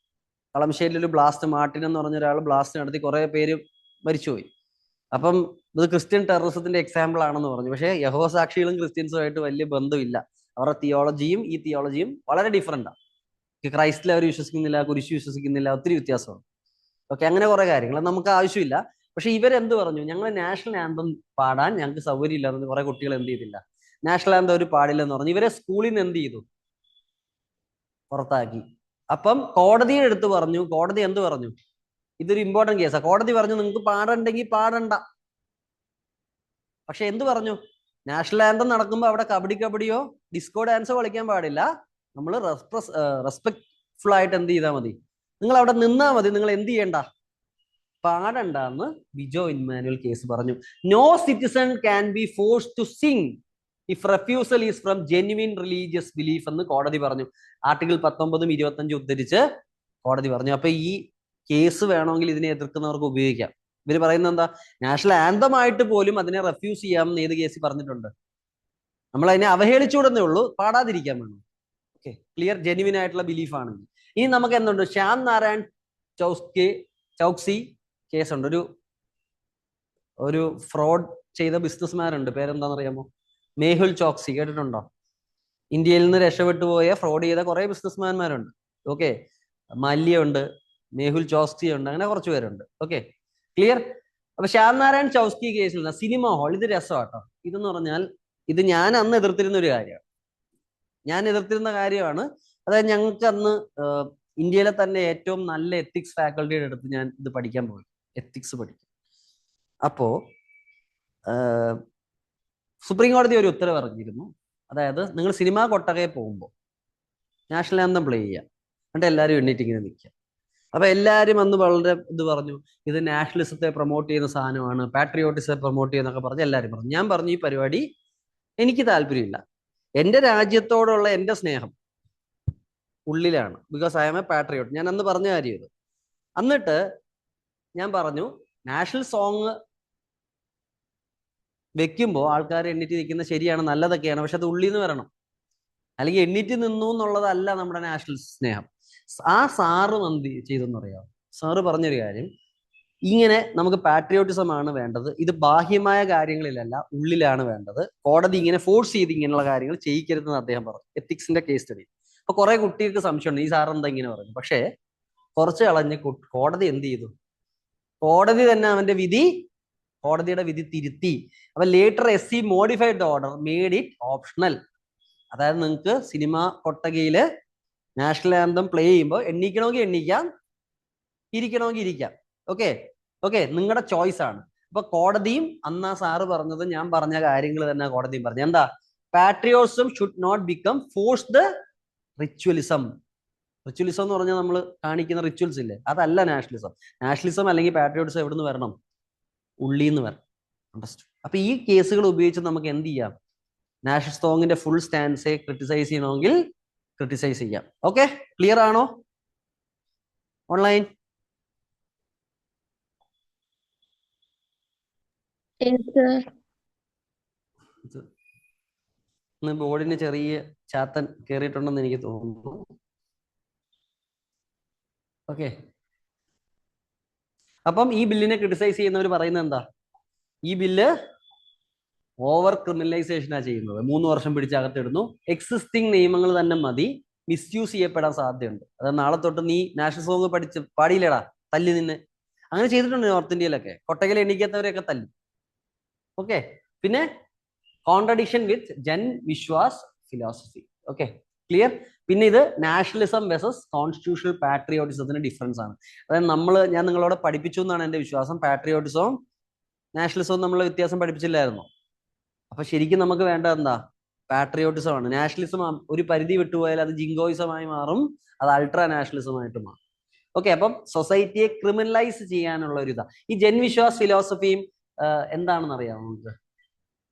A: കളമശ്ശേരിയിൽ ഒരു ബ്ലാസ്റ്റ്, മാർട്ടിൻ എന്ന് പറഞ്ഞ ഒരാൾ ബ്ലാസ്റ്റ് നടത്തി, കുറെ പേര് മരിച്ചുപോയി. അപ്പം ഇത് ക്രിസ്ത്യൻ ടെററിസത്തിന്റെ എക്സാമ്പിൾ ആണെന്ന് പറഞ്ഞു. പക്ഷേ യഹോവ സാക്ഷികളും ക്രിസ്ത്യൻസുമായിട്ട് വലിയ ബന്ധമില്ല. അവരുടെ തിയോളജിയും ഈ തിയോളജിയും വളരെ ഡിഫറെന്റാണ്. ക്രൈസ്റ്റിൽ അവർ വിശ്വസിക്കുന്നില്ല, കുരിശ് വിശ്വസിക്കുന്നില്ല, ഒത്തിരി വ്യത്യാസമാണ്. ഓക്കെ, അങ്ങനെ കുറെ കാര്യങ്ങൾ നമുക്ക് ആവശ്യമില്ല. പക്ഷെ ഇവരെന്ത് പറഞ്ഞു? ഞങ്ങൾ നാഷണൽ ആന്തം പാടാൻ ഞങ്ങൾക്ക് സൗകര്യം ഇല്ലാന്ന് കുറെ കുട്ടികൾ എന്ത് ചെയ്തില്ല, നാഷണൽ ആന്തം അവർ പാടില്ലെന്ന് പറഞ്ഞു. ഇവരെ സ്കൂളിൽ നിന്ന് എന്ത് ചെയ്തു? പുറത്താക്കി. അപ്പം കോടതിയുടെ അടുത്ത് പറഞ്ഞു, കോടതി എന്ത് പറഞ്ഞു? ഇതൊരു ഇമ്പോർട്ടന്റ് കേസാണ്. കോടതി പറഞ്ഞു നിങ്ങൾക്ക് പാടണ്ടെങ്കിൽ പാടണ്ട. പക്ഷെ എന്ത് പറഞ്ഞു? നാഷണൽ ആന്തം നടക്കുമ്പോൾ അവിടെ കബഡിയോ ഡിസ്കോ ഡാൻസോ കളിക്കാൻ പാടില്ല. നമ്മൾ റെസ്പെക്ട്ഫുൾ ആയിട്ട് എന്ത് ചെയ്താൽ മതി? നിങ്ങൾ അവിടെ നിന്നാ മതി. നിങ്ങൾ എന്ത് ചെയ്യണ്ട? പാടണ്ട എന്ന് ബിജോയ് ഇമ്മാനുവൽ കേസ് പറഞ്ഞു. No citizen can be forced to sing if refusal is from genuine religious belief എന്ന് കോടതി പറഞ്ഞു. ആർട്ടിക്കിൾ 19, 25 ഉദ്ധരിച്ച് കോടതി പറഞ്ഞു. അപ്പൊ ഈ കേസ് വേണമെങ്കിൽ ഇതിനെ എതിർക്കുന്നവർക്ക് ഉപയോഗിക്കാം. ഇവര് പറയുന്നത് എന്താ? നാഷണൽ ആന്തമായിട്ട് പോലും അതിനെ റെഫ്യൂസ് ചെയ്യാമെന്ന് ഏത് കേസിൽ പറഞ്ഞിട്ടുണ്ട്? നമ്മൾ അതിനെ അവഹേളിച്ചുകൂടുന്നേ ഉള്ളൂ, പാടാതിരിക്കാൻ വേണം. ഓക്കെ, ക്ലിയർ, ജെന്യുവിൻ ആയിട്ടുള്ള ബിലീഫ് ആണെങ്കിൽ. ഇനി നമുക്ക് എന്തുണ്ട്? ശ്യാം നാരായൺ ചൗക്സി കേസുണ്ട്. ഒരു ഫ്രോഡ് ചെയ്ത ബിസിനസ്മാനുണ്ട്, പേരെന്താണെന്ന് അറിയാമോ? മേഹുൽ ചോക്സി, കേട്ടിട്ടുണ്ടോ? ഇന്ത്യയിൽ നിന്ന് രക്ഷപ്പെട്ടു പോയ ഫ്രോഡ് ചെയ്ത കുറെ ബിസിനസ്മാൻമാരുണ്ട്. ഓക്കെ, മല്യ ഉണ്ട്, മേഹുൽ ചോക്സി ഉണ്ട്, അങ്ങനെ കുറച്ച് പേരുണ്ട്. Okay, clear. അപ്പൊ ശ്യാം നാരായൺ ചൗസ്കി കേസിൽ സിനിമ ഹാൾ, ഇത് രസമാട്ടോ. ഇതെന്ന് പറഞ്ഞാൽ ഇത് ഞാൻ അന്ന് എതിർത്തിരുന്ന ഒരു കാര്യമാണ്. അതായത് ഞങ്ങൾക്ക് അന്ന് ഇന്ത്യയിലെ തന്നെ ഏറ്റവും നല്ല എത്തിക്സ് ഫാക്കൽറ്റിയുടെ അടുത്ത് ഞാൻ ഇത് പഠിക്കാൻ പോയി, എത്തിക്സ് പഠിക്കാൻ. അപ്പോ സുപ്രീം കോടതി ഒരു ഉത്തരവ് ഇറങ്ങിയിരുന്നു. അതായത് നിങ്ങൾ സിനിമാ കൊട്ടകയിൽ പോകുമ്പോൾ നാഷണൽ ആന്തം പ്ലേ ചെയ്യുക, എന്നിട്ട് എല്ലാവരും എണ്ണീറ്റ് ഇങ്ങനെ നിൽക്കുക. അപ്പൊ എല്ലാവരും അന്ന് വളരെ ഇത് പറഞ്ഞു, ഇത് നാഷണലിസത്തെ പ്രൊമോട്ട് ചെയ്യുന്ന സാധനമാണ്, പാട്രിയോട്ടിസത്തെ പ്രൊമോട്ട് ചെയ്യുന്നൊക്കെ പറഞ്ഞ് എല്ലാവരും പറഞ്ഞു. ഞാൻ പറഞ്ഞു ഈ പരിപാടി എനിക്ക് താല്പര്യമില്ല. എൻ്റെ രാജ്യത്തോടുള്ള എൻ്റെ സ്നേഹം ഉള്ളിലാണ്, because I am a patriot. ഞാൻ അന്ന് പറഞ്ഞ കാര്യം ഇത്. എന്നിട്ട് ഞാൻ പറഞ്ഞു നാഷണൽ സോങ് വെക്കുമ്പോൾ ആൾക്കാർ എണ്ണീറ്റ് നിൽക്കുന്നത് ശരിയാണ്, നല്ലതൊക്കെയാണ്, പക്ഷെ അത് ഉള്ളിൽ നിന്ന് വരണം. അല്ലെങ്കിൽ എണ്ണീറ്റ് നിന്നു എന്നുള്ളതല്ല നമ്മുടെ നാഷണൽ സ്നേഹം. ആ സാറ് എന്ത് ചെയ്തെന്ന് അറിയാം? സാറ് പറഞ്ഞൊരു കാര്യം, ഇങ്ങനെ നമുക്ക് പാട്രിയോട്ടിസം ആണ് വേണ്ടത്, ഇത് ബാഹ്യമായ കാര്യങ്ങളിലല്ല ഉള്ളിലാണ് വേണ്ടത്. കോടതി ഇങ്ങനെ ഫോഴ്സ് ചെയ്ത് ഇങ്ങനെയുള്ള കാര്യങ്ങൾ ചെയ്യിക്കരുതെന്ന് അദ്ദേഹം പറഞ്ഞു, എത്തിക്സിന്റെ കേസ് സ്റ്റഡി. അപ്പൊ കുറെ കുട്ടികൾക്ക് സംശയമുണ്ട്, ഈ സാർ എന്താ ഇങ്ങനെ പറഞ്ഞു. പക്ഷേ കുറച്ച് കളഞ്ഞ് കോടതി എന്ത് ചെയ്തു? കോടതി തന്നെ കോടതിയുടെ വിധി തിരുത്തി. അപ്പൊ later SC modified the order, made it optional. അതായത് നിങ്ങൾക്ക് സിനിമ കൊട്ടകയില് നാഷണൽ ആന്തം പ്ലേ ചെയ്യുമ്പോൾ എണ്ണിക്കണമെങ്കിൽ എണ്ണിക്കാം, ഇരിക്കണമെങ്കിൽ ഇരിക്കാം. ഓക്കെ, നിങ്ങളുടെ ചോയ്സ് ആണ്. അപ്പൊ കോടതിയും അന്ന് ആ സാറ് പറഞ്ഞത് ഞാൻ പറഞ്ഞ കാര്യങ്ങൾ തന്നെ കോടതിയും പറഞ്ഞു. എന്താ? Patriotism should not become forced ritualism. Ritualism എന്ന് പറഞ്ഞാൽ നമ്മൾ കാണിക്കുന്ന റിച്വൽസ് ഇല്ലേ, അതല്ല നാഷണലിസം. നാഷണലിസം അല്ലെങ്കിൽ പാട്രിയോട്ടിസം എവിടെ നിന്ന് വരണം? ഉള്ളിൽ നിന്ന് വരണം. അണ്ടർസ്റ്റുഡ്? അപ്പൊ ഈ കേസുകൾ ഉപയോഗിച്ച് നമുക്ക് എന്ത് ചെയ്യാം? നാഷണൽ സോങ്ങിന്റെ ഫുൾ സ്റ്റാൻഡ്സെ ക്രിട്ടിസൈസ് ചെയ്യണമെങ്കിൽ ക്രിട്ടിസൈസ് ചെയ്യാം. ഓക്കെ, ക്ലിയർ ആണോ? Online
B: Yes, sir.
A: ഇന്ന് ബോർഡിന് ചെറിയ ചാത്തൻ കയറിയിട്ടുണ്ടെന്ന് എനിക്ക് തോന്നുന്നു. ഓക്കെ, അപ്പം ഈ ബില്ലിനെ ക്രിട്ടിസൈസ് ചെയ്യുന്നവർ പറയുന്നത് എന്താ? ഈ ബില്ല് ഓവർ ക്രിമിനലൈസേഷനാ ചെയ്യുന്നത്. 3 വർഷം പിടിച്ച് അകത്തിടുന്നു. എക്സിസ്റ്റിംഗ് നിയമങ്ങൾ തന്നെ മതി, മിസ്യൂസ് ചെയ്യപ്പെടാൻ സാധ്യതയുണ്ട്. അതായത് നാളെ തൊട്ട് നീ നാഷണൽ സോങ് പഠിച്ച് പാടിയില്ലേടാ, തല്ലി നിന്നെ. അങ്ങനെ ചെയ്തിട്ടുണ്ട് നോർത്ത് ഇന്ത്യയിലൊക്കെ, കൊട്ടകയിൽ എണീക്കാത്തവരെയൊക്കെ തല്ലി. ഓക്കെ, പിന്നെ contradiction with Jan Vishwas philosophy. Okay, clear. പിന്നെ ഇത് നാഷണലിസം വെസസ് കോൺസ്റ്റിറ്റ്യൂഷണൽ പാട്രിയോട്ടിസത്തിന് ഡിഫറൻസ് ആണ്. അതായത് ഞാൻ നിങ്ങളോട് പഠിപ്പിച്ചു എന്നാണ് എന്റെ വിശ്വാസം. പാട്രിയോട്ടിസവും നാഷണലിസവും നമ്മൾ വ്യത്യാസം പഠിപ്പിച്ചില്ലായിരുന്നു. അപ്പൊ ശരിക്കും നമുക്ക് വേണ്ടത് എന്താ? പാട്രിയോട്ടിസം ആണ്. നാഷണലിസം ഒരു പരിധി വിട്ടുപോയാൽ അത് ജിങ്കോയിസമായി മാറും, അത് അൾട്രാ നാഷണലിസമായിട്ട് മാറും. ഓക്കെ, അപ്പം സൊസൈറ്റിയെ ക്രിമിനലൈസ് ചെയ്യാനുള്ള ഒരു ഇതാ ഈ ജൻവിശ്വാസ് ഫിലോസഫിയും. എന്താണെന്ന് അറിയാമോ നമുക്ക്?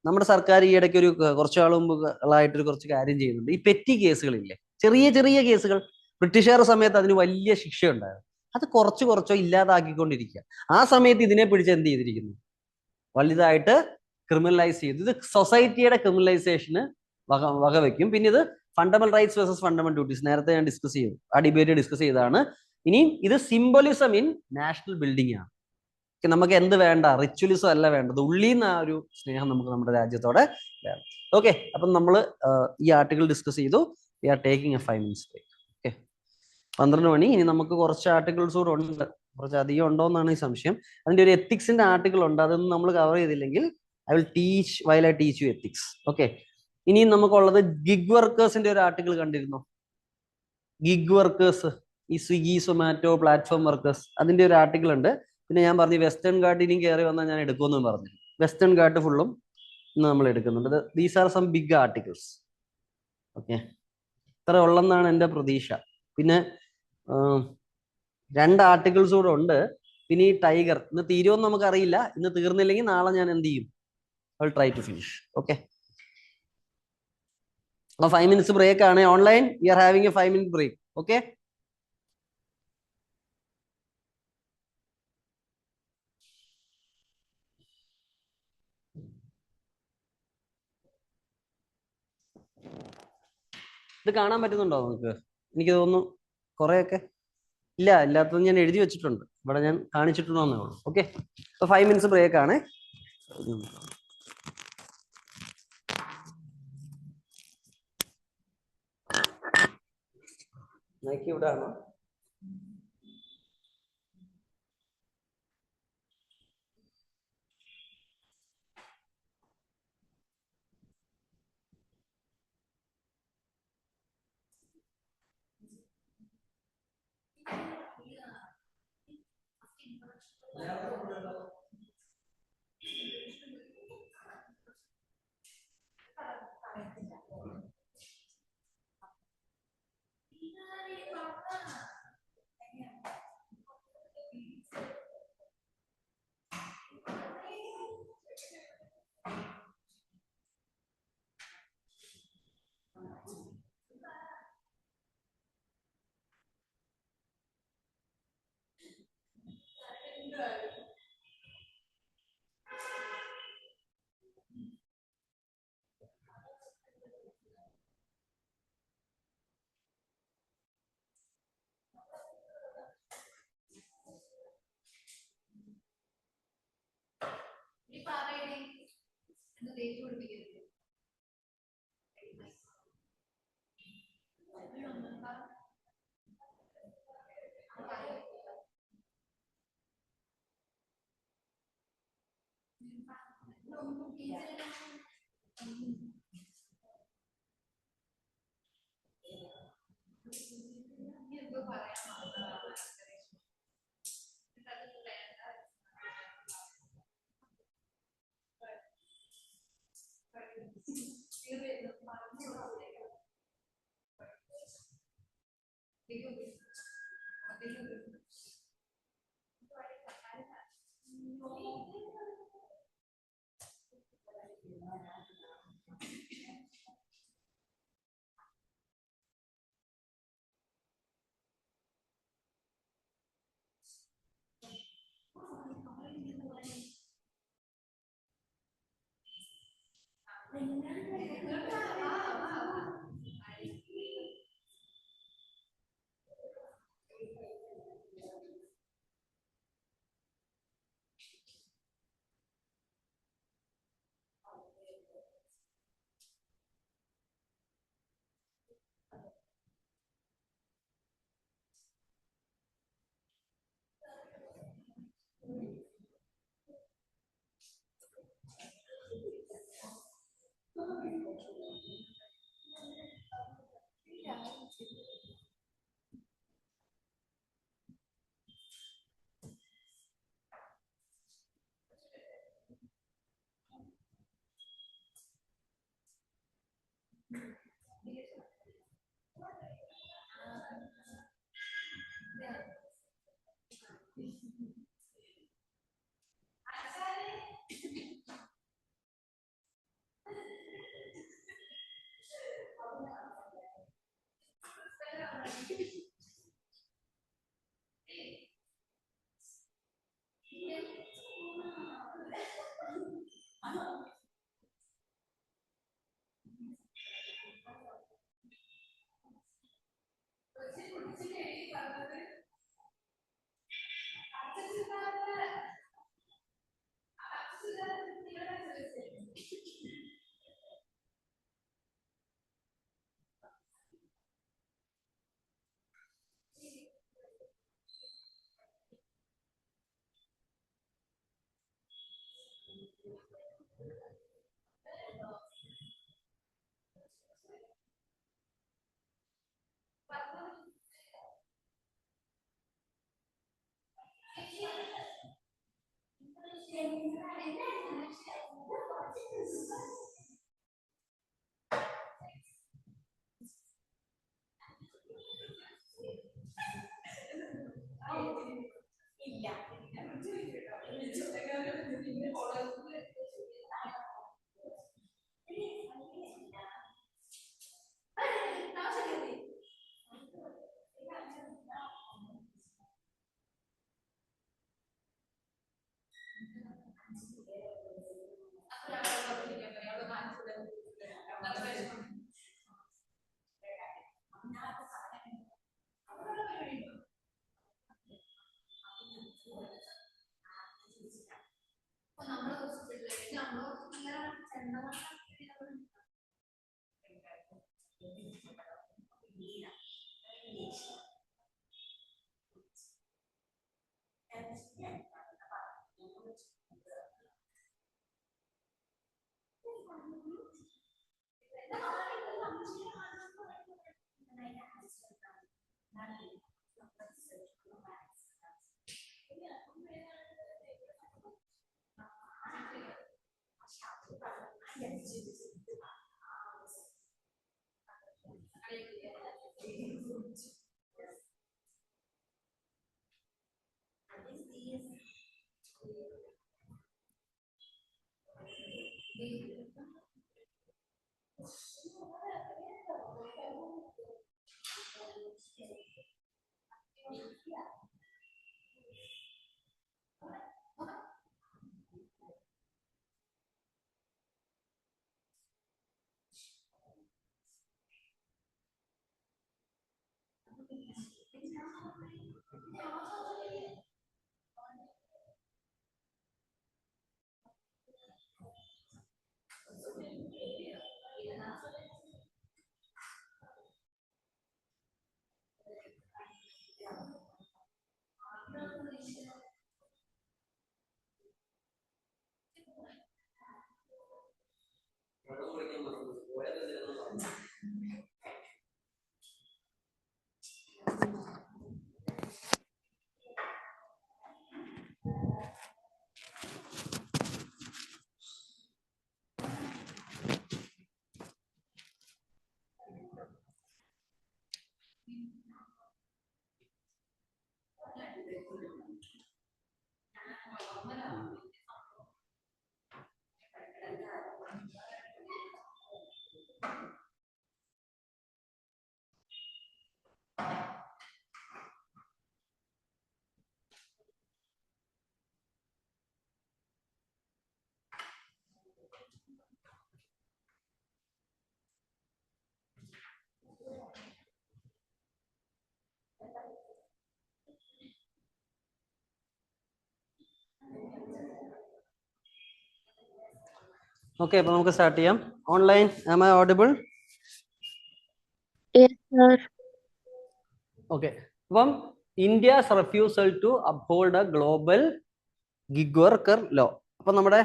A: നമ്മുടെ സർക്കാർ ഈ ഇടയ്ക്ക് കുറച്ചു നാൾ മുമ്പായിട്ടൊരു കുറച്ച് കാര്യം ചെയ്യുന്നുണ്ട്. ഈ പെറ്റി കേസുകളില്ലേ, ചെറിയ ചെറിയ കേസുകൾ, ബ്രിട്ടീഷുകാരുടെ സമയത്ത് അതിന് വലിയ ശിക്ഷയുണ്ടായിരുന്നു. അത് കുറച്ചോ ഇല്ലാതാക്കിക്കൊണ്ടിരിക്കുക. ആ സമയത്ത് ഇതിനെ പിടിച്ച് എന്ത് ചെയ്തിരിക്കുന്നു? വലുതായിട്ട് ക്രിമിനലൈസ് ചെയ്തു. ഇത് സൊസൈറ്റിയുടെ ക്രിമിനലൈസേഷന് വകവെക്കും. പിന്നെ ഇത് fundamental rights versus fundamental duties, നേരത്തെ ഞാൻ ഡിസ്കസ് ചെയ്തു, ആ ഡിബേറ്റ് ഡിസ്കസ് ചെയ്തതാണ്. ഇനി ഇത് സിംബോളിസം ഇൻ നാഷണൽ ബിൽഡിംഗ് ആണ്. നമുക്ക് എന്ത് വേണ്ട? റിച്വലിസം അല്ല വേണ്ടത്, ഉള്ളിൽ നിന്ന് ആ ഒരു സ്നേഹം നമുക്ക് നമ്മുടെ രാജ്യത്തോടെ വേണം. ഓക്കെ, അപ്പം നമ്മൾ ഈ ആർട്ടിക്കിൾ ഡിസ്കസ് ചെയ്തു. We are taking a 5 minutes break. Okay, 12 മണി. ഇനി നമുക്ക് കുറച്ച് ആർട്ടിക്കിൾസ് കൂടെ ഉണ്ട്, കുറച്ച് അധികം ഉണ്ടോ എന്നാണ് ഈ സംശയം. അതിന്റെ ഒരു എത്തിക്സിന്റെ ആർട്ടിക്കിൾ ഉണ്ട്, അതൊന്നും നമ്മൾ കവർ ചെയ്തില്ലെങ്കിൽ I will teach while I teach you ethics. Okay, ഇനി നമുക്കുള്ളത് ഗിഗ് വർക്കേഴ്സിന്റെ ഒരു ആർട്ടിക്കിൾ കണ്ടിരുന്നോ? ഗിഗ് വർക്കേഴ്സ്, ഈ സ്വിഗ്ഗി സൊമാറ്റോ പ്ലാറ്റ്ഫോം വർക്കേഴ്സ്, അതിന്റെ ഒരു ആർട്ടിക്കിൾ ഉണ്ട്. പിന്നെ ഞാൻ പറഞ്ഞു വെസ്റ്റേൺ ഗാർഡ് ഇനിയും കയറി വന്നാൽ ഞാൻ എടുക്കുമെന്നും പറഞ്ഞു. വെസ്റ്റേൺ ഗാർഡ് ഫുള്ളും ഇന്ന് നമ്മൾ എടുക്കുന്നുണ്ട്. These are some big articles. Okay, ഇത്ര ഉള്ളെന്നാണ് എൻ്റെ പ്രതീക്ഷ. പിന്നെ 2 ആർട്ടിക്കിൾസ് കൂടെ ഉണ്ട്. പിന്നെ ഈ ടൈഗർ ഇന്ന് തീരുമെന്ന് നമുക്കറിയില്ല. ഇന്ന് തീർന്നില്ലെങ്കിൽ നാളെ ഞാൻ എന്ത് ചെയ്യും? I will try to finish. Okay, അപ്പൊ 5 minutes ബ്രേക്ക് ആണ്. Online we are having a 5 minute break. Okay, ഇത് കാണാൻ പറ്റുന്നുണ്ടോ നിങ്ങൾക്ക്? എനിക്ക് തോന്നുന്നു കുറെയൊക്കെ ഇല്ലാത്തത് ഞാൻ എഴുതി വെച്ചിട്ടുണ്ട്, ഇവിടെ ഞാൻ കാണിച്ചിട്ടുണ്ടോ എന്നേ ഉള്ളൂ. ഓക്കെ, അപ്പൊ 5 minutes ബ്രേക്ക് ആണ്. ഇവിടെ ആണോ? ഓക്കെ, അപ്പൊ നമുക്ക് സ്റ്റാർട്ട് ചെയ്യാം. Online, am I audible?
B: Yes, sir.
A: Okay, അപ്പം India's refusal to uphold a global gig worker law. അപ്പൊ നമ്മുടെ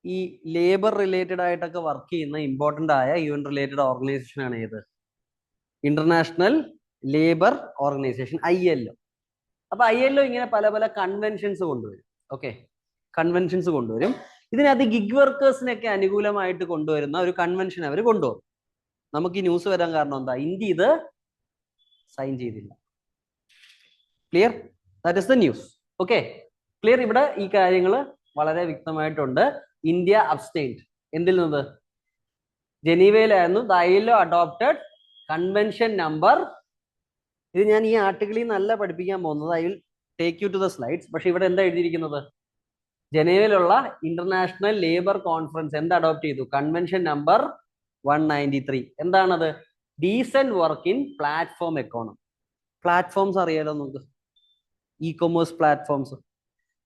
A: ഈ ലേബർ റിലേറ്റഡ് ആയിട്ടൊക്കെ വർക്ക് ചെയ്യുന്ന ഇമ്പോർട്ടന്റ് ആയ യുഎൻ റിലേറ്റഡ് ഓർഗനൈസേഷൻ ആണ് ഏത്? International labour organisation, ILO. അപ്പൊ ILO ഇങ്ങനെ പല പല കൺവെൻഷൻസ് കൊണ്ടുവരും. ഓക്കെ, കൺവെൻഷൻസ് കൊണ്ടുവരും. ഇതിനകത്ത് ഗിഗ് വർക്കേഴ്സിനൊക്കെ അനുകൂലമായിട്ട് കൊണ്ടുവരുന്ന ഒരു കൺവെൻഷൻ അവർ കൊണ്ടുവരും. നമുക്ക് ഈ ന്യൂസ് വരാൻ കാരണം എന്താ? ഇന്ത്യ ഇത് സൈൻ ചെയ്തില്ല. Clear? That is the news. Okay, clear? ഇവിടെ ഈ കാര്യങ്ങൾ വളരെ വ്യക്തമായിട്ടുണ്ട്. India abstained. എന്തിൽ നിന്ന്? ജനീവയിലായിരുന്നു. The ILO adopted convention number, ഇത് ഞാൻ ഈ ആർട്ടിക്കിളിൽ നിന്നല്ല പഠിപ്പിക്കാൻ പോകുന്നത്, I will take you to the slides. പക്ഷെ ഇവിടെ എന്താ എഴുതിയിരിക്കുന്നത്? ജനീവയിലുള്ള ഇന്റർനാഷണൽ ലേബർ കോൺഫറൻസ് എന്ത് അഡോപ്റ്റ് ചെയ്തു? Convention number 193. എന്താണത്? Decent work in platform economy. Platforms അറിയാലോ നമുക്ക്, ഇ കൊമേഴ്സ് പ്ലാറ്റ്ഫോംസ്.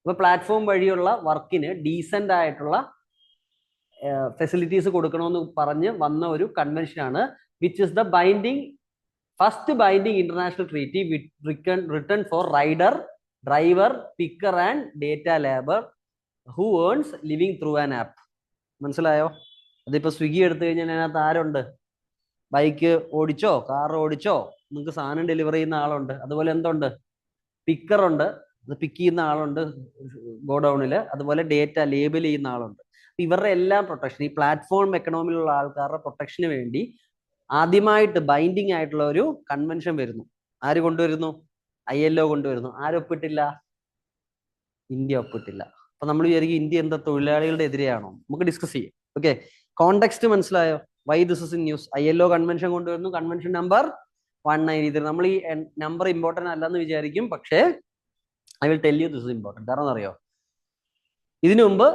A: അപ്പൊ പ്ലാറ്റ്ഫോം വഴിയുള്ള വർക്കിന് ഡീസന്റ് ആയിട്ടുള്ള ഫെസിലിറ്റീസ് കൊടുക്കണമെന്ന് പറഞ്ഞ് വന്ന ഒരു കൺവെൻഷനാണ്, which is the binding first binding international treaty written for rider, driver, picker and data labour who earns living through an app. മനസ്സിലായോ? അതിപ്പോ സ്വിഗ്ഗി എടുത്തു കഴിഞ്ഞാൽ അതിനകത്ത് ആരുണ്ട്? ബൈക്ക് ഓടിച്ചോ, കാർ ഓടിച്ചോ, നിങ്ങൾക്ക് സാധനം ഡെലിവറി ചെയ്യുന്ന ആളുണ്ട്. അതുപോലെ എന്തുണ്ട്? പിക്കർ ഉണ്ട്, അത് പിക്ക് ചെയ്യുന്ന ആളുണ്ട് ഗോഡൌണിൽ. അതുപോലെ ഡേറ്റ ലേബൽ ചെയ്യുന്ന ആളുണ്ട്. ഇവരുടെ എല്ലാം പ്രൊട്ടക്ഷൻ, ഈ പ്ലാറ്റ്ഫോം എക്കണോമിയിലുള്ള ആൾക്കാരുടെ പ്രൊട്ടക്ഷന് വേണ്ടി ആദ്യമായിട്ട് ബൈൻഡിങ് ആയിട്ടുള്ള ഒരു കൺവെൻഷൻ വരുന്നു. ആര് കൊണ്ടുവരുന്നു? ILO കൊണ്ടുവരുന്നു. ആരൊപ്പിട്ടില്ല? ഇന്ത്യ ഒപ്പിട്ടില്ല. അപ്പൊ നമ്മൾ വിചാരിക്കും ഇന്ത്യ എന്താ തൊഴിലാളികളുടെ എതിരെയാണോ? നമുക്ക് ഡിസ്കസ് ചെയ്യാം. ഓക്കെ, കോണ്ടെക്സ്റ്റ് മനസ്സിലായോ? Why this is in news? ILO convention കൊണ്ടുവരുന്നു, കൺവെൻഷൻ നമ്പർ 193. നമ്മൾ ഈ നമ്പർ ഇമ്പോർട്ടന്റ് അല്ലെന്ന് വിചാരിക്കും, പക്ഷേ I will tell you this is important. കാരണം അറിയോ, ഇതിനു മുമ്പ്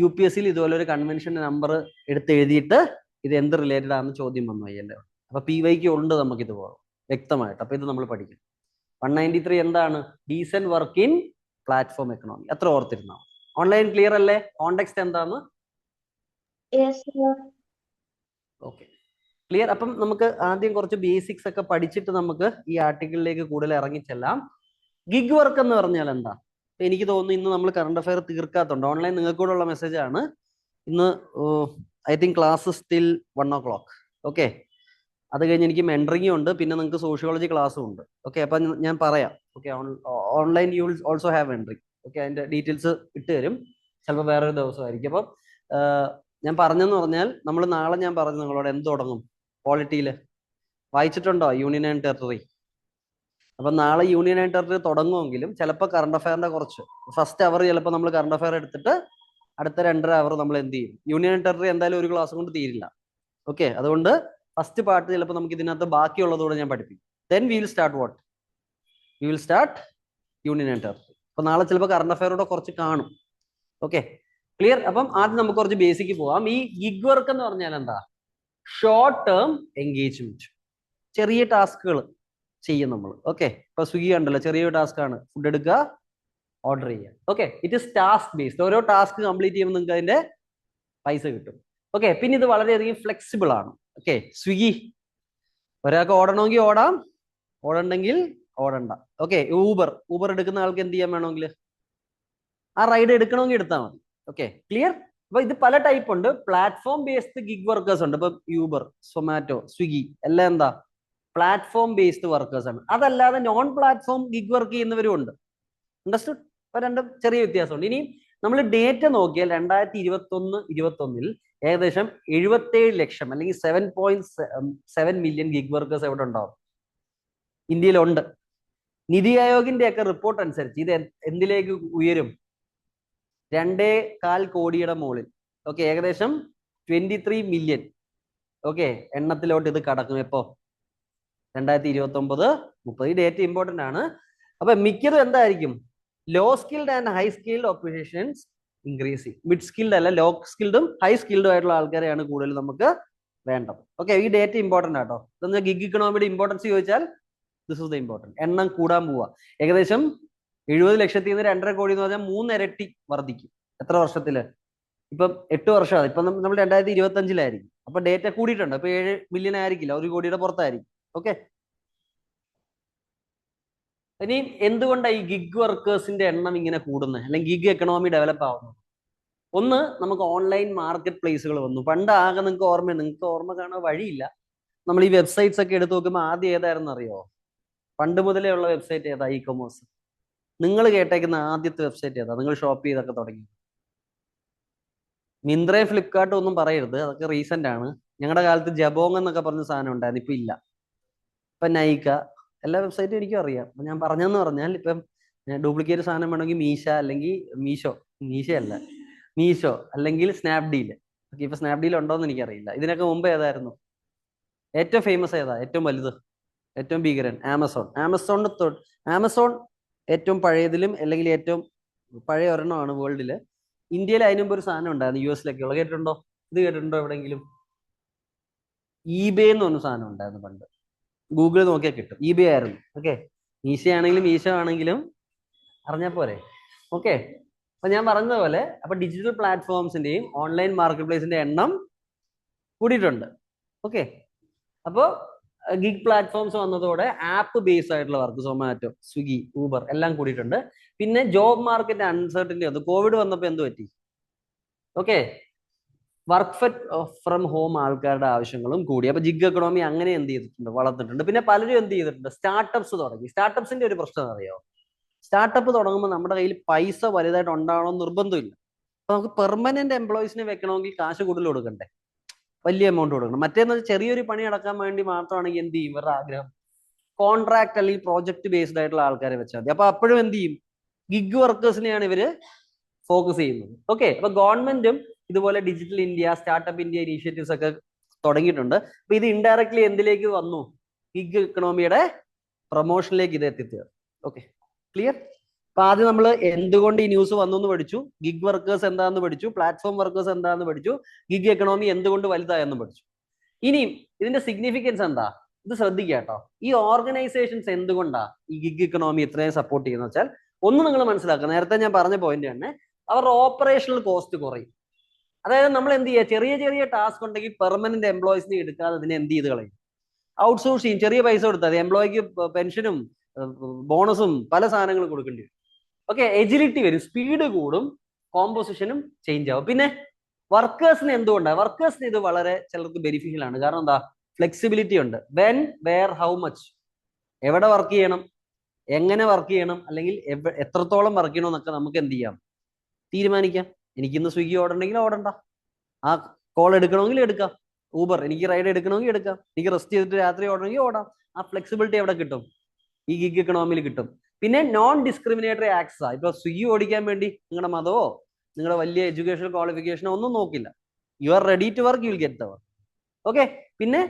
A: UPSC ഇതുപോലെ ഒരു കൺവെൻഷൻ നമ്പർ എടുത്ത് എഴുതിയിട്ട് ഇത് എന്ത് റിലേറ്റഡ് ആണെന്ന് ചോദ്യം വന്നു ILO. അപ്പൊ PYQ ഉണ്ട് നമുക്ക് ഇത് പോകാം വ്യക്തമായിട്ട്. അപ്പൊ ഇത് നമ്മൾ പഠിക്കും. 193 എന്താണ്? Decent work in platform economy. അത്ര ഓർത്തിരുന്നോ? ഓൺലൈൻ ക്ലിയർ അല്ലേ? കോണ്ടെക്സ്റ്റ് എന്താന്ന്?
B: Yes, sir.
A: Okay, clear. അപ്പം നമുക്ക് ആദ്യം കുറച്ച് ബേസിക്സ് ഒക്കെ പഠിച്ചിട്ട് നമുക്ക് ഈ ആർട്ടിക്കിളിലേക്ക് കൂടുതൽ ഇറങ്ങിച്ചെല്ലാം. ഗിഗ് വർക്ക് എന്ന് പറഞ്ഞാൽ എന്താ? എനിക്ക് തോന്നുന്നു ഇന്ന് നമ്മൾ കറണ്ട് അഫയർ തീർക്കാത്തുണ്ട്. ഓൺലൈൻ നിങ്ങൾക്ക് കൂടെ ഉള്ള മെസ്സേജ് ആണ്. ഇന്ന് I think class still 1 o'clock. Okay, അത് കഴിഞ്ഞ് എനിക്ക് മെൻറ്ററിംഗും ഉണ്ട്, പിന്നെ നിങ്ങൾക്ക് സോഷ്യോളജി ക്ലാസ്സും ഉണ്ട്. ഓക്കെ, അപ്പം ഞാൻ പറയാം. Okay, online you will also have mentoring. Okay, അതിന്റെ ഡീറ്റെയിൽസ് ഇട്ട് തരും. ചിലപ്പോൾ വേറൊരു ദിവസമായിരിക്കും. അപ്പം ഞാൻ പറഞ്ഞെന്ന് പറഞ്ഞാൽ നമ്മൾ നാളെ ഞാൻ പറഞ്ഞു നിങ്ങളോട് എന്ത് തുടങ്ങും? പോളിറ്റിയിൽ വായിച്ചിട്ടുണ്ടോ? Union and territory. അപ്പൊ നാളെ യൂണിയൻ ആൻഡ് ടെറിട്ടറി തുടങ്ങുമെങ്കിലും ചിലപ്പോൾ കറണ്ട് അഫയറിന്റെ കുറച്ച് ഫസ്റ്റ് അവർ ചിലപ്പോൾ നമ്മൾ കറണ്ട് അഫയർ എടുത്തിട്ട് അടുത്ത 2.5 അവർ നമ്മൾ എന്ത് ചെയ്യും? യൂണിയൻ ആൻഡ് ടെറിട്ടറി എന്തായാലും ഒരു ക്ലാസ് കൊണ്ട് തീരില്ല. ഓക്കെ, അതുകൊണ്ട് ഫസ്റ്റ് പാർട്ട് ചിലപ്പോൾ നമുക്ക് ഇതിനകത്ത് ബാക്കിയുള്ളതോടെ ഞാൻ പഠിപ്പിക്കും. Then we will start what? We will start union and territory. അപ്പൊ നാളെ ചിലപ്പോൾ കറണ്ട് അഫയറോടെ കുറച്ച് കാണും. Okay, clear? അപ്പം ആദ്യം നമുക്ക് കുറച്ച് ബേസിക്ക് പോവാം. ഈ ഗിഗ് വർക്ക് എന്ന് പറഞ്ഞാൽ എന്താ? ഷോർട്ട് ടേം എൻഗേജ്മെന്റ്, ചെറിയ ടാസ്കുകൾ ചെയ്യും നമ്മൾ. ഓക്കെ, ഇപ്പൊ സ്വിഗ്ഗി ഉണ്ടല്ലോ, ചെറിയൊരു ടാസ്ക് ആണ്, ഫുഡ് എടുക്കുക, ഓർഡർ ചെയ്യുക. Okay, it is task based. ഓരോ ടാസ്ക് കംപ്ലീറ്റ് ചെയ്യുമ്പോൾ നിങ്ങൾക്ക് അതിന്റെ പൈസ കിട്ടും. ഓക്കെ, പിന്നെ ഇത് വളരെയധികം ഫ്ലെക്സിബിൾ ആണ്. ഓക്കെ, സ്വിഗ്ഗി ഒരാൾക്ക് ഓടണമെങ്കിൽ ഓടാം, ഓടണ്ടെങ്കിൽ ഓടണ്ട. ഓക്കെ, ഊബർ എടുക്കുന്ന ആൾക്ക് എന്ത് ചെയ്യാൻ വേണമെങ്കിൽ ആ റൈഡ് എടുക്കണമെങ്കിൽ എടുത്താൽ മതി. Okay, clear? അപ്പൊ ഇത് പല ടൈപ്പ് ഉണ്ട്. പ്ലാറ്റ്ഫോം ബേസ്ഡ് ഗിഗ് വർക്കേഴ്സ് ഉണ്ട്. ഇപ്പൊ യൂബർ, സൊമാറ്റോ, സ്വിഗ്ഗി എല്ലാം എന്താ? പ്ലാറ്റ്ഫോം ബേസ്ഡ് വർക്കേഴ്സ് ആണ്. അതല്ലാതെ നോൺ പ്ലാറ്റ്ഫോം ഗിഗ് വർക്ക് ചെയ്യുന്നവരും ഉണ്ട്. അണ്ടർസ്റ്റുഡ്? അപ്പൊ രണ്ടും ചെറിയ വ്യത്യാസമുണ്ട്. ഇനി നമ്മൾ ഡേറ്റ നോക്കിയാൽ 2021 ഏകദേശം 77 ലക്ഷം അല്ലെങ്കിൽ 7.7 മില്യൺ ഗിഗ് വർക്കേഴ്സ് എവിടെ ഉണ്ടാവും? ഇന്ത്യയിലുണ്ട്. നിതി ആയോഗിന്റെ ഒക്കെ റിപ്പോർട്ട് അനുസരിച്ച് ഇത് എന്തിലേക്ക് ഉയരും? 2.25 കോടിയുടെ മുകളിൽ. ഓക്കെ, ഏകദേശം 23 മില്യൺ ഓക്കെ എണ്ണത്തിലോട്ട് ഇത് കടക്കും. എപ്പോ? 2029-30. ഈ ഡേറ്റ് ഇമ്പോർട്ടന്റ് ആണ്. അപ്പൊ മിക്കതും എന്തായിരിക്കും? Low skilled and high skilled occupations increasing. Mid skilled അല്ല, ലോ സ്കിൽഡും ഹൈ സ്കിൽഡും ആയിട്ടുള്ള ആൾക്കാരെയാണ് കൂടുതൽ നമുക്ക് വേണ്ടത്. ഓക്കെ, ഈ ഡേറ്റ് ഇമ്പോർട്ടന്റ് ആട്ടോ. ഇതെന്ന് ഗിഗ് ഇക്കണോമിയുടെ ഇമ്പോർട്ടൻസ് ചോദിച്ചാൽ ദിസ് ഇസ് ദ ഇമ്പോർട്ടന്റ്. എണ്ണം കൂടാൻ പോവാ. ഏകദേശം 70 ലക്ഷത്തിൽ നിന്ന് 2.5 കോടി എന്ന് പറഞ്ഞാൽ 3 ഇരട്ടി വർദ്ധിക്കും. എത്ര വർഷത്തില്? ഇപ്പം 8 വർഷമാണ്. ഇപ്പം നമ്മൾ 2025-ലായിരിക്കും. അപ്പൊ ഡേറ്റ കൂടിയിട്ടുണ്ട്. ഇപ്പൊ 7 മില്യൺ ആയിരിക്കില്ല, 1 കോടിയുടെ പുറത്തായിരിക്കും. ഓക്കെ. ഇനി എന്തുകൊണ്ടാണ് ഈ ഗിഗ് വർക്കേഴ്സിന്റെ എണ്ണം ഇങ്ങനെ കൂടുന്നത്, അല്ലെങ്കിൽ ഗിഗ് എക്കണോമി ഡെവലപ്പ് ആവുന്നത്? ഒന്ന്, നമുക്ക് ഓൺലൈൻ മാർക്കറ്റ് പ്ലേസുകൾ വന്നു. പണ്ട് ആകെ നിങ്ങൾക്ക് ഓർമ്മ കാണാൻ വഴിയില്ല, നമ്മൾ ഈ വെബ്സൈറ്റ്സ് ഒക്കെ എടുത്ത് നോക്കുമ്പോൾ ആദ്യം ഏതായിരുന്നു അറിയോ? പണ്ട് മുതലേ ഉള്ള വെബ്സൈറ്റ് ഏതാ? E commerce. നിങ്ങൾ കേട്ടേക്കുന്ന ആദ്യത്തെ വെബ്സൈറ്റ് ഏതാ? നിങ്ങൾ ഷോപ്പ് ചെയ്തൊക്കെ തുടങ്ങി? മിന്ത്രയും ഫ്ലിപ്കാർട്ടും ഒന്നും പറയരുത്, അതൊക്കെ റീസെന്റ് ആണ്. ഞങ്ങളുടെ കാലത്ത് ജബോങ് എന്നൊക്കെ പറഞ്ഞ സാധനം ഉണ്ടായിരുന്നു, ഇപ്പൊ ഇല്ല. ഇപ്പൊ നൈക്ക, എല്ലാ വെബ്സൈറ്റും എനിക്കും അറിയാം. അപ്പൊ ഞാൻ പറഞ്ഞെന്ന് പറഞ്ഞാൽ, ഇപ്പം ഡ്യൂപ്ലിക്കേറ്റ് സാധനം വേണമെങ്കിൽ മീശ, അല്ലെങ്കിൽ മീശയല്ല, മീഷോ, അല്ലെങ്കിൽ സ്നാപ്ഡീൽ. ഓക്കെ, ഇപ്പൊ സ്നാപ്ഡീൽ ഉണ്ടോന്ന് എനിക്കറിയില്ല. ഇതിനൊക്കെ മുമ്പ് ഏതായിരുന്നു? ഏറ്റവും ഫേമസ് ഏതാ? ഏറ്റവും വലുത്, ഏറ്റവും ഭീകരൻ? ആമസോൺ ഏറ്റവും പഴയതിലും, അല്ലെങ്കിൽ ഏറ്റവും പഴയ ഒരെണ്ണമാണ് വേൾഡില്. ഇന്ത്യയിൽ അതിന് മുമ്പ് ഒരു സാധനം ഉണ്ടായിരുന്നു, US-ലൊക്കെ ഉള്ള. കേട്ടിട്ടുണ്ടോ? ഇത് കേട്ടിട്ടുണ്ടോ എവിടെയെങ്കിലും? ഈബേ എന്ന് പറഞ്ഞ സാധനം ഉണ്ടായിരുന്നു പണ്ട്. ഗൂഗിളിൽ നോക്കിയാൽ കിട്ടും. ഈബേ ആയിരുന്നു. ഓക്കെ, മീശ ആണെങ്കിലും അറിഞ്ഞാൽ പോരെ. ഓക്കെ, അപ്പൊ ഞാൻ പറഞ്ഞതുപോലെ, അപ്പൊ ഡിജിറ്റൽ പ്ലാറ്റ്ഫോംസിന്റെയും ഓൺലൈൻ മാർക്കറ്റ് പ്ലേസിന്റെ എണ്ണം കൂടിയിട്ടുണ്ട്. ഓക്കെ, അപ്പോൾ ഗിഗ് പ്ലാറ്റ്ഫോംസ് വന്നതോടെ ആപ്പ് ബേസ്ഡ് ആയിട്ടുള്ള വർക്ക്, സൊമാറ്റോ, സ്വിഗ്ഗി, ഊബർ എല്ലാം കൂടിയിട്ടുണ്ട്. പിന്നെ ജോബ് മാർക്കറ്റ് അൺസർട്ടനിറ്റി വന്നു. കോവിഡ് വന്നപ്പോൾ എന്ത് പറ്റി? ഓക്കെ, വർക്ക് ഫ്രം ഹോം ആൾക്കാരുടെ ആവശ്യങ്ങളും കൂടി. അപ്പൊ ജിഗ് എക്കണോമി അങ്ങനെ എന്ത് ചെയ്തിട്ടുണ്ട്? വളർന്നിട്ടുണ്ട്. പിന്നെ പലരും എന്ത് ചെയ്തിട്ടുണ്ട്? സ്റ്റാർട്ടപ്സ് തുടങ്ങി. സ്റ്റാർട്ടപ്സിന്റെ ഒരു പ്രശ്നം അറിയോ? സ്റ്റാർട്ടപ്പ് തുടങ്ങുമ്പോൾ നമ്മുടെ കയ്യിൽ പൈസ വലുതായിട്ട് ഉണ്ടാവണമെന്ന് നിർബന്ധമില്ല. അപ്പൊ നമുക്ക് പെർമനന്റ് എംപ്ലോയീസിനെ വെക്കണമെങ്കിൽ കാശ് കൂടുതൽ കൊടുക്കണ്ടേ, വലിയ എമൗണ്ട് കൊടുക്കണം. മറ്റേന്ന് ചെറിയൊരു പണി അടക്കാൻ വേണ്ടി മാത്രമാണെങ്കിൽ എന്ത് ചെയ്യും? ഇവരുടെ ആഗ്രഹം കോൺട്രാക്ട് അല്ലെങ്കിൽ പ്രോജക്ട് ബേസ്ഡ് ആയിട്ടുള്ള ആൾക്കാരെ വെച്ചാൽ മതി. അപ്പൊ അപ്പോഴും എന്ത് ചെയ്യും? ഗിഗ് വർക്കേഴ്സിനെയാണ് ഇവര് ഫോക്കസ് ചെയ്യുന്നത്. ഓക്കെ, അപ്പൊ ഗവൺമെന്റും ഇതുപോലെ digital India, startup India initiatives ഒക്കെ തുടങ്ങിയിട്ടുണ്ട്. അപ്പൊ ഇത് ഇൻഡയറക്ട്ലി എന്തിലേക്ക് വന്നു? ഗിഗ് എക്കണോമിയുടെ പ്രൊമോഷനിലേക്ക് ഇത് എത്തിച്ചേർന്നു. Okay, clear? അപ്പൊ ആദ്യം നമ്മൾ എന്തുകൊണ്ട് ഈ ന്യൂസ് വന്നു എന്ന് പഠിച്ചു, ഗിഗ് വർക്കേഴ്സ് എന്താന്ന് പഠിച്ചു, പ്ലാറ്റ്ഫോം വർക്കേഴ്സ് എന്താന്ന് പഠിച്ചു, ഗിഗ് എക്കണോമി എന്തുകൊണ്ട് വലുതായെന്ന് പഠിച്ചു. ഇനിയും ഇതിന്റെ സിഗ്നിഫിക്കൻസ് എന്താ? ഇത് ശ്രദ്ധിക്കുക കേട്ടോ. ഈ ഓർഗനൈസേഷൻസ് എന്തുകൊണ്ടാ ഈ ഗിഗ് എക്കണോമി ഇത്രയും സപ്പോർട്ട് ചെയ്യുന്ന വെച്ചാൽ, ഒന്ന് നിങ്ങൾ മനസ്സിലാക്കുക, നേരത്തെ ഞാൻ പറഞ്ഞ പോയിന്റ് തന്നെ, അവരുടെ ഓപ്പറേഷണൽ കോസ്റ്റ് കുറയും. അതായത് നമ്മൾ എന്ത് ചെയ്യുക? ചെറിയ ചെറിയ ടാസ്ക് ഉണ്ടെങ്കിൽ പെർമനന്റ് എംപ്ലോയീസിനെ എടുക്കാതെ അതിനെ എന്ത് ചെയ്ത് കളയും? ഔട്ട്സോഴ്സ് ചെയ്യും. ചെറിയ പൈസ കൊടുത്താൽ എംപ്ലോയിക്ക് പെൻഷനും ബോണസും പല സാധനങ്ങളും കൊടുക്കേണ്ടി വരും. ഓക്കെ, എജിലിറ്റി വരും, സ്പീഡ് കൂടും, കോമ്പോസിഷനും ചേഞ്ച് ആവും. പിന്നെ വർക്കേഴ്സിന് എന്തുകൊണ്ടാണ്? വർക്കേഴ്സിന് ഇത് വളരെ ചിലർക്ക് ബെനിഫിഷ്യൽ ആണ്. കാരണം എന്താ? ഫ്ലെക്സിബിലിറ്റി ഉണ്ട്. വെൻ, വേർ, ഹൗ മച്ച്, എവിടെ വർക്ക് ചെയ്യണം, എങ്ങനെ വർക്ക് ചെയ്യണം, അല്ലെങ്കിൽ എത്രത്തോളം വർക്ക് ചെയ്യണം എന്നൊക്കെ നമുക്ക് എന്ത് ചെയ്യാം? തീരുമാനിക്കാം. എനിക്കിന്ന് സ്വിഗ്ഗി ഓടണമെങ്കിൽ ഓടണ്ട, ആ കോൾ എടുക്കണമെങ്കിൽ എടുക്കാം. ഊബർ, എനിക്ക് റൈഡ് എടുക്കണമെങ്കിൽ എടുക്കാം. എനിക്ക് റെസ്റ്റ് ചെയ്തിട്ട് രാത്രി ഓടണമെങ്കിൽ ഓടാം. ആ ഫ്ലെക്സിബിലിറ്റി എവിടെ കിട്ടും? ഈ ഗിഗ് എക്കണോമിയിൽ കിട്ടും. പിന്നെ നോൺ ഡിസ്ക്രിമിനേറ്ററി ആക്സസ്. ഇപ്പൊ സ്വിഗ്ഗി ഓടിക്കാൻ വേണ്ടി നിങ്ങളുടെ മതമോ നിങ്ങളുടെ വലിയ എഡ്യൂക്കേഷണൽ ക്വാളിഫിക്കേഷനോ ഒന്നും നോക്കില്ല. You are ready to work, you will get the work. Okay, പിന്നെ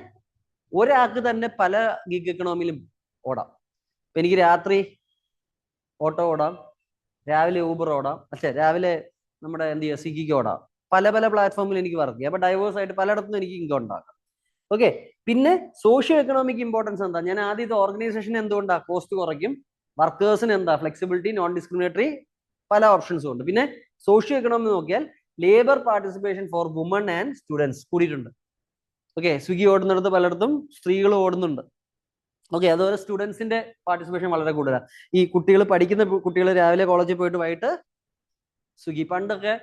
A: ഒരാൾക്ക് തന്നെ പല ഗിഗ് എക്കണോമിയിലും ഓടാം. ഇപ്പൊ എനിക്ക് രാത്രി ഓട്ടോ ഓടാം, രാവിലെ ഊബർ ഓടാം, രാവിലെ നമ്മുടെ എന്ത് ചെയ്യുക, സ്വിഗ്ഗിക്ക് ഓടാം. പല പല പ്ലാറ്റ്ഫോമിൽ എനിക്ക് വർക്ക് ചെയ്യാം. അപ്പൊ ഡൈവേഴ്സ് ആയിട്ട് പലയിടത്തും എനിക്ക് ഇൻകം ഉണ്ടാക്കാം. ഓക്കെ, പിന്നെ സോഷ്യോ എക്കണോമിക് ഇമ്പോർട്ടൻസ് എന്താ? ഞാൻ ആദ്യം ഇത് ഓർഗനൈസേഷൻ എന്തുകൊണ്ടാ? കോസ്റ്റ് കുറയ്ക്കും. വർക്കേഴ്സിന് എന്താ? ഫ്ലെക്സിബിലിറ്റി, നോൺ ഡിസ്ക്രിമിനേറ്ററി, പല ഓപ്ഷൻസും ഉണ്ട്. പിന്നെ സോഷ്യോ എക്കണോമി നോക്കിയാൽ labour participation for woman and students കൂടിയിട്ടുണ്ട്. ഓക്കെ, സ്വിഗ്ഗി ഓടുന്നിടത്ത് പലയിടത്തും സ്ത്രീകൾ ഓടുന്നുണ്ട്. ഓക്കെ, അതുപോലെ സ്റ്റുഡൻസിന്റെ പാർട്ടിസിപ്പേഷൻ വളരെ കൂടുതലാണ്. ഈ പഠിക്കുന്ന കുട്ടികൾ രാവിലെ കോളേജിൽ പോയിട്ട് വൈകിട്ട് സ്വിഗ്ഗി. പണ്ടൊക്കെ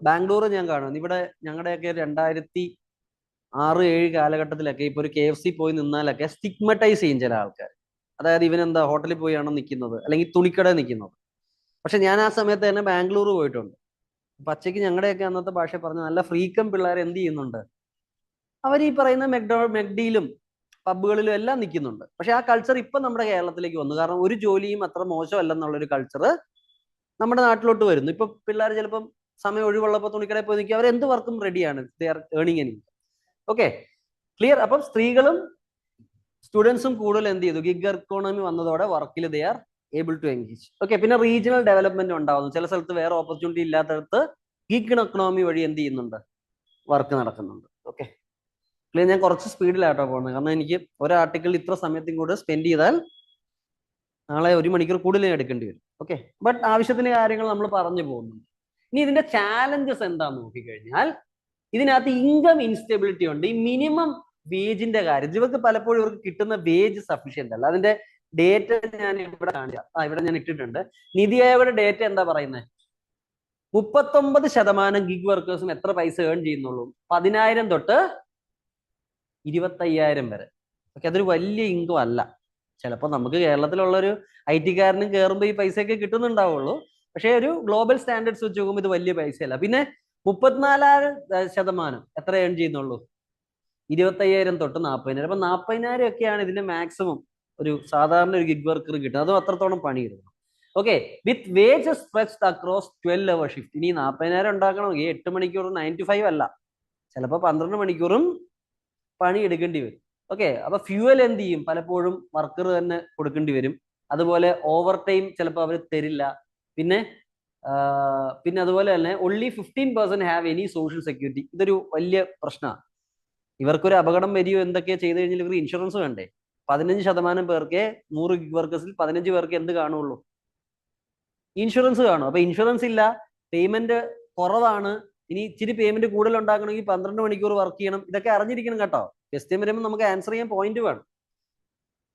A: ബാംഗ്ലൂർ ഞാൻ കാണുന്നു, ഇവിടെ ഞങ്ങളുടെയൊക്കെ 2006-2007 കാലഘട്ടത്തിലൊക്കെ ഇപ്പൊ ഒരു KFC പോയി നിന്നാലൊക്കെ സ്റ്റിഗ്മറ്റൈസ് ചെയ്യും ചില ആൾക്കാർ. അതായത് ഇവനെന്താ ഹോട്ടലിൽ പോയാണോ നിൽക്കുന്നത്, അല്ലെങ്കിൽ തുണിക്കടയിൽ നിൽക്കുന്നത്. പക്ഷെ ഞാൻ ആ സമയത്ത് തന്നെ ബാംഗ്ലൂർ പോയിട്ടുണ്ട്. പച്ചയ്ക്ക് ഞങ്ങളുടെയൊക്കെ അന്നത്തെ ഭാഷ പറഞ്ഞ നല്ല ഫ്രീക്കം പിള്ളേർ എന്ത് ചെയ്യുന്നുണ്ട്? അവർ ഈ പറയുന്ന മെക്ഡിയിലും പബ്ബുകളിലും എല്ലാം നിൽക്കുന്നുണ്ട്. പക്ഷെ ആ കൾച്ചർ ഇപ്പൊ നമ്മുടെ കേരളത്തിലേക്ക് വന്നു. കാരണം ഒരു ജോലിയും അത്ര മോശമല്ലെന്നുള്ളൊരു കൾച്ചർ നമ്മുടെ നാട്ടിലോട്ട് വരുന്നു. ഇപ്പൊ പിള്ളേർ ചിലപ്പം സമയം ഒഴിവുള്ളപ്പോൾ തുണിക്കടയിൽ പോയി നിൽക്കുക, അവർ എന്ത് വർക്കും റെഡിയാണ്, ദേ ആർ ഏണിങ് എനി. Okay, clear? അപ്പം സ്ത്രീകളും സ്റ്റുഡൻസും കൂടുതൽ എന്ത് ചെയ്തു? ഗിഗ് എക്കോണമി വന്നതോടെ വർക്കിൽ they are able to engage. Okay, പിന്നെ റീജിയണൽ ഡെവലപ്മെന്റ് ഉണ്ടാവുന്നു. ചില സ്ഥലത്ത് വേറെ ഓപ്പർച്യൂണിറ്റി ഇല്ലാത്തടത്ത് ഗിഗ് എക്കണോമി വഴി എന്ത് ചെയ്യുന്നുണ്ട്? വർക്ക് നടക്കുന്നുണ്ട്. Okay, clear? ഞാൻ കുറച്ച് സ്പീഡിലാട്ടോ പോകുന്നത്, കാരണം എനിക്ക് ഒരു ആർട്ടിക്കിൾ ഇത്ര സമയത്തും കൂടെ സ്പെൻഡ് ചെയ്താൽ നാളെ 1 മണിക്കൂർ കൂടുതൽ എടുക്കേണ്ടി വരും. ഓക്കെ, ബട്ട് ആവശ്യത്തിന് കാര്യങ്ങൾ നമ്മൾ പറഞ്ഞു പോകുന്നു. ഇനി ഇതിന്റെ ചാലഞ്ചസ് എന്താന്ന് നോക്കിക്കഴിഞ്ഞാൽ ഇതിനകത്ത് ഇൻകം ഇൻസ്റ്റെബിലിറ്റി ഉണ്ട്. ഈ മിനിമം വേജിന്റെ കാര്യം ഇവർക്ക് പലപ്പോഴും ഇവർക്ക് കിട്ടുന്ന വേജ് സഫീഷ്യന്റ് അല്ല. അതിന്റെ ഡേറ്റ ഞാൻ ഇവിടെ കാണിക്കാം. ഇവിടെ ഞാൻ ഇട്ടിട്ടുണ്ട്. നിതി ആയോഗയുടെ ഡേറ്റ എന്താ പറയുന്നത്? 39% ഗിഗ് വർക്കേഴ്സും എത്ര പൈസ ഏൺ ചെയ്യുന്നുള്ളൂ? 10,000 തൊട്ട് 25,000 വരെ. ഓക്കെ, അതൊരു വലിയ ഇൻകം അല്ല. ചിലപ്പോൾ നമുക്ക് കേരളത്തിലുള്ള ഒരു IT കാരനും കയറുമ്പോൾ ഈ പൈസയൊക്കെ കിട്ടുന്നുണ്ടാവുള്ളൂ. പക്ഷേ ഒരു ഗ്ലോബൽ സ്റ്റാൻഡേർഡ്സ് വെച്ച് നോക്കുമ്പോൾ ഇത് വലിയ പൈസയല്ല. പിന്നെ 34% എത്ര ഏൺ ചെയ്യുന്നുള്ളൂ? 25,000 തൊട്ട് 40,000. അപ്പൊ 40,000 ഒക്കെയാണ് ഇതിന്റെ മാക്സിമം ഒരു സാധാരണ ഒരു ഗിഗ് വർക്കർ കിട്ടുന്നത്. അതും അത്രത്തോളം പണിയെടുക്കണം. ഓക്കെ, വിത്ത് വേജസ് സ്പ്രെഡ്ഡ് അക്രോസ് 12 hour ഷിഫ്റ്റ്. ഇനി 40,000 ഉണ്ടാക്കണമെങ്കിൽ 8 മണിക്കൂർ 9 to 5 അല്ല, ചിലപ്പോൾ 12 മണിക്കൂറും പണി എടുക്കേണ്ടി വരും. ഓക്കെ, അപ്പൊ ഫ്യൂവൽ എന്ത് ചെയ്യും? പലപ്പോഴും വർക്കർ തന്നെ കൊടുക്കേണ്ടി വരും. അതുപോലെ ഓവർ ടൈം ചിലപ്പോൾ അവർ തരില്ല. പിന്നെ അതുപോലെ തന്നെ only 15% have any social security. ഇതൊരു വലിയ പ്രശ്നമാണ്. ഇവർക്കൊരു അപകടം വരികയോ എന്തൊക്കെയാ ചെയ്ത് കഴിഞ്ഞാൽ ഇവർക്ക് ഇൻഷുറൻസ് വേണ്ടേ? 15% പേർക്ക് 100 ഗിഗ് വർക്കേഴ്സിൽ 15 പേർക്ക് എന്ത് കാണുള്ളൂ? ഇൻഷുറൻസ് കാണും. അപ്പൊ ഇൻഷുറൻസ് ഇല്ല, പേയ്മെന്റ് കുറവാണ്, ഇനി ഇച്ചിരി പേയ്മെന്റ് കൂടുതൽ ഉണ്ടാക്കണമെങ്കിൽ 12 മണിക്കൂർ വർക്ക് ചെയ്യണം. ഇതൊക്കെ അറിഞ്ഞിരിക്കണം കേട്ടോ. ക്വസ്റ്റ്യൻ വരുമ്പോൾ നമുക്ക് ആൻസർ ചെയ്യാൻ പോയിന്റ് വേണം.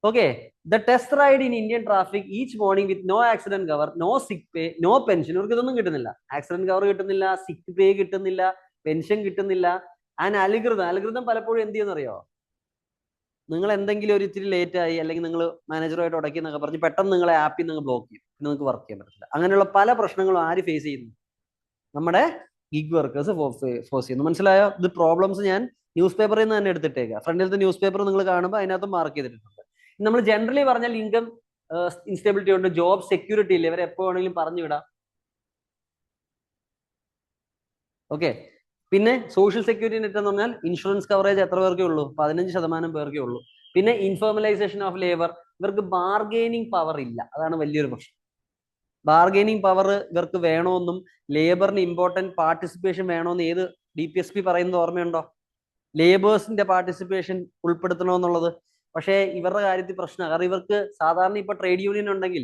A: Okay, the test ride in Indian traffic each morning with no accident cover, no sick pay, no pension. ഇവർക്ക് ഇതൊന്നും കിട്ടുന്നില്ല. ആക്സിഡന്റ് കവർ കിട്ടുന്നില്ല, സിക്ക് പേ കിട്ടുന്നില്ല, പെൻഷൻ കിട്ടുന്നില്ല. ആൻഡ് അൽഗൃതം പലപ്പോഴും എന്ത് ചെയ്യുന്നറിയോ? നിങ്ങൾ എന്തെങ്കിലും ഒരു ഇത്തിരി ലേറ്റ് ആയി, അല്ലെങ്കിൽ നിങ്ങൾ മാനേജറുമായിട്ട് ഉടക്കി എന്നൊക്കെ പറഞ്ഞ് പെട്ടെന്ന് നിങ്ങളെ ആപ്പിൽ നിങ്ങൾ ബ്ലോക്ക് ചെയ്യും. പിന്നെ നിങ്ങൾക്ക് വർക്ക് ചെയ്യാൻ പറ്റില്ല. അങ്ങനെയുള്ള പല പ്രശ്നങ്ങളും ആര് ഫേസ് ചെയ്യുന്നു? നമ്മുടെ ഗിഗ് വർക്കേഴ്സ് ഫോഴ്സ് ചെയ്യുന്നു. മനസ്സിലായോ? ഇത് പ്രോബ്ലംസ് ഞാൻ ന്യൂസ് പേപ്പറിൽ നിന്ന് തന്നെ എടുത്തിട്ടേക്കാം. ഫ്രണ്ടിലത്തെ ന്യൂസ് പേപ്പർ നിങ്ങൾ കാണുമ്പോൾ അതിനകത്ത് മാർക്ക് ചെയ്തിട്ടുണ്ട്. നമ്മൾ ജനറലി പറഞ്ഞാൽ ഇൻകം ഇൻസ്റ്റെബിലിറ്റി ഉണ്ട്, ജോബ് സെക്യൂരിറ്റി ഇല്ല. ഇവരെ എപ്പോ വേണമെങ്കിലും പറഞ്ഞു വിടാം. ഓക്കെ, പിന്നെ സോഷ്യൽ സെക്യൂരിറ്റി നെറ്റ് എന്ന് പറഞ്ഞാൽ ഇൻഷുറൻസ് കവറേജ് എത്ര പേർക്കേ ഉള്ളൂ? 15% പേർക്കേ ഉള്ളൂ. പിന്നെ ഇൻഫോർമലൈസേഷൻ ഓഫ് ലേബർ. ഇവർക്ക് ബാർഗെയിനിങ് പവർ ഇല്ല. അതാണ് വലിയൊരു പ്രശ്നം. ബാർഗെയിനിങ് പവർ ഇവർക്ക് വേണമെന്നും ലേബറിന് ഇമ്പോർട്ടൻറ്റ് പാർട്ടിസിപ്പേഷൻ വേണമെന്ന് ഏത് DPSP പറയുന്നത് ഓർമ്മയുണ്ടോ? ലേബേഴ്സിന്റെ പാർട്ടിസിപ്പേഷൻ ഉൾപ്പെടുത്തണമെന്നുള്ളത്. പക്ഷേ ഇവരുടെ കാര്യത്തിൽ പ്രശ്നമാണ്. കാരണം ഇവർക്ക് സാധാരണ ഇപ്പൊ ട്രേഡ് യൂണിയൻ ഉണ്ടെങ്കിൽ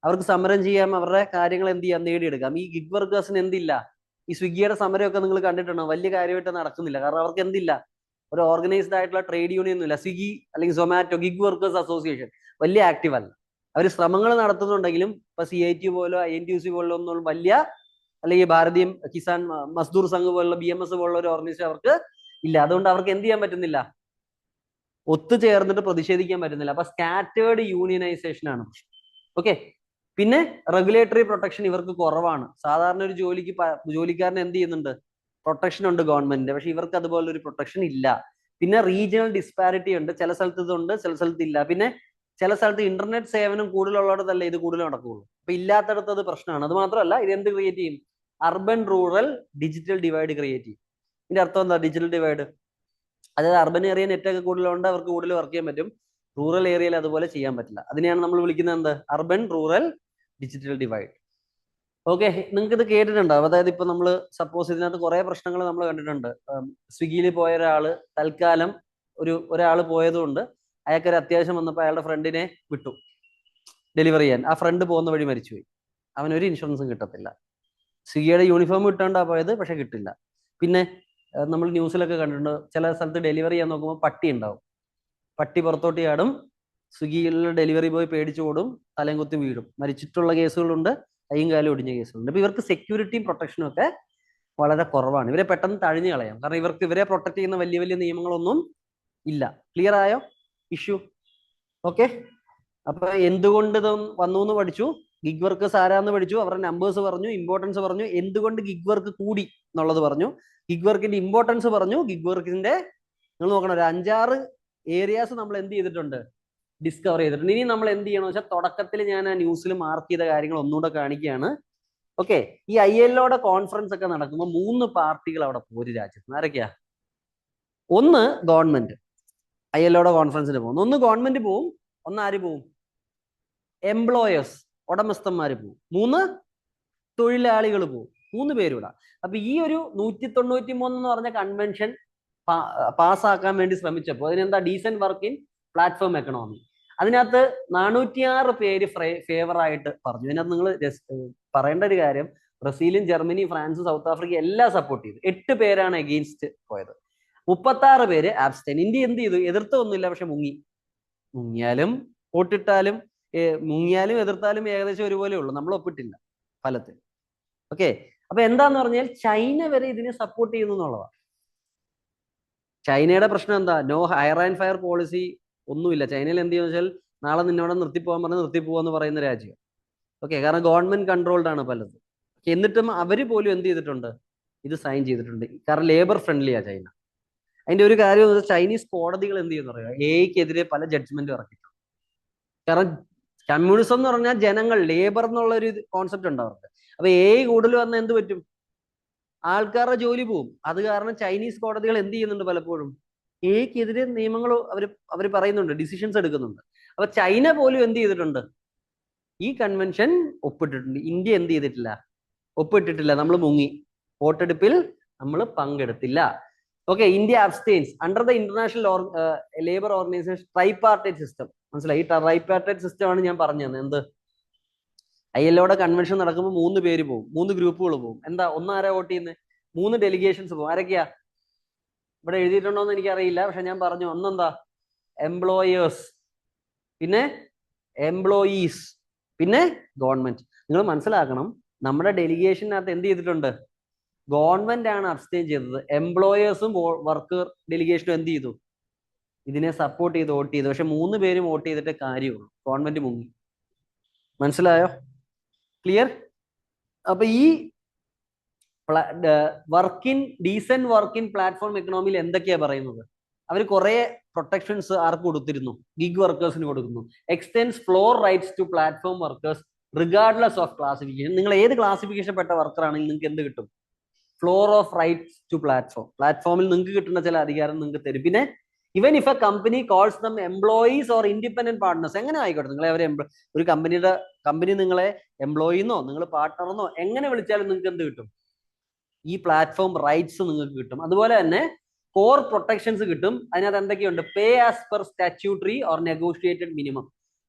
A: അവർക്ക് സമരം ചെയ്യാം, അവരുടെ കാര്യങ്ങൾ എന്ത് ചെയ്യാം, നേടിയെടുക്കാം. ഈ ഗിഗ് വർക്കേഴ്സിന് എന്തില്ല? ഈ സ്വിഗ്ഗിയുടെ സമരമൊക്കെ നിങ്ങൾ കണ്ടിട്ടുണ്ടോ? വലിയ കാര്യമായിട്ട് നടക്കുന്നില്ല. കാരണം അവർക്ക് എന്തില്ല? ഒരു ഓർഗനൈസ്ഡ് ആയിട്ടുള്ള ട്രേഡ് യൂണിയൻ ഒന്നുമില്ല. സ്വിഗ്ഗി അല്ലെങ്കിൽ സൊമാറ്റോ, ഗിഗ് വർക്കേഴ്സ് അസോസിയേഷൻ വലിയ ആക്റ്റീവ് അല്ല. അവർ ശ്രമങ്ങൾ നടത്തുന്നുണ്ടെങ്കിലും ഇപ്പൊ CIT പോലോ INTUC പോലോ ഒന്നും വലിയ, അല്ലെങ്കിൽ ഭാരതീയ കിസാൻ മസ്ദൂർ സംഘ് പോലുള്ള BMS പോലുള്ള ഒരു ഓർഗനൈസേഷൻ അവർക്ക് ഇല്ല. അതുകൊണ്ട് അവർക്ക് എന്ത് ചെയ്യാൻ പറ്റുന്നില്ല? ഒത്തുചേർന്നിട്ട് പ്രതിഷേധിക്കാൻ പറ്റുന്നില്ല. അപ്പൊ സ്കാറ്റേർഡ് യൂണിയനൈസേഷൻ ആണ്. ഓക്കെ, പിന്നെ റെഗുലേറ്ററി പ്രൊട്ടക്ഷൻ ഇവർക്ക് കുറവാണ്. സാധാരണ ഒരു ജോലിക്കാരന് എന്ത് ചെയ്യുന്നുണ്ട്? പ്രൊട്ടക്ഷൻ ഉണ്ട് ഗവൺമെന്റിന്റെ. പക്ഷെ ഇവർക്ക് അതുപോലെ ഒരു പ്രൊട്ടക്ഷൻ ഇല്ല. പിന്നെ റീജിയണൽ ഡിസ്പാരിറ്റി ഉണ്ട്. ചില സ്ഥലത്ത് ഇതുണ്ട്, ചില സ്ഥലത്ത് ഇല്ല. പിന്നെ ചില സ്ഥലത്ത് ഇന്റർനെറ്റ് സേവനം കൂടുതലുള്ളിടത്തല്ല ഇത് കൂടുതൽ നടക്കുകയുള്ളൂ. അപ്പൊ ഇല്ലാത്തടത്ത് അത് പ്രശ്നമാണ്. അത് മാത്രമല്ല, ഇത് എന്ത് ക്രിയേറ്റ് ചെയ്യും? Urban rural digital divide create ചെയ്യും. ഇതിന്റെ അർത്ഥം എന്താ? ഡിജിറ്റൽ ഡിവൈഡ് അതായത് അർബൻ ഏരിയ നെറ്റൊക്കെ കൂടുതലുണ്ട്, അവർക്ക് കൂടുതൽ വർക്ക് ചെയ്യാൻ പറ്റും. റൂറൽ ഏരിയയിൽ അതുപോലെ ചെയ്യാൻ പറ്റില്ല. അതിനെയാണ് നമ്മൾ വിളിക്കുന്നത് എന്ത്? Urban rural digital divide. Okay, നിങ്ങൾക്ക് ഇത് കേട്ടിട്ടുണ്ടാവും. അതായത് ഇപ്പൊ നമ്മൾ സപ്പോസ് ഇതിനകത്ത് കുറെ പ്രശ്നങ്ങൾ നമ്മൾ കണ്ടിട്ടുണ്ട്. സ്വിഗ്ഗിയിൽ പോയ ഒരാള് തൽക്കാലം ഒരാൾ പോയതുകൊണ്ട് അയാൾക്കൊരു അത്യാവശ്യം വന്നപ്പോൾ അയാളുടെ ഫ്രണ്ടിനെ വിട്ടു ഡെലിവറി ചെയ്യാൻ. ആ ഫ്രണ്ട് പോകുന്ന വഴി മരിച്ചുപോയി. അവനൊരു ഇൻഷുറൻസും കിട്ടത്തില്ല. സ്വിഗ്ഗിയുടെ യൂണിഫോം ഇട്ടാണ്ടാ പോയത്, പക്ഷെ കിട്ടില്ല. പിന്നെ നമ്മൾ ന്യൂസിലൊക്കെ കണ്ടിട്ടുണ്ട്, ചില സ്ഥലത്ത് ഡെലിവറി ചെയ്യാൻ നോക്കുമ്പോൾ പട്ടി ഉണ്ടാവും. പട്ടി പുറത്തോട്ട് ചാടും, സ്വിഗ്ഗിയിലുള്ള ഡെലിവറി ബോയ് പേടിച്ചു ഓടും, തലയും കുത്തി വീഴും. മരിച്ചിട്ടുള്ള കേസുകളുണ്ട്, കൈയും കാലും ഒടിഞ്ഞ കേസുകളുണ്ട്. അപ്പൊ ഇവർക്ക് സെക്യൂരിറ്റിയും പ്രൊട്ടക്ഷനും ഒക്കെ വളരെ കുറവാണ്. ഇവരെ പെട്ടെന്ന് തഴിഞ്ഞു കളയാം. കാരണം ഇവരെ പ്രൊട്ടക്ട് ചെയ്യുന്ന വലിയ വലിയ നിയമങ്ങളൊന്നും ഇല്ല. ക്ലിയർ ആയോ ഇഷ്യൂ? ഓക്കെ, അപ്പൊ എന്തുകൊണ്ട് ഇത് വന്നു എന്ന് പഠിച്ചു, ഗിഗ് വർക്കേഴ്സ് ആരാന്ന് പഠിച്ചു, അവരുടെ നമ്പേഴ്സ് പറഞ്ഞു, ഇമ്പോർട്ടൻസ് പറഞ്ഞു, എന്തുകൊണ്ട് ഗിഗ് വർക്ക് കൂടി എന്നുള്ളത് പറഞ്ഞു, ഗിഗ് വർക്കിന്റെ ഇമ്പോർട്ടൻസ് പറഞ്ഞു. ഗിഗ് വർക്കിന്റെ നിങ്ങൾ നോക്കണം, ഒരു 5-6 ഏരിയാസ് നമ്മൾ എന്ത് ചെയ്തിട്ടുണ്ട്? ഡിസ്കവർ ചെയ്തിട്ടുണ്ട്. ഇനി നമ്മൾ എന്ത് ചെയ്യണമെന്ന് വെച്ചാൽ, തുടക്കത്തിൽ ഞാൻ ആ ന്യൂസിൽ മാർക്ക് ചെയ്ത കാര്യങ്ങൾ ഒന്നുകൂടെ കാണിക്കുകയാണ്. ഓക്കെ, ഈ ILOയുടെ കോൺഫറൻസ് ഒക്കെ നടക്കുമ്പോൾ 3 പാർട്ടികൾ അവിടെ പോരും രാജ്യത്ത്. ആരൊക്കെയാ? ഒന്ന് ഗവൺമെന്റ് ILOയുടെ കോൺഫറൻസിന് പോകുന്നു. ഒന്ന് ഗവൺമെന്റ് പോവും, ഒന്ന് ആര് പോവും? എംപ്ലോയേഴ്സ്, ഉടമസ്ഥന്മാര് പോവും. 3 തൊഴിലാളികൾ പോവും. 3 പേരൂടെ. അപ്പൊ ഈ ഒരു 193 എന്ന് പറഞ്ഞ കൺവെൻഷൻ പാസ്സാക്കാൻ വേണ്ടി ശ്രമിച്ചപ്പോൾ അതിനെന്താ? Decent work in platform economy. അതിനകത്ത് 406 പേര് ഫേവർ ആയിട്ട് പറഞ്ഞു. അതിനകത്ത് നിങ്ങൾ പറയേണ്ട ഒരു കാര്യം, ബ്രസീലും ജർമ്മനി ഫ്രാൻസ് സൗത്ത് ആഫ്രിക്ക എല്ലാം സപ്പോർട്ട് ചെയ്തു. 8 പേരാണ് എഗെയിൻസ്റ്റ് പോയത്. 36 പേര് ആബ്സ്റ്റൈൻ. ഇന്ത്യ എന്ത് ചെയ്തു? എതിർത്തൊന്നുമില്ല, പക്ഷെ മുങ്ങിയാലും വോട്ടിട്ടാലും മുങ്ങിയാലും എതിർത്താലും ഏകദേശം ഒരുപോലെ ഉള്ളൂ. നമ്മൾ ഒപ്പിട്ടില്ല ഫലത്തിൽ. ഓക്കെ, അപ്പൊ എന്താന്ന് പറഞ്ഞാൽ ചൈന വരെ ഇതിനെ സപ്പോർട്ട് ചെയ്യുന്നു എന്നുള്ളതാണ്. ചൈനയുടെ പ്രശ്നം എന്താ? No hire and fire policy ഒന്നുമില്ല. ചൈനയിൽ എന്ത് ചെയ്യുന്ന വെച്ചാൽ നാളെ നിന്നോടെ നിർത്തിപ്പോകാൻ പറഞ്ഞാൽ നിർത്തിപ്പോകാന്ന് പറയുന്ന രാജ്യം. ഓക്കെ, കാരണം ഗവൺമെന്റ് കൺട്രോൾഡ് ആണ് പലതും. എന്നിട്ടും അവര് പോലും എന്ത് ചെയ്തിട്ടുണ്ട്? ഇത് സൈൻ ചെയ്തിട്ടുണ്ട്. കാരണം ലേബർ ഫ്രണ്ട്ലിയാ ചൈന. അതിന്റെ ഒരു കാര്യം ചൈനീസ് കോടതികൾ എന്ത് ചെയ്യുന്ന പറയുക, എക്കെതിരെ പല ജഡ്ജ്മെന്റും ഇറക്കിയിട്ടുണ്ട്. കാരണം കമ്മ്യൂണിസം എന്ന് പറഞ്ഞാൽ ജനങ്ങൾ, ലേബർ എന്നുള്ള ഒരു കോൺസെപ്റ്റ് ഉണ്ട് അവർക്ക്. അപ്പൊ കൂടുതൽ വന്നാൽ എന്ത് പറ്റും? ആൾക്കാരുടെ ജോലി പോവും. അത് കാരണം ചൈനീസ് കോടതികൾ എന്ത് ചെയ്യുന്നുണ്ട്? പലപ്പോഴും എക്കെതിരെ നിയമങ്ങൾ അവർ പറയുന്നുണ്ട്, ഡിസിഷൻസ് എടുക്കുന്നുണ്ട്. അപ്പൊ ചൈന പോലും എന്ത് ചെയ്തിട്ടുണ്ട്? ഈ കൺവെൻഷൻ ഒപ്പിട്ടിട്ടുണ്ട്. ഇന്ത്യ എന്ത് ചെയ്തിട്ടില്ല? ഒപ്പിട്ടിട്ടില്ല. നമ്മൾ മുങ്ങി. വോട്ടെടുപ്പിൽ നമ്മൾ പങ്കെടുത്തില്ല. Okay, India abstains under the international labour organisation tripartite system. മനസ്സിലായി? ഈ ട്രൈപാർട്ടൈറ്റ് സിസ്റ്റം ആണ് ഞാൻ പറഞ്ഞു തന്നെ. എന്ത്? ILOയുടെ കൺവെൻഷൻ നടക്കുമ്പോൾ 3 പേര് പോകും, 3 ഗ്രൂപ്പുകൾ പോകും. എന്താ? ഒന്നാരാ വോട്ട് ചെയ്യുന്നത്? 3 ഡെലിഗേഷൻസ് പോകും. ആരൊക്കെയാ? ഇവിടെ എഴുതിയിട്ടുണ്ടോ എന്ന് എനിക്കറിയില്ല, പക്ഷെ ഞാൻ പറഞ്ഞു. ഒന്നെന്താ? എംപ്ലോയേഴ്സ്, പിന്നെ എംപ്ലോയീസ്, പിന്നെ ഗവൺമെന്റ്. നിങ്ങൾ മനസ്സിലാക്കണം, നമ്മുടെ ഡെലിഗേഷനകത്ത് എന്ത് ചെയ്തിട്ടുണ്ട്? ഗവൺമെന്റ് ആണ് അബ്സ്റ്റെയിൻ ചെയ്തത്. എംപ്ലോയേഴ്സും വർക്കർ ഡെലിഗേഷനും എന്ത് ചെയ്തു? ഇതിനെ സപ്പോർട്ട് ചെയ്ത് വോട്ട് ചെയ്തു. പക്ഷെ 3 പേരും വോട്ട് ചെയ്തിട്ട് കാര്യമുള്ളൂ. ഗവൺമെന്റ് മുങ്ങി. മനസ്സിലായോ? ക്ലിയർ? അപ്പൊ ഈ ഡീസെന്റ് വർക്ക് ഇൻ പ്ലാറ്റ്ഫോം എക്കണോമിയിൽ എന്തൊക്കെയാ പറയുന്നത്? അവർ കുറെ പ്രൊട്ടക്ഷൻസ് ആർക്ക് കൊടുത്തിരുന്നു? ഗിഗ് വർക്കേഴ്സിന് കൊടുക്കുന്നു. Extends floor rights to platform workers regardless of classification. നിങ്ങൾ ഏത് ക്ലാസിഫിക്കേഷൻ പെട്ട വർക്കർ ആണെങ്കിൽ നിങ്ങൾക്ക് എന്ത് കിട്ടും? Floor of rights to platform. പ്ലാറ്റ്ഫോമിൽ നിങ്ങൾക്ക് കിട്ടുന്ന ചില അധികാരം നിങ്ങൾക്ക് തരും. പിന്നെ even if a company calls them employees or independent partners, എങ്ങനെ ആയിക്കോട്ടെ, നിങ്ങളെ ഒരു കമ്പനി നിങ്ങളെ എംപ്ലോയിന്നോ നിങ്ങൾ പാർട്ട്ണറെന്നോ എങ്ങനെ വിളിച്ചാലും നിങ്ങൾക്ക് എന്ത് കിട്ടും? ഈ പ്ലാറ്റ്ഫോം റൈറ്റ്സ് നിങ്ങൾക്ക് കിട്ടും. അതുപോലെ തന്നെ കോർ പ്രൊട്ടക്ഷൻസ് കിട്ടും. അതിനകത്ത് എന്തൊക്കെയുണ്ട്? പേ as per statutory or negotiated minimum.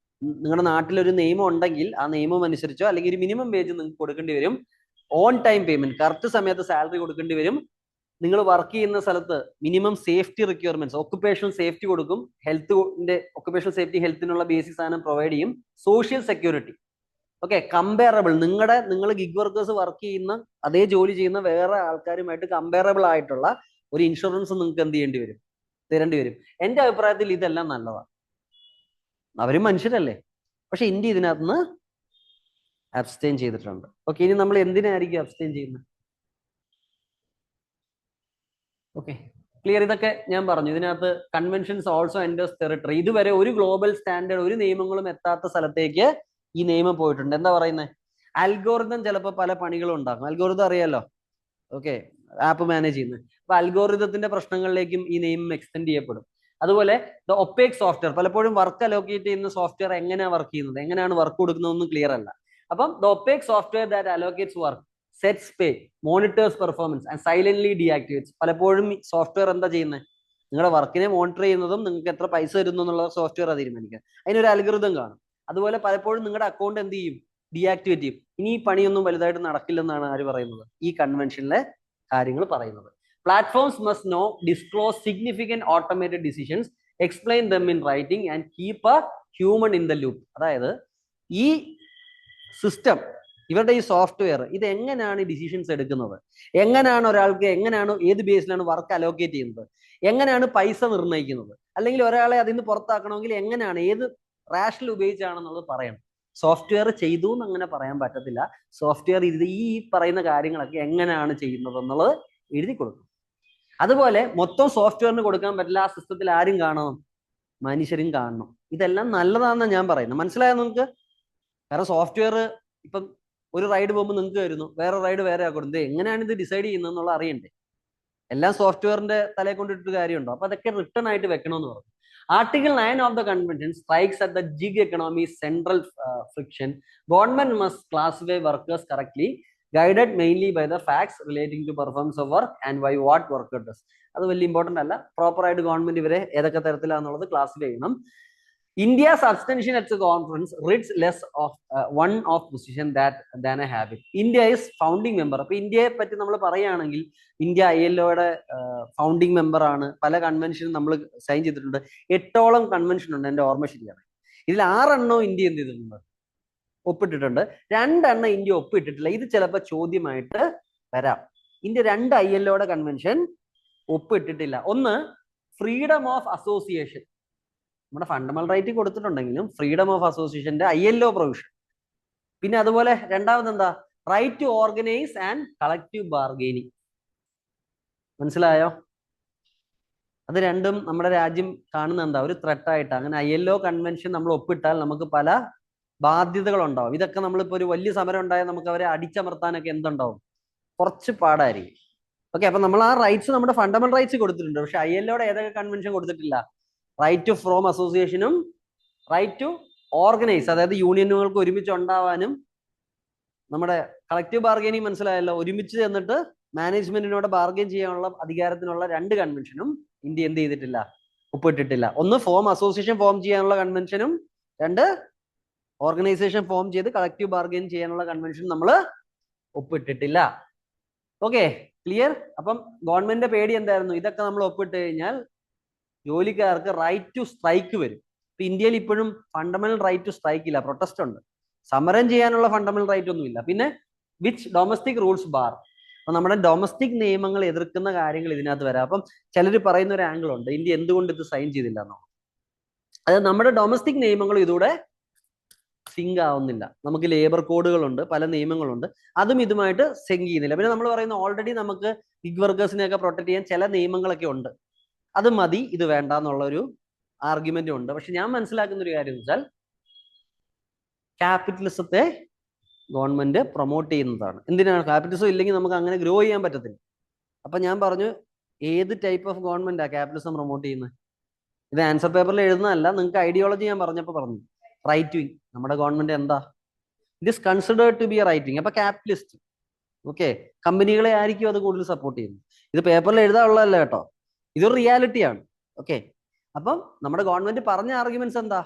A: നിങ്ങളുടെ നാട്ടിലൊരു നിയമം ഉണ്ടെങ്കിൽ ആ നിയമം അനുസരിച്ചോ അല്ലെങ്കിൽ ഒരു മിനിമം വേജ് നിങ്ങൾക്ക് കൊടുക്കേണ്ടി വരും. ഓൺ ടൈം പേയ്മെന്റ്, കറക്റ്റ് സമയത്ത് സാലറി കൊടുക്കേണ്ടി വരും. നിങ്ങൾ വർക്ക് ചെയ്യുന്ന സ്ഥലത്ത് minimum safety requirements, occupational safety കൊടുക്കും. ഒക്കുപേഷണൽ സേഫ്റ്റി ഹെൽത്തിനുള്ള ബേസിക് സാധനം പ്രൊവൈഡ് ചെയ്യും. Social security. ഓക്കെ, കമ്പയറബിൾ, നിങ്ങൾ ഗിഗ് വർക്കേഴ്സ് വർക്ക് ചെയ്യുന്ന അതേ ജോലി ചെയ്യുന്ന വേറെ ആൾക്കാരുമായിട്ട് കമ്പയറബിൾ ആയിട്ടുള്ള ഒരു ഇൻഷുറൻസ് നിങ്ങൾക്ക് എന്ത് ചെയ്യേണ്ടി വരും? തരേണ്ടി വരും. എന്റെ അഭിപ്രായത്തിൽ ഇതെല്ലാം നല്ലതാണ്. അവരും മനുഷ്യരല്ലേ. പക്ഷെ ഇന്ത്യ ഇതിനകത്ത് നിന്ന് അബ്സ്റ്റെയിൻ ചെയ്തിട്ടുണ്ട്. ഓക്കെ, ഇനി നമ്മൾ എന്തിനായിരിക്കും അബ്സ്റ്റെയിൻ ചെയ്യുന്നത്? Okay, clear? ഇതൊക്കെ ഞാൻ പറഞ്ഞു. ഇതിനകത്ത് കൺവെൻഷൻസ് ഓൾസോ എൻഡേഴ്സ് ടെറിട്ടറി. ഇതുവരെ ഒരു ഗ്ലോബൽ സ്റ്റാൻഡേർഡ്, ഒരു നിയമങ്ങളും എത്താത്ത സ്ഥലത്തേക്ക് ഈ നിയമം പോയിട്ടുണ്ട്. എന്താ പറയുന്നത്? അൽഗോറിതം ചിലപ്പോൾ പല പണികളും ഉണ്ടാക്കും. അൽഗോറിതം അറിയാലോ? ഓക്കെ, ആപ്പ് മാനേജ് ചെയ്യുന്നത്. അപ്പൊ അൽഗോറിതത്തിന്റെ പ്രശ്നങ്ങളിലേക്കും ഈ നിയമം എക്സ്റ്റെൻഡ് ചെയ്യപ്പെടും. അതുപോലെ ദ ഒപ്പേക് സോഫ്റ്റ്വെയർ, പലപ്പോഴും വർക്ക് അലോക്കേറ്റ് ചെയ്യുന്ന സോഫ്റ്റ്വെയർ എങ്ങനെയാണ് വർക്ക് ചെയ്യുന്നത്, എങ്ങനെയാണ് വർക്ക് കൊടുക്കുന്നതൊന്നും ക്ലിയർ അല്ല. അപ്പം the opaque software that allocates work, sets pay, monitors performance and silently deactivates. പലപ്പോഴും സോഫ്റ്റ്വെയർ എന്താ ചെയ്യുന്നത്? നിങ്ങളുടെ വർക്കിനെ മോണിറ്റർ ചെയ്യുന്നതും നിങ്ങൾക്ക് എത്ര പൈസ തരുന്നു എന്നുള്ള സോഫ്റ്റ്വെയർ തീരുമാനിക്കുക. അതിനൊരു അൽഗോരിതം കാണും. അതുപോലെ പലപ്പോഴും നിങ്ങളുടെ അക്കൗണ്ട് എന്ത് ചെയ്യും? ഡീആക്ടിവേറ്റ് ചെയ്യും. ഇനി ഈ പണിയൊന്നും വലുതായിട്ട് നടക്കില്ലെന്നാണ് ആര് പറയുന്നത്? ഈ കൺവെൻഷനിലെ കാര്യങ്ങൾ പറയുന്നത്. Platforms must know disclose significant automated decisions, explain them in writing and keep A human in the loop. അതായത് ഈ സിസ്റ്റം, ഇവരുടെ ഈ സോഫ്റ്റ്വെയർ, ഇത് എങ്ങനെയാണ് ഡിസിഷൻസ് എടുക്കുന്നത്, എങ്ങനെയാണ് ഒരാൾക്ക്, എങ്ങനെയാണ് ഏത് ബേസിലാണ് വർക്ക് അലോക്കേറ്റ് ചെയ്യുന്നത്, എങ്ങനെയാണ് പൈസ നിർണ്ണയിക്കുന്നത്, അല്ലെങ്കിൽ ഒരാളെ അതിൽ നിന്ന് പുറത്താക്കണമെങ്കിൽ എങ്ങനെയാണ്, ഏത് റാഷണൽ ഉപയോഗിച്ചാണെന്നുള്ളത് പറയണം. സോഫ്റ്റ്വെയർ ചെയ്തു എന്ന് അങ്ങനെ പറയാൻ പറ്റത്തില്ല. സോഫ്റ്റ്വെയർ ഇത് ഈ പറയുന്ന കാര്യങ്ങളൊക്കെ എങ്ങനെയാണ് ചെയ്യുന്നത് എന്നുള്ളത് എഴുതി കൊടുക്കും. അതുപോലെ മൊത്തം സോഫ്റ്റ്വെയറിന് കൊടുക്കാൻ പറ്റില്ല. ആ സിസ്റ്റത്തിൽ ആരും കാണണം? മനുഷ്യരും കാണണം. ഇതെല്ലാം നല്ലതാണെന്നാണ് ഞാൻ പറയുന്നത്. മനസ്സിലായോ നിങ്ങൾക്ക്? കാരണം സോഫ്റ്റ്വെയർ ഇപ്പം ഒരു റൈഡ് പോകുമ്പോൾ നിങ്ങൾക്ക് വരുന്നു, വേറെ റൈഡ് വേറെ ആക്കണം. എങ്ങനെയാണ് ഇത് ഡിസൈഡ് ചെയ്യുന്നത് എന്നുള്ള അറിയണ്ടേ? എല്ലാം സോഫ്റ്റ്വെയറിന്റെ തലയെ കൊണ്ടിട്ട് കാര്യമുണ്ടോ? അപ്പൊ അതൊക്കെ റിട്ടേൺ ആയിട്ട് വെക്കണമെന്ന് പറഞ്ഞു. Article 9 of the convention strikes at the gig economy's central friction. Government must classify workers correctly, guided mainly by the facts relating to performance of work and by what worker does. അത് വലിയ ഇമ്പോർട്ടന്റ് അല്ല. പ്രോപ്പർ ആയിട്ട് ഗവൺമെന്റ് ഇവരെ ഏതൊക്കെ തരത്തിലാണെന്നുള്ളത് ക്ലാസിഫൈ ചെയ്യണം. India's abstention at the conference reads less of one of position than a habit. India is founding member. അപ്പൊ ഇന്ത്യയെ പറ്റി നമ്മൾ പറയുകയാണെങ്കിൽ ഇന്ത്യ ILOയുടെ ഫൗണ്ടിങ് മെമ്പർ ആണ്. പല കൺവെൻഷനും നമ്മൾ സൈൻ ചെയ്തിട്ടുണ്ട്. 8ഓളം കൺവെൻഷൻ ഉണ്ട്, എന്റെ ഓർമ്മ ശരിയാണ്. ഇതിൽ 6 ഇന്ത്യ എന്ത് ചെയ്തിട്ടുണ്ട്? ഒപ്പിട്ടിട്ടുണ്ട്. 2 ഇന്ത്യ ഒപ്പിട്ടിട്ടില്ല. ഇത് ചിലപ്പോൾ ചോദ്യമായിട്ട് വരാം. ഇന്ത്യ 2 ILOയുടെ കൺവെൻഷൻ ഒപ്പിട്ടിട്ടില്ല. ഒന്ന്, ഫ്രീഡം ഓഫ് അസോസിയേഷൻ. നമ്മുടെ ഫണ്ടമെന്റൽ റൈറ്റ് കൊടുത്തിട്ടുണ്ടെങ്കിലും ഫ്രീഡം ഓഫ് അസോസിയേഷന്റെ ILO പ്രൊവിഷൻ. പിന്നെ അതുപോലെ രണ്ടാമത് എന്താ? Right to organise and collective bargaining. മനസ്സിലായോ? അത് രണ്ടും നമ്മുടെ രാജ്യം കാണുന്ന എന്താ? ഒരു ത്രെട്ടായിട്ട്. അങ്ങനെ ILO കൺവെൻഷൻ നമ്മൾ ഒപ്പിട്ടാൽ നമുക്ക് പല ബാധ്യതകളുണ്ടാവും. ഇതൊക്കെ നമ്മളിപ്പോൾ ഒരു വലിയ സമരം ഉണ്ടായാൽ നമുക്ക് അവരെ അടിച്ചമർത്താനൊക്കെ എന്തുണ്ടാവും? കുറച്ച് പാടായിരിക്കും. ഓക്കെ, അപ്പൊ നമ്മൾ ആ റൈറ്റ്സ്, നമ്മുടെ ഫണ്ടമെന്റൽ റൈറ്റ്സ് കൊടുത്തിട്ടുണ്ട്. പക്ഷെ ILOയുടെ ഏതൊക്കെ കൺവെൻഷൻ കൊടുത്തിട്ടില്ല? റൈറ്റ് ടു ഫ്രോം അസോസിയേഷനും റൈറ്റ് ടു ഓർഗനൈസ്, അതായത് യൂണിയനുകൾക്ക് ഒരുമിച്ച് ഉണ്ടാവാനും നമ്മുടെ കളക്റ്റീവ് ബാർഗെയിനിങ്, മനസ്സിലായല്ലോ? ഒരുമിച്ച് ചെന്നിട്ട് മാനേജ്മെന്റിനോട് ബാർഗെയിൻ ചെയ്യാനുള്ള അധികാരത്തിനുള്ള 2 കൺവെൻഷനും ഇന്ത്യ എന്ത് ചെയ്തിട്ടില്ല? ഒപ്പിട്ടിട്ടില്ല. ഒന്ന്, അസോസിയേഷൻ ഫോം ചെയ്യാനുള്ള കൺവെൻഷനും 2 ഓർഗനൈസേഷൻ ഫോം ചെയ്ത് കളക്റ്റീവ് ബാർഗെയിൻ ചെയ്യാനുള്ള കൺവെൻഷനും നമ്മൾ ഒപ്പിട്ടിട്ടില്ല. Okay, clear? അപ്പം ഗവൺമെന്റിന്റെ പേടി എന്തായിരുന്നു? ഇതൊക്കെ നമ്മൾ ഒപ്പിട്ട് കഴിഞ്ഞാൽ ജോലിക്കാർക്ക് റൈറ്റ് ടു സ്ട്രൈക്ക് വരും. ഇപ്പൊ ഇന്ത്യയിൽ ഇപ്പോഴും ഫണ്ടമെന്റൽ റൈറ്റ് ടു സ്ട്രൈക്ക് ഇല്ല, പ്രൊട്ടസ്റ്റ് ഉണ്ട്. സമരം ചെയ്യാനുള്ള ഫണ്ടമെന്റൽ റൈറ്റ് ഒന്നും ഇല്ല. പിന്നെ വിച്ച് ഡൊമസ്റ്റിക് റൂൾസ് ബാർ. അപ്പൊ നമ്മുടെ ഡൊമസ്റ്റിക് നിയമങ്ങൾ എതിർക്കുന്ന കാര്യങ്ങൾ ഇതിനകത്ത് വരാം. അപ്പം ചിലർ പറയുന്ന ഒരു ആംഗിൾ ഉണ്ട്, ഇന്ത്യ എന്തുകൊണ്ട് ഇത് സൈൻ ചെയ്തില്ല എന്നോ. അത് നമ്മുടെ ഡൊമസ്റ്റിക് നിയമങ്ങളും ഇതൂടെ സിങ്ക് ആവുന്നില്ല. നമുക്ക് ലേബർ കോഡുകളുണ്ട്, പല നിയമങ്ങളുണ്ട്, അതും ഇതുമായിട്ട് സിങ്ക് ചെയ്യുന്നില്ല. പിന്നെ നമ്മൾ പറയുന്ന ഓൾറെഡി നമുക്ക് ഗിഗ് വർക്കേഴ്സിനെയൊക്കെ പ്രൊട്ടക്ട് ചെയ്യാൻ ചില നിയമങ്ങളൊക്കെ ഉണ്ട്, അത് മതി, ഇത് വേണ്ട എന്നുള്ള ഒരു ആർഗ്യുമെന്റും ഉണ്ട്. പക്ഷെ ഞാൻ മനസ്സിലാക്കുന്ന ഒരു കാര്യം എന്ന് വെച്ചാൽ ക്യാപിറ്റലിസത്തെ ഗവൺമെന്റ് പ്രൊമോട്ട് ചെയ്യുന്നതാണ്. എന്തിനാണ്? ക്യാപിറ്റലിസം ഇല്ലെങ്കിൽ നമുക്ക് അങ്ങനെ ഗ്രോ ചെയ്യാൻ പറ്റത്തില്ല. അപ്പൊ ഞാൻ പറഞ്ഞു, ഏത് ടൈപ്പ് ഓഫ് ഗവൺമെന്റാ ക്യാപിറ്റലിസം പ്രൊമോട്ട് ചെയ്യുന്നത്? ഇത് ആൻസർ പേപ്പറിൽ എഴുതുന്നതല്ല, നിങ്ങൾക്ക് ഐഡിയോളജി ഞാൻ പറഞ്ഞപ്പോൾ പറഞ്ഞു. Right wing. നമ്മുടെ ഗവൺമെന്റ് എന്താ? It is considered to be a right wing. അപ്പൊ ക്യാപിറ്റലിസ്റ്റ്. ഓക്കെ, കമ്പനികളെ ആയിരിക്കും അത് കൂടുതൽ സപ്പോർട്ട് ചെയ്യുന്നത്. ഇത് പേപ്പറിൽ എഴുതാനുള്ളതല്ല കേട്ടോ, ഇതൊരു റിയാലിറ്റിയാണ്. ഓക്കെ, അപ്പം നമ്മുടെ ഗവൺമെന്റ് പറഞ്ഞ ആർഗ്യുമെന്റ്സ് എന്താ?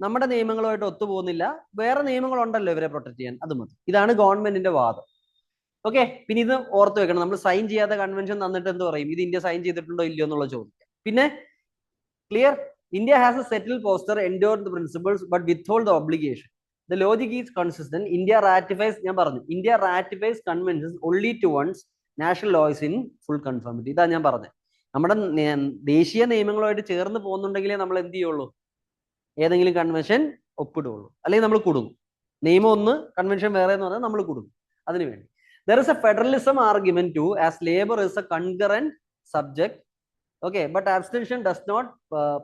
A: നമ്മുടെ നിയമങ്ങളുമായിട്ട് ഒത്തുപോകുന്നില്ല, വേറെ നിയമങ്ങളുണ്ടല്ലോ ഇവരെ പ്രൊട്ടക്ട് ചെയ്യാൻ, അത് മതി. ഇതാണ് ഗവൺമെന്റിന്റെ വാദം. ഓക്കെ, പിന്നെ ഇത് ഓർത്ത് വെക്കണം, നമ്മൾ സൈൻ ചെയ്യാത്ത കൺവെൻഷൻ തന്നിട്ട് എന്ത് പറയും? ഇത് ഇന്ത്യ സൈൻ ചെയ്തിട്ടുണ്ടോ ഇല്ലയോ എന്നുള്ള ചോദിക്കാം. പിന്നെ clear, India has a settled posture, endorse the principles but withhold the obligation. The logic is consistent. India ratifies, ഞാൻ പറഞ്ഞു, India ratifies conventions only to once national laws in full conformity. ഇതാ ഞാൻ പറഞ്ഞത്. നമ്മുടെ ദേശീയ നിയമങ്ങളുമായിട്ട് ചേർന്ന് പോകുന്നുണ്ടെങ്കിലേ നമ്മൾ എന്ത് ചെയ്യുള്ളൂ? ഏതെങ്കിലും കൺവെൻഷൻ ഒപ്പിടുള്ളൂ, അല്ലെങ്കിൽ നമ്മൾ കുടുങ്ങും. നിയമം ഒന്ന്, കൺവെൻഷൻ വേറെ എന്ന് പറഞ്ഞാൽ നമ്മൾ കുടുങ്ങും. അതിനുവേണ്ടി there is a federalism argument too, as labor is a concurrent subject. Okay, but abstention does not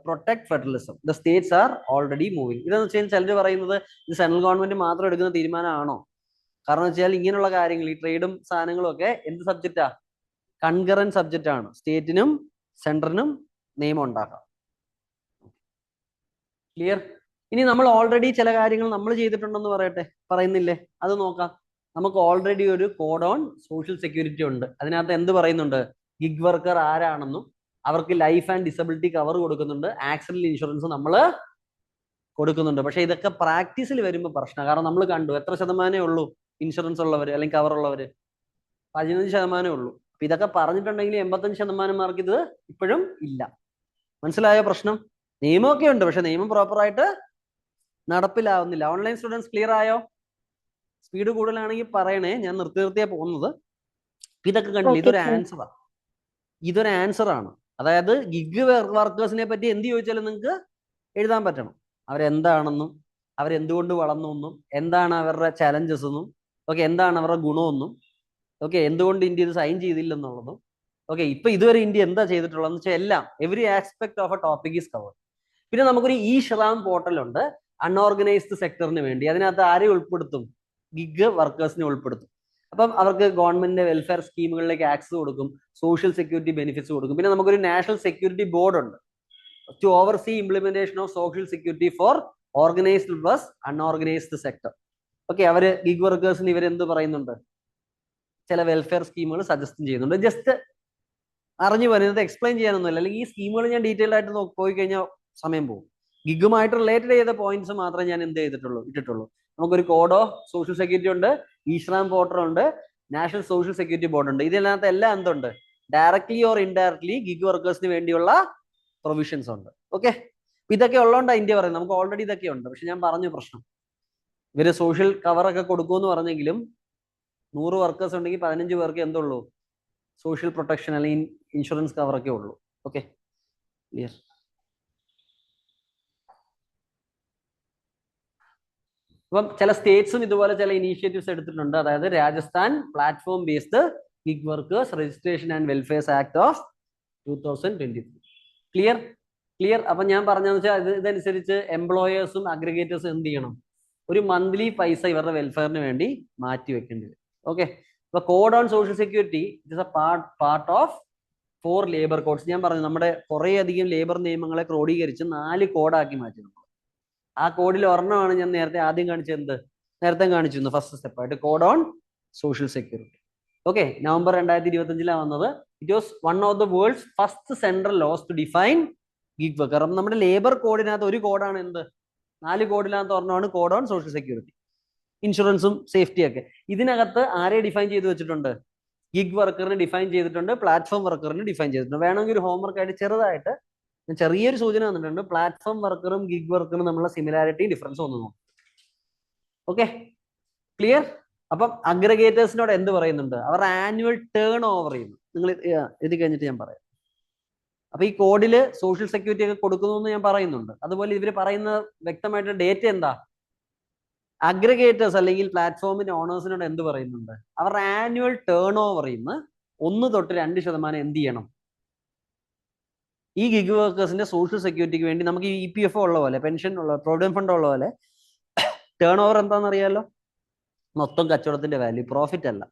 A: protect federalism. The states are already moving. ഇതെന്ന് വെച്ചാൽ ചിലർ പറയുന്നത് ഇത് സെൻട്രൽ ഗവൺമെന്റ് മാത്രം എടുക്കുന്ന തീരുമാനമാണോ? കാരണം വെച്ചാൽ ഇങ്ങനെയുള്ള കാര്യങ്ങൾ, ഈ ട്രേഡും സാധനങ്ങളും ഒക്കെ എന്ത് സബ്ജക്റ്റാ? കൺകറന്റ് സബ്ജക്റ്റ് ആണ്. സ്റ്റേറ്റിനും സെൻട്രലിനും നിയമം ഉണ്ടാക്കാം. ക്ലിയർ? ഇനി നമ്മൾ ഓൾറെഡി ചില കാര്യങ്ങൾ നമ്മൾ ചെയ്തിട്ടുണ്ടെന്ന് പറയുന്നില്ലേ? അത് നോക്കാം. നമുക്ക് ഓൾറെഡി ഒരു കോഡ് ഓൺ സോഷ്യൽ സെക്യൂരിറ്റി ഉണ്ട്. അതിനകത്ത് എന്ത് പറയുന്നുണ്ട്? ഗിഗ് വർക്കർ ആരാണെന്നും അവർക്ക് ലൈഫ് ആൻഡ് ഡിസബിലിറ്റി കവർ കൊടുക്കുന്നുണ്ട്, ആക്സിഡന്റ് ഇൻഷുറൻസ് നമ്മൾ കൊടുക്കുന്നുണ്ട്. പക്ഷെ ഇതൊക്കെ പ്രാക്ടീസിൽ വരുമ്പോൾ പ്രശ്നം. കാരണം നമ്മൾ കണ്ടു, എത്ര ശതമാനമേ ഉള്ളൂ ഇൻഷുറൻസ് ഉള്ളവർ അല്ലെങ്കിൽ കവർ ഉള്ളവർ? 15% ഉള്ളൂ. അപ്പൊ ഇതൊക്കെ പറഞ്ഞിട്ടുണ്ടെങ്കിൽ 85% ഇത് ഇപ്പോഴും ഇല്ല. മനസ്സിലായോ പ്രശ്നം? നിയമമൊക്കെ ഉണ്ട്, പക്ഷെ നിയമം പ്രോപ്പറായിട്ട് നടപ്പിലാവുന്നില്ല. ഓൺലൈൻ സ്റ്റുഡൻസ് ക്ലിയർ ആയോ? സ്പീഡ് കൂടുതലാണെങ്കിൽ പറയണേ, ഞാൻ നിർത്തിയാ പോകുന്നത്. ഇതൊക്കെ കണ്ടില്ല, ഇതൊരു ആൻസറാണ്. അതായത് ഗിഗ് വർക്കേഴ്സിനെ പറ്റി എന്ത് ചോദിച്ചാലും നിങ്ങൾക്ക് എഴുതാൻ പറ്റണം. അവരെന്താണെന്നും അവരെന്തുകൊണ്ട് വളർന്നു എന്നും എന്താണ് അവരുടെ ചാലഞ്ചസ് എന്നും ഓക്കെ എന്താണ് അവരുടെ ഗുണമെന്നും ഓക്കെ എന്തുകൊണ്ട് ഇന്ത്യ ഇത് സൈൻ ചെയ്തില്ലെന്നുള്ളതും ഓക്കെ ഇപ്പൊ ഇതുവരെ ഇന്ത്യ എന്താ ചെയ്തിട്ടുള്ളതെന്ന് വെച്ചാൽ എല്ലാം every aspect of A topic is cover. പിന്നെ നമുക്കൊരു ശ്രാം പോർട്ടലുണ്ട് അൺഓർഗനൈസ്ഡ് സെക്ടറിന് വേണ്ടി. അതിനകത്ത് ആരെ ഉൾപ്പെടുത്തും? ഗിഗ് വർക്കേഴ്സിനെ ഉൾപ്പെടുത്തും. അപ്പം അവർക്ക് ഗവൺമെന്റിന്റെ വെൽഫെയർ സ്കീമുകളിലേക്ക് ആക്സസ് കൊടുക്കും, സോഷ്യൽ സെക്യൂരിറ്റി ബെനിഫിറ്റ്സ് കൊടുക്കും. പിന്നെ നമുക്കൊരു നാഷണൽ സെക്യൂരിറ്റി ബോർഡ് ഉണ്ട് to oversee implementation of social security for organised plus unorganised sector. Okay, അവര് ഗിഗ് വർക്കേഴ്സിന് ഇവരെന്ത് പറയുന്നുണ്ട്? ചില വെൽഫെയർ സ്കീമുകൾ സജസ്റ്റ് ചെയ്യുന്നുണ്ട്. ജസ്റ്റ് അറിഞ്ഞു വരുന്നത് എക്സ്പ്ലെയിൻ ചെയ്യാനൊന്നുമില്ല, അല്ലെങ്കിൽ ഈ സ്കീമുകൾ ഞാൻ ഡീറ്റെയിൽ ആയിട്ട് പോയി കഴിഞ്ഞാൽ സമയം പോകും. ഗിഗുമായിട്ട് റിലേറ്റഡ് ചെയ്ത പോയിന്റ്സ് മാത്രമേ ഞാൻ എന്ത് ഇട്ടിട്ടുള്ളൂ. നമുക്കൊരു കോഡ് ഓഫ് സോഷ്യൽ സെക്യൂരിറ്റി ഉണ്ട്, ഈശ്രാം പോർട്ടർ ഉണ്ട്, നാഷണൽ സോഷ്യൽ സെക്യൂരിറ്റി ബോർഡ് ഉണ്ട്. ഇതിനകത്ത് എല്ലാം എന്തുണ്ട്? ഡയറക്ട്ലി ഓർ ഇൻഡയറക്ട്ലി ഗിഗ് വർക്കേഴ്സിന് വേണ്ടിയുള്ള പ്രൊവിഷൻസ് ഉണ്ട്. ഓക്കെ, ഇതൊക്കെ ഉള്ളതുകൊണ്ടാണ് ഇന്ത്യ പറയുന്നത്. നമുക്ക് ഓൾറെഡി ഇതൊക്കെ ഉണ്ട്. പക്ഷെ ഞാൻ പറഞ്ഞു പ്രശ്നം, ഇവര് സോഷ്യൽ കവറൊക്കെ കൊടുക്കുമെന്ന് പറഞ്ഞെങ്കിലും 100 വർക്കേഴ്സ് ഉണ്ടെങ്കിൽ 15 പേർക്ക് എന്തുള്ളൂ? സോഷ്യൽ പ്രൊട്ടക്ഷൻ അല്ലെങ്കിൽ ഇൻഷുറൻസ് കവറൊക്കെ ഉള്ളൂ. Okay, clear. അപ്പം ചില സ്റ്റേറ്റ്സും ഇതുപോലെ ചില ഇനീഷ്യേറ്റീവ്സ് എടുത്തിട്ടുണ്ട്. അതായത് Rajasthan platform based gig workers registration and welfares act of 2023. Clear clear. അപ്പൊ ഞാൻ പറഞ്ഞതെന്ന് വെച്ചാൽ ഇതനുസരിച്ച് എംപ്ലോയേഴ്സും അഗ്രിഗേറ്റേഴ്സും എന്ത് ചെയ്യണം? ഒരു മന്ത്ലി പൈസ ഇവരുടെ വെൽഫെയറിന് വേണ്ടി മാറ്റി വെക്കേണ്ടി വരും. ഓക്കെ, അപ്പൊ code on social security it is a part of 4 labour codes. ഞാൻ പറഞ്ഞു നമ്മുടെ കുറേ അധികം ലേബർ നിയമങ്ങളെ ക്രോഡീകരിച്ച് 4 കോഡാക്കി മാറ്റി. ആ കോഡിൽ ഒരെണ്ണമാണ് ഞാൻ ആദ്യം കാണിച്ചത്. നേരത്തെ കാണിച്ചിരുന്നു ഫസ്റ്റ് സ്റ്റെപ്പായിട്ട് code on social security. Okay, November 2025 വന്നത്. It was one of the world's first central laws to define gig worker. അപ്പം നമ്മുടെ ലേബർ കോഡിനകത്ത് ഒരു കോഡാണ് എന്ത്? 4 കോഡിനകത്ത് ഒരെണ്ണമാണ് കോഡ് ഓൺ സോഷ്യൽ സെക്യൂരിറ്റി, ഇൻഷുറൻസും സേഫ്റ്റി ഒക്കെ. ഇതിനകത്ത് ആരെ ഡിഫൈൻ ചെയ്ത് വെച്ചിട്ടുണ്ട്? ഗിഗ് വർക്കറിന് ഡിഫൈൻ ചെയ്തിട്ടുണ്ട്, പ്ലാറ്റ്ഫോം വർക്കറിന് ഡിഫൈൻ ചെയ്തിട്ടുണ്ട്. വേണമെങ്കിൽ ഒരു ഹോംവർക്ക് ആയിട്ട് ചെറുതായിട്ട് ഞാൻ ചെറിയൊരു സൂചന തന്നിട്ടുണ്ട്. പ്ലാറ്റ്ഫോം വർക്കറും ഗിഗ് വർക്കറും തമ്മിലുള്ള സിമിലാരിറ്റി ഡിഫറൻസ് ഒന്ന് നോക്കും. Okay, clear. അപ്പം അഗ്രഗേറ്റേഴ്സിനോട് എന്ത് പറയുന്നുണ്ട്? അവരുടെ ആനുവൽ ടേൺ ഓവർ ചെയ്യുന്നു. നിങ്ങൾ ഇത് കഴിഞ്ഞിട്ട് ഞാൻ പറയാം. അപ്പൊ ഈ കോഡില് സോഷ്യൽ സെക്യൂരിറ്റി ഒക്കെ കൊടുക്കുന്നു എന്ന് ഞാൻ പറയുന്നുണ്ട്. അതുപോലെ ഇവർ പറയുന്ന വ്യക്തമായിട്ട് ഡേറ്റ എന്താ? അഗ്രഗേറ്റേഴ്സ് അല്ലെങ്കിൽ പ്ലാറ്റ്ഫോമിന്റെ ഓണേഴ്സിനോട് എന്ത് പറയുന്നുണ്ട്? അവരുടെ ആനുവൽ ടേൺ ഓവർ ചെയ്യുന്ന 1 തൊട്ട് 2% എന്ത് ചെയ്യണം? ഈ ഗിഗ് വർക്കേഴ്സിന്റെ സോഷ്യൽ സെക്യൂരിറ്റിക്ക് വേണ്ടി നമുക്ക് ഈ EPF ഉള്ള പോലെ, പെൻഷൻ ഉള്ള, പ്രൊവിഡന്റ് ഫണ്ട് ഉള്ള പോലെ ടേൺ ഓവർ എന്താണെന്ന് അറിയാലോ? മൊത്തം കച്ചവടത്തിന്റെ വാല്യൂ, പ്രോഫിറ്റ് അല്ല.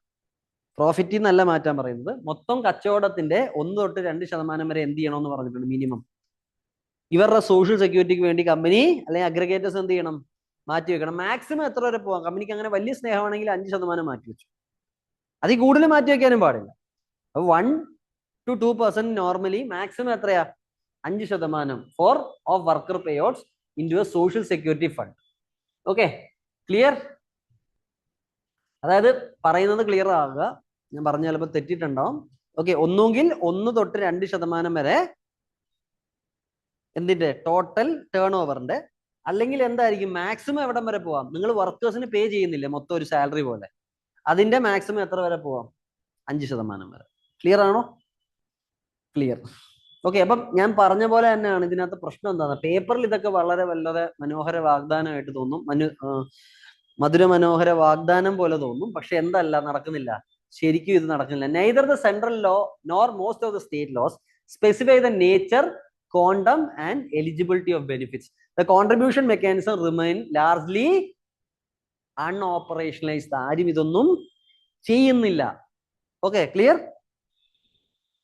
A: പ്രോഫിറ്റിൽ നിന്നല്ല മാറ്റാൻ പറയുന്നത്. മൊത്തം കച്ചവടത്തിന്റെ 1 തൊട്ട് 2% വരെ എന്ത് ചെയ്യണമെന്ന് പറഞ്ഞിട്ടുണ്ട് മിനിമം. ഇവരുടെ സോഷ്യൽ സെക്യൂരിറ്റിക്ക് വേണ്ടി കമ്പനി അല്ലെങ്കിൽ അഗ്രഗേറ്റേഴ്സ് എന്ത് ചെയ്യണം? മാറ്റി വെക്കണം. മാക്സിമം എത്ര വരെ പോകാം? കമ്പനിക്ക് അങ്ങനെ വലിയ സ്നേഹമാണെങ്കിൽ 5% മാറ്റി വെച്ചു. അതിൽ കൂടുതൽ മാറ്റി വെക്കാനും പാടില്ല. അപ്പൊ 1 to 2% നോർമലി, മാക്സിമം എത്രയാ? 5% for of worker payouts into a social security fund. Okay, clear. അതായത് പറയുന്നത് ക്ലിയർ ആവുക. ഞാൻ പറഞ്ഞ ചിലപ്പോൾ തെറ്റിട്ടുണ്ടാവും. ഓക്കെ, ഒന്നുകിൽ 1 തൊട്ട് 2% വരെ എന്തിന്റെ? ടോട്ടൽ ടേൺ ഓവറിന്റെ. അല്ലെങ്കിൽ എന്തായിരിക്കും? മാക്സിമം എവിടം വരെ പോവാം? നിങ്ങൾ വർക്കേഴ്സിന് പേ ചെയ്യുന്നില്ല മൊത്തം ഒരു സാലറി പോലെ, അതിന്റെ മാക്സിമം എത്ര വരെ പോവാം? 5% വരെ. ക്ലിയർ ആണോ? ക്ലിയർ. ഓക്കെ, അപ്പം ഞാൻ പറഞ്ഞ പോലെ തന്നെയാണ്. ഇതിനകത്ത് പ്രശ്നം എന്താണ്? പേപ്പറിൽ ഇതൊക്കെ വളരെ മനോഹര വാഗ്ദാനമായിട്ട് തോന്നും, മധുര മനോഹര വാഗ്ദാനം പോലെ തോന്നും. പക്ഷെ എന്തല്ല നടക്കുന്നില്ല? ശരിക്കും ഇത് നടക്കുന്നില്ല. Neither the central law nor most of the state laws specify the nature, quantum and eligibility of benefits. The contribution mechanism remain largely unoperationalized. ആരും ഇതൊന്നും ചെയ്യുന്നില്ല. Okay, clear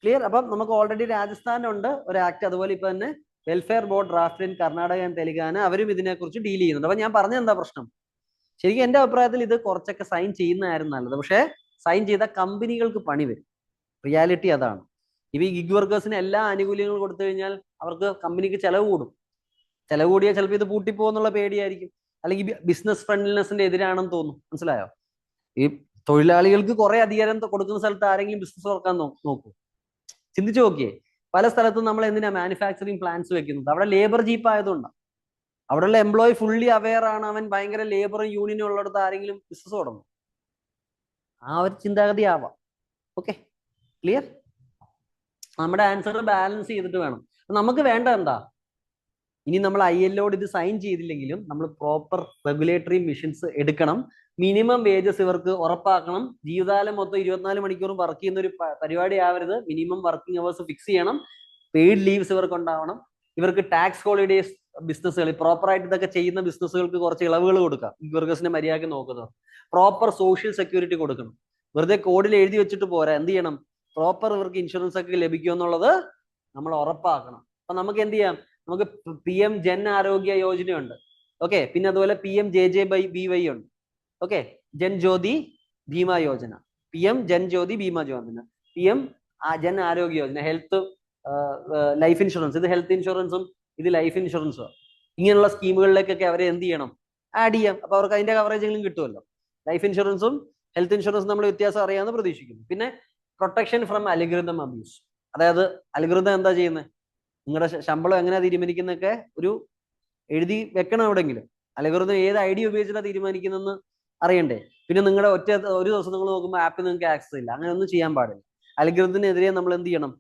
A: clear. അപ്പം നമുക്ക് ഓൾറെഡി രാജസ്ഥാനുണ്ട് ഒരു ആക്ട്. അതുപോലെ ഇപ്പൊ തന്നെ welfare board draft in Karnataka and Telangana, അവരും ഇതിനെക്കുറിച്ച് ഡീൽ ചെയ്യുന്നുണ്ട്. അപ്പൊ ഞാൻ പറഞ്ഞ എന്താ പ്രശ്നം? ശരിക്കും എന്റെ അഭിപ്രായത്തിൽ ഇത് കുറച്ചൊക്കെ സൈൻ ചെയ്യുന്നതായിരുന്നു നല്ലത്. പക്ഷെ സൈൻ ചെയ്ത കമ്പനികൾക്ക് പണി വരും. റിയാലിറ്റി അതാണ്. ഇവ ഈ ഗിഗ് വർക്കേഴ്സിന് എല്ലാ ആനുകൂല്യങ്ങളും കൊടുത്തു കഴിഞ്ഞാൽ അവർക്ക് കമ്പനിക്ക് ചെലവ് കൂടും. ചെലവ് കൂടിയാൽ ചിലപ്പോൾ ഇത് പൂട്ടിപ്പോന്നുള്ള പേടിയായിരിക്കും. അല്ലെങ്കിൽ ബിസിനസ് ഫ്രണ്ട്ലിനെസിന്റെ എതിരാണെന്ന് തോന്നും. മനസ്സിലായോ? ഈ തൊഴിലാളികൾക്ക് കുറെ അധികാരം കൊടുക്കുന്ന സ്ഥലത്ത് ആരെങ്കിലും ബിസിനസ് തുറക്കാൻ നോക്കൂ? ചിന്തിച്ചു നോക്കിയേ. പല സ്ഥലത്തും നമ്മൾ എന്തിനാ മാനുഫാക്ചറിങ് പ്ലാന്റ്സ് വെക്കുന്നത്? അവിടെ ലേബർ ജീപ്പ് ആയതുകൊണ്ടാണ്. അവിടെയുള്ള എംപ്ലോയി ഫുള്ളി അവെയർ ആണ്, അവൻ ഭയങ്കര ലേബറും യൂണിയനും ഉള്ളിടത്ത് ആരെങ്കിലും ബിസിനസ് തുടങ്ങും? ആ ഒരു ചിന്താഗതി ആവാം. Okay, clear. നമ്മുടെ ആൻസർ ബാലൻസ് ചെയ്തിട്ട് വേണം. നമുക്ക് വേണ്ട എന്താ? ഇനി നമ്മൾ ILOട് ഇത് സൈൻ ചെയ്തില്ലെങ്കിലും നമ്മൾ പ്രോപ്പർ റെഗുലേറ്ററി മിഷൻസ് എടുക്കണം. മിനിമം വേജസ് ഇവർക്ക് ഉറപ്പാക്കണം. ജീവിതകാലം മൊത്തം 24 മണിക്കൂറും വർക്ക് ചെയ്യുന്ന ഒരു പരിപാടി ആവരുത്. മിനിമം വർക്കിംഗ് അവേഴ്സ് ഫിക്സ് ചെയ്യണം. പെയ്ഡ് ലീവ്സ് ഇവർക്ക് ഉണ്ടാവണം. ഇവർക്ക് ടാക്സ് ഹോളിഡേസ് ബിസിനസ്സുകൾ, പ്രോപ്പറായിട്ട് ഇതൊക്കെ ചെയ്യുന്ന ബിസിനസ്സുകൾക്ക് കുറച്ച് ഇളവുകൾ കൊടുക്കാം. വർക്കേഴ്സിനെ മര്യാദയ്ക്ക് നോക്കുന്നത്. പ്രോപ്പർ സോഷ്യൽ സെക്യൂരിറ്റി കൊടുക്കണം. വെറുതെ കോഡിൽ എഴുതി വെച്ചിട്ട് പോരാ. എന്ത് ചെയ്യണം? പ്രോപ്പർ ഇവർക്ക് ഇൻഷുറൻസ് ഒക്കെ ലഭിക്കും എന്നുള്ളത് നമ്മൾ ഉറപ്പാക്കണം. അപ്പൊ നമുക്ക് എന്ത് ചെയ്യാം? നമുക്ക് PM ജൻ ആരോഗ്യ യോജനയുണ്ട്. ഓക്കെ, പിന്നെ അതുപോലെ PMJJBY ഉണ്ട്. Okay, Jan Jyoti Bima Yojana, PM Jan Jyoti Bima Yojana, PM Jan Arogya Yojana, health life insurance. ഇത് ഹെൽത്ത് ഇൻഷുറൻസും ഇത് ലൈഫ് ഇൻഷുറൻസും. ഇങ്ങനെയുള്ള സ്കീമുകളിലേക്കൊക്കെ അവരെ എന്ത് ചെയ്യണം, ആഡ് ചെയ്യാം. അപ്പൊ അവർക്ക് അതിന്റെ കവറേജെങ്കിലും കിട്ടുമല്ലോ. ലൈഫ് ഇൻഷുറൻസും ഹെൽത്ത് ഇൻഷുറൻസും നമ്മൾ വ്യത്യാസം അറിയാമെന്ന് പ്രതീക്ഷിക്കുന്നു. പിന്നെ പ്രൊട്ടക്ഷൻ ഫ്രം അൽഗോരിതം അബ്യൂസ്. അതായത് അൽഗോരിതം എന്താ ചെയ്യുന്നത്, നിങ്ങളുടെ ശമ്പളം എങ്ങനെയാ തീരുമാനിക്കുന്നതൊക്കെ ഒരു എഴുതി വെക്കണം എവിടെയെങ്കിലും. അൽഗോരിതം ഏത് ഐഡിയ ഉപയോഗിച്ചിട്ടാണ് തീരുമാനിക്കുന്നതെന്ന് അറിയണ്ടേ. പിന്നെ നിങ്ങളുടെ ഒരു ദിവസം നിങ്ങൾ നോക്കുമ്പോൾ ആപ്പിൽ നിങ്ങൾക്ക് ആക്സസ് ഇല്ല, അങ്ങനെ ഒന്നും ചെയ്യാൻ പാടില്ല. അൽഗോരിതത്തിനെതിരെ നമ്മൾ എന്ത് ചെയ്യണം,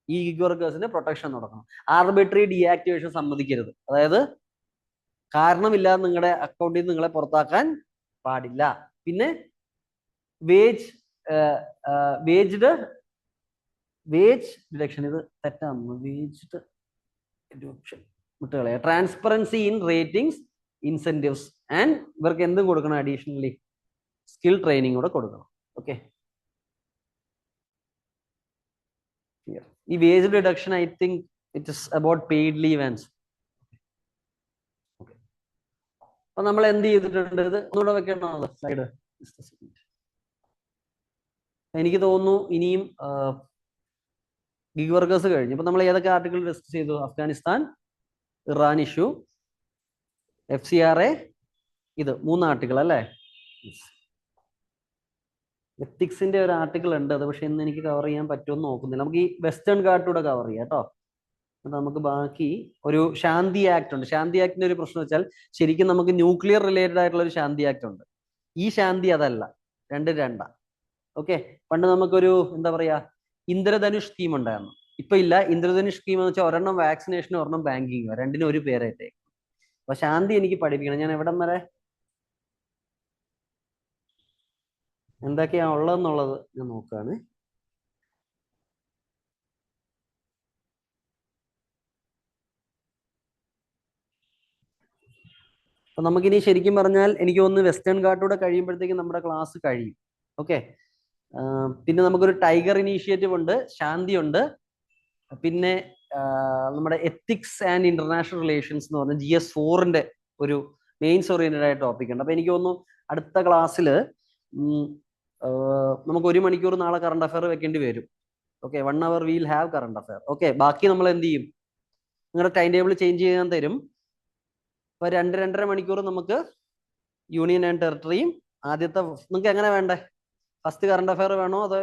A: ഈ ഗിഗ് വർക്കേഴ്സിന് പ്രൊട്ടക്ഷൻ നടക്കണം. ആർബിട്രറി ഡീആക്ടിവേഷൻ സമ്മതിക്കരുത്. അതായത് കാരണമില്ലാതെ നിങ്ങളുടെ അക്കൗണ്ടിൽ നിന്ന് നിങ്ങളെ പുറത്താക്കാൻ പാടില്ല. പിന്നെ വേജ് ഡിഡക്ഷൻ, ഇത് തെറ്റാണ്. വേജ് ഡിഡക്ഷൻ വിട്ടുകളയാ. Transparency in ratings, incentives and ഇവർക്ക് എന്തും കൊടുക്കണം, അഡീഷണലി സ്കിൽ ട്രെയിനിങ് കൂടെ കൊടുക്കണം. ഓക്കെ, ഈ wage deduction I think it is about paid leave and. അപ്പൊ നമ്മൾ എന്ത് ചെയ്തിട്ടുണ്ട്, ഇത് ഒന്നുകൂടെ വെക്കണോ സ്ലൈഡ്? എനിക്ക് തോന്നുന്നു ഇനിയും ഗിഗ് വർക്കേഴ്സ് കഴിഞ്ഞു. ഇപ്പൊ നമ്മൾ ഏതൊക്കെ ആർട്ടിക്കിൾ ഡിസ്കസ് ചെയ്തു? അഫ്ഗാനിസ്ഥാൻ, ഇറാൻ ഇഷ്യൂ, FCRA, ഇത് 3 ആർട്ടിക്കിൾ അല്ലേ? എത്തിക്സിന്റെ ഒരു ആർട്ടിക്കിൾ ഉണ്ട്, അത് പക്ഷെ ഇന്ന് എനിക്ക് കവർ ചെയ്യാൻ പറ്റുമെന്ന് നോക്കുന്നില്ല. നമുക്ക് ഈ വെസ്റ്റേൺ ഘാട്ടൂടെ കവർ ചെയ്യാം കേട്ടോ. നമുക്ക് ബാക്കി ഒരു ശാന്തി ആക്ട് ഉണ്ട്. ശാന്തി ആക്ടിന്റെ ഒരു പ്രശ്നം വെച്ചാൽ ശരിക്കും നമുക്ക് ന്യൂക്ലിയർ റിലേറ്റഡ് ആയിട്ടുള്ള ഒരു ശാന്തി ആക്ട് ഉണ്ട്. ഈ ശാന്തി അതല്ല, രണ്ടാ. ഓക്കെ, പണ്ട് നമുക്കൊരു എന്താ പറയാ ഇന്ദ്രധനുഷ് സ്കീം ഉണ്ടായിരുന്നു. ഇപ്പൊ ഇല്ല. ഇന്ദ്രധനുഷ് സ്കീം എന്ന് വെച്ചാൽ ഒരെണ്ണം വാക്സിനേഷനും ഒരെണ്ണം ബാങ്കിങ്ങോ, രണ്ടിനും ഒരു പേരായിട്ടേ. അപ്പൊ ശാന്തി എനിക്ക് പഠിപ്പിക്കണം. ഞാൻ എവിടം വരെ എന്തൊക്കെയാ ഉള്ളതെന്നുള്ളത് ഞാൻ നോക്കുകയാണ്. അപ്പൊ നമുക്കിനി ശരിക്കും പറഞ്ഞാൽ എനിക്ക് തോന്നുന്നു വെസ്റ്റേൺ ഘാട്ടൂടെ കഴിയുമ്പോഴത്തേക്കും നമ്മുടെ ക്ലാസ് കഴിയും. ഓക്കെ, പിന്നെ നമുക്കൊരു ടൈഗർ ഇനീഷ്യേറ്റീവ് ഉണ്ട്, ശാന്തി ഉണ്ട്, പിന്നെ നമ്മുടെ എത്തിക്സ് ആൻഡ് ഇന്റർനാഷണൽ റിലേഷൻസ് എന്ന് പറഞ്ഞ GS4-ന്റെ ഒരു മെയിൻസ് ഓറിയന്റഡ് ആയ ടോപ്പിക് ഉണ്ട്. അപ്പൊ എനിക്ക് തോന്നുന്നു അടുത്ത ക്ലാസ്സിൽ നമുക്ക് 1 മണിക്കൂർ നാളെ കറണ്ട് അഫയർ വെക്കേണ്ടി വരും. Okay, 1 hour wheel have current affair. Okay, ബാക്കി നമ്മൾ എന്ത് ചെയ്യും, നിങ്ങളുടെ ടൈം ടേബിൾ ചേഞ്ച് ചെയ്യാൻ തരും. അപ്പൊ 2-2.5 മണിക്കൂർ നമുക്ക് യൂണിയൻ ആൻഡ് ടെറിട്ടറിയും. ആദ്യത്തെ നിങ്ങൾക്ക് എങ്ങനെ വേണ്ടേ, ഫസ്റ്റ് കറണ്ട് അഫയർ വേണോ അതോ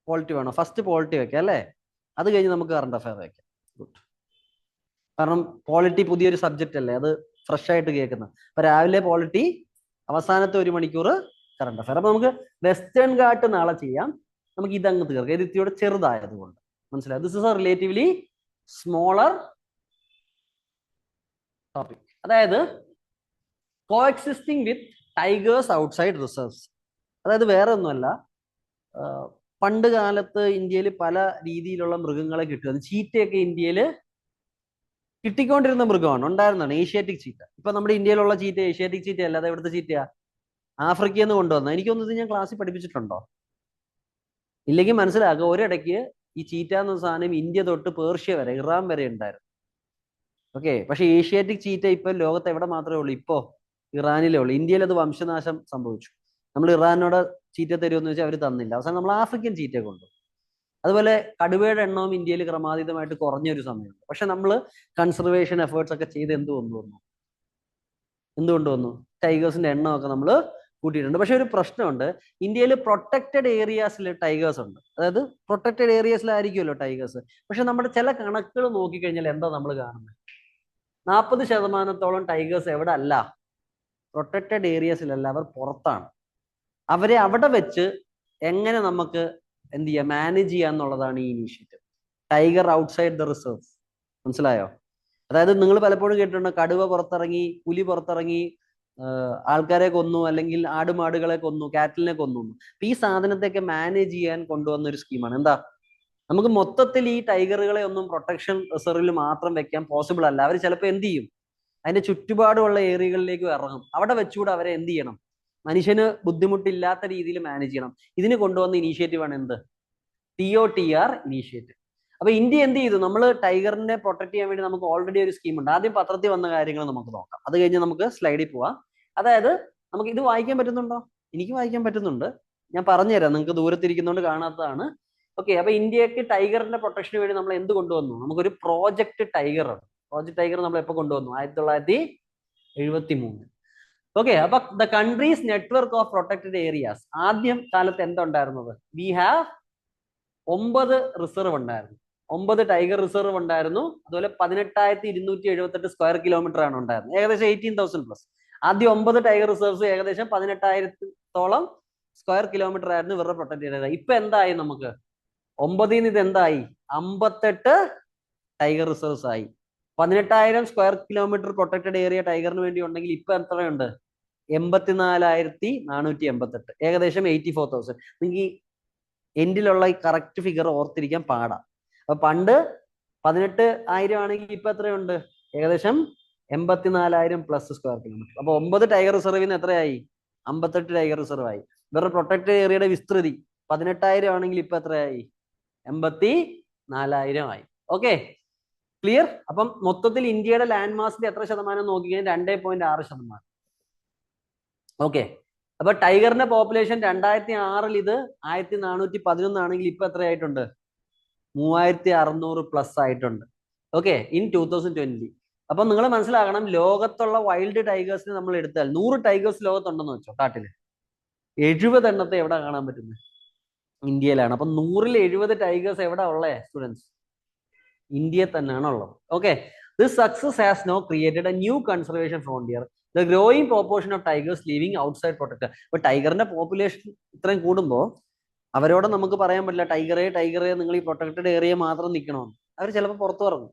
A: പോളിറ്റി വേണോ? ഫസ്റ്റ് പോളിറ്റി വെക്കാം അല്ലേ, അത് കഴിഞ്ഞ് നമുക്ക് കറണ്ട് അഫയർ വെക്കാം. ഗുഡ്. കാരണം പോളിറ്റി പുതിയൊരു സബ്ജക്റ്റ് അല്ലേ, അത് ഫ്രഷ് ആയിട്ട് കേൾക്കുന്നത്. അപ്പൊ രാവിലെ പോളിറ്റി, അവസാനത്തെ 1 മണിക്കൂർ കറണ്ട് അഫയർ. അപ്പൊ നമുക്ക് വെസ്റ്റേൺ ഘാട്ട് നാളെ ചെയ്യാം. നമുക്ക് ഇതങ്ങ് തീർക്കാം, ഇത് ഇത്തിരിയോടെ ചെറുതായതുകൊണ്ട്. മനസ്സിലായി? This is A relatively smaller topic. അതായത് കോഎക്സിസ്റ്റിംഗ് വിത്ത് ടൈഗേഴ്സ് ഔട്ട്സൈഡ് റിസർവ്സ്. അതായത് വേറെ ഒന്നുമല്ല, പണ്ട് കാലത്ത് ഇന്ത്യയിൽ പല രീതിയിലുള്ള മൃഗങ്ങളെ കിട്ടും. ചീറ്റയൊക്കെ ഇന്ത്യയിൽ കിട്ടിക്കൊണ്ടിരുന്ന മൃഗമാണ്, ഉണ്ടായിരുന്നതാണ് ഏഷ്യാറ്റിക് ചീറ്റ. ഇപ്പൊ നമ്മുടെ ഇന്ത്യയിലുള്ള ചീറ്റ ഏഷ്യാറ്റിക് ചീറ്റ അല്ലാതെ എവിടുത്തെ ചീറ്റയാ? ആഫ്രിക്കയിൽ നിന്ന് കൊണ്ടുവന്ന. എനിക്കൊന്നത് ഞാൻ ക്ലാസ്സിൽ പഠിപ്പിച്ചിട്ടുണ്ടോ? ഇല്ലെങ്കിൽ മനസ്സിലാക്കുക, ഒരിടയ്ക്ക് ഈ ചീറ്റ എന്ന സാധനം ഇന്ത്യ തൊട്ട് പേർഷ്യ വരെ, ഇറാൻ വരെ ഉണ്ടായിരുന്നു. ഓക്കെ, പക്ഷെ ഏഷ്യാറ്റിക് ചീറ്റ ഇപ്പൊ ലോകത്ത് എവിടെ മാത്രമേ ഉള്ളൂ? ഇപ്പോ ഇറാനിലേ ഉള്ളൂ. ഇന്ത്യയിൽ അത് വംശനാശം സംഭവിച്ചു. നമ്മൾ ഇറാനോട് ചീറ്റ തരുമെന്ന് വെച്ചാൽ അവർ തന്നില്ല. അവസാനം നമ്മൾ ആഫ്രിക്കൻ ചീറ്റ കൊണ്ടു. അതുപോലെ കടുവയുടെ എണ്ണവും ഇന്ത്യയിൽ ക്രമാതീതമായിട്ട് കുറഞ്ഞൊരു സമയമുണ്ട്. പക്ഷെ നമ്മൾ കൺസർവേഷൻ എഫേർട്സ് ഒക്കെ ചെയ്ത് എന്തുകൊണ്ട് വന്നു? ടൈഗേഴ്സിന്റെ എണ്ണമൊക്കെ നമ്മൾ കൂട്ടിയിട്ടുണ്ട്. പക്ഷെ ഒരു പ്രശ്നമുണ്ട്, ഇന്ത്യയിൽ പ്രൊട്ടക്റ്റഡ് ഏരിയാസിൽ ടൈഗേഴ്സ് ഉണ്ട്. അതായത് പ്രൊട്ടക്റ്റഡ് ഏരിയാസിലായിരിക്കുമല്ലോ ടൈഗേഴ്സ്. പക്ഷെ നമ്മുടെ ചില കണക്കുകൾ നോക്കിക്കഴിഞ്ഞാൽ എന്താ നമ്മൾ കാണുന്നത്? 40% ടൈഗേഴ്സ് എവിടെ അല്ല? പ്രൊട്ടക്റ്റഡ് ഏരിയാസിലല്ല, അവർ പുറത്താണ്. അവരെ അവിടെ വെച്ച് എങ്ങനെ നമുക്ക് എന്ത് ചെയ്യാം, മാനേജ് ചെയ്യാന്നുള്ളതാണ് ഈ initiative, tiger outside the reserve. മനസ്സിലായോ? അതായത് നിങ്ങൾ പലപ്പോഴും കേട്ടിട്ടുണ്ട്, കടുവ പുറത്തിറങ്ങി, പുലി പുറത്തിറങ്ങി ആൾക്കാരെ കൊന്നു, അല്ലെങ്കിൽ ആടുമാടുകളെ കൊന്നു, കാറ്റലിനെ കൊന്നു. അപ്പൊ ഈ സാധനത്തെയൊക്കെ മാനേജ് ചെയ്യാൻ കൊണ്ടുവന്ന ഒരു സ്കീമാണ്. എന്താ, നമുക്ക് മൊത്തത്തിൽ ഈ ടൈഗറുകളെ ഒന്നും പ്രൊട്ടക്ഷൻ റിസർവിൽ മാത്രം വെക്കാൻ പോസിബിൾ അല്ല. അവർ ചിലപ്പോൾ എന്ത് ചെയ്യും, അതിന്റെ ചുറ്റുപാടുമുള്ള ഏരിയകളിലേക്ക് ഇറങ്ങും. അവിടെ വെച്ചുകൂടെ അവരെ എന്ത് ചെയ്യണം, മനുഷ്യന് ബുദ്ധിമുട്ടില്ലാത്ത രീതിയിൽ മാനേജ് ചെയ്യണം. ഇതിന് കൊണ്ടുവന്ന ഇനീഷ്യേറ്റീവ് ആണ് എന്ത്? TOTR initiative. അപ്പൊ ഇന്ത്യ എന്ത് ചെയ്തു? നമ്മൾ ടൈഗറിനെ പ്രൊട്ടക്ട് ചെയ്യാൻ വേണ്ടി നമുക്ക് ഓൾറെഡി ഒരു സ്കീം ഉണ്ട്. ആദ്യം പത്രത്തിൽ വന്ന കാര്യങ്ങൾ നമുക്ക് നോക്കാം, അത് കഴിഞ്ഞ് നമുക്ക് സ്ലൈഡിൽ പോവാം. അതായത് നമുക്ക് ഇത് വായിക്കാൻ പറ്റുന്നുണ്ടോ? എനിക്ക് വായിക്കാൻ പറ്റുന്നുണ്ട്. ഞാൻ പറഞ്ഞുതരാം, നിങ്ങൾക്ക് ദൂരത്തിരിക്കുന്നതുകൊണ്ട് കാണാത്തതാണ്. ഓക്കെ, അപ്പൊ ഇന്ത്യക്ക് ടൈഗറിന്റെ പ്രൊട്ടക്ഷന് വേണ്ടി നമ്മൾ എന്ത് കൊണ്ടുവന്നു? നമുക്കൊരു പ്രോജക്റ്റ് ടൈഗർ ആണ്. പ്രോജക്ട് ടൈഗർ നമ്മൾ എപ്പോൾ കൊണ്ടുവന്നു? 1973. ഓക്കെ, അപ്പൊ the countries network of protected areas. ആദ്യം കാലത്ത് എന്തുണ്ടായിരുന്നത്? വി ഹാവ് 9 റിസർവ് ഉണ്ടായിരുന്നു, 9 ടൈഗർ റിസർവ് ഉണ്ടായിരുന്നു. അതുപോലെ 18,278 സ്ക്വയർ കിലോമീറ്റർ ആണ് ഉണ്ടായിരുന്നത്, ഏകദേശം 18,000 പ്ലസ്. ആദ്യം 9 ടൈഗർ റിസർവ്സ് ഏകദേശം 18,000 സ്ക്വയർ കിലോമീറ്റർ ആയിരുന്നു ഇവരുടെ പ്രൊട്ടക്ട് ഏരിയ. ഇപ്പൊ എന്തായി? നമുക്ക് 9ൽ നിന്ന് ഇത് എന്തായി? 58 ടൈഗർ റിസർവ്സ് ആയി. 18,000 സ്ക്വയർ കിലോമീറ്റർ പ്രൊട്ടക്റ്റഡ് ഏരിയ ടൈഗറിന് വേണ്ടി ഉണ്ടെങ്കിൽ ഇപ്പൊ എത്രയുണ്ട്? 84,488, ഏകദേശം 84,000. നിങ്ങൾക്ക് ഈ എൻഡിലുള്ള ഈ കറക്റ്റ് ഫിഗർ ഓർത്തിരിക്കാൻ പാടാ. അപ്പൊ പണ്ട് 18,000 ആണെങ്കിൽ ഇപ്പൊ എത്രയുണ്ട്? ഏകദേശം 84,000 പ്ലസ് സ്ക്വയർ കിലോമീറ്റർ. അപ്പൊ 9 ടൈഗർ റിസർവിൽ നിന്ന് എത്രയായി? 58 ടൈഗർ റിസർവ് ആയി. ഇവരുടെ പ്രൊട്ടക്റ്റഡ് ഏരിയയുടെ വിസ്തൃതി 18,000 ആണെങ്കിൽ ഇപ്പൊ എത്രയായി? 84,000 ആയി. Okay, clear? അപ്പം മൊത്തത്തിൽ ഇന്ത്യയുടെ ലാൻഡ് മാസിന്റെ എത്ര ശതമാനം നോക്കിക്കഴിഞ്ഞാൽ 2.6%. ഓക്കെ, അപ്പൊ ടൈഗറിന്റെ പോപ്പുലേഷൻ 2006 ഇത് 1,411 ആണെങ്കിൽ ഇപ്പൊ എത്രയായിട്ടുണ്ട്? 3,600 പ്ലസ് ആയിട്ടുണ്ട്. Okay, in 2020. അപ്പൊ നിങ്ങൾ മനസ്സിലാക്കണം, ലോകത്തുള്ള വൈൽഡ് ടൈഗേഴ്സിനെ നമ്മൾ എടുത്താൽ 100 ടൈഗേഴ്സ് ലോകത്തുണ്ടെന്ന് വെച്ചോ കാട്ടില്, 70 എണ്ണത്തെ എവിടെ കാണാൻ പറ്റുന്നത്? ഇന്ത്യയിലാണ്. അപ്പൊ 100ൽ 70 ടൈഗേഴ്സ് എവിടെ ഉള്ളേ സ്റ്റുഡൻസ്? ഇന്ത്യയിൽ തന്നെയാണ് ഉള്ളത്. Okay, this success has no created a new conservation frontier. The growing population of tigers living outside protector. ഇപ്പൊ ടൈഗറിന്റെ പോപ്പുലേഷൻ ഇത്രയും കൂടുമ്പോൾ അവരോട് നമുക്ക് പറയാൻ പറ്റില്ല ടൈഗറെ നിങ്ങൾ ഈ പ്രൊട്ടക്റ്റഡ് ഏരിയ മാത്രം നിൽക്കണമെന്ന്. അവർ ചിലപ്പോൾ പുറത്തു ഇറങ്ങും,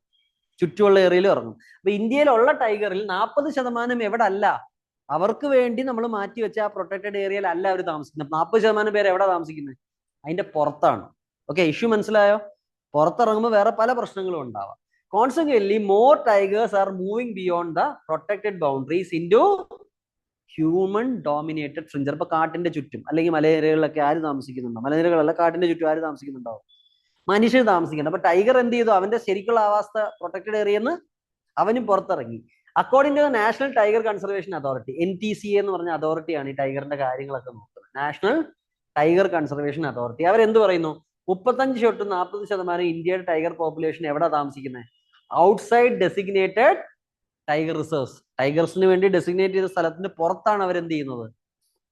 A: ചുറ്റുമുള്ള ഏരിയയിലും ഇറങ്ങും. അപ്പൊ ഇന്ത്യയിലുള്ള ടൈഗറിൽ 40% എവിടെ അല്ല, അവർക്ക് വേണ്ടി നമ്മൾ മാറ്റി വെച്ച ആ പ്രൊട്ടക്റ്റഡ് ഏരിയയിൽ അല്ല അവർ താമസിക്കുന്നത്. 40% പേര് എവിടെ താമസിക്കുന്നത്? അതിന്റെ പുറത്താണ്. ഓക്കെ, ഇഷ്യൂ മനസ്സിലായോ? പുറത്തിറങ്ങുമ്പോൾ വേറെ പല പ്രശ്നങ്ങളും ഉണ്ടാവാം. Consequently more tigers are moving beyond the protected boundaries into human dominated fringes. ഇപ്പൊ കാട്ടിന്റെ ചുറ്റും അല്ലെങ്കിൽ മലനിരകളിലൊക്കെ ആര് താമസിക്കുന്നുണ്ടോ? മലനിരകളല്ല, കാട്ടിന്റെ ചുറ്റും ആര് താമസിക്കുന്നുണ്ടാവും? മനുഷ്യർ താമസിക്കുന്നുണ്ട്. അപ്പൊ ടൈഗർ എന്ത് ചെയ്തു? അവന്റെ ശരിക്കുള്ള ആവാസ പ്രൊട്ടക്റ്റഡ് ഏരിയന്ന് അവനും പുറത്തിറങ്ങി. According to the national tiger conservation authority, NTCA എന്ന് പറഞ്ഞ അതോറിറ്റിയാണ് ഈ ടൈഗറിന്റെ കാര്യങ്ങളൊക്കെ നോക്കുന്നത്. National tiger conservation authority. അവരെന്ത് പറയുന്നു? 35 തൊട്ട് 40% ഇന്ത്യയുടെ ടൈഗർ പോപ്പുലേഷൻ എവിടെ താമസിക്കുന്നത്? Outside designated tiger reserves. ടൈഗേഴ്സിന് വേണ്ടി ഡെസിഗ്നേറ്റ് ചെയ്ത സ്ഥലത്തിന് പുറത്താണ് അവരെന്ത് ചെയ്യുന്നത്?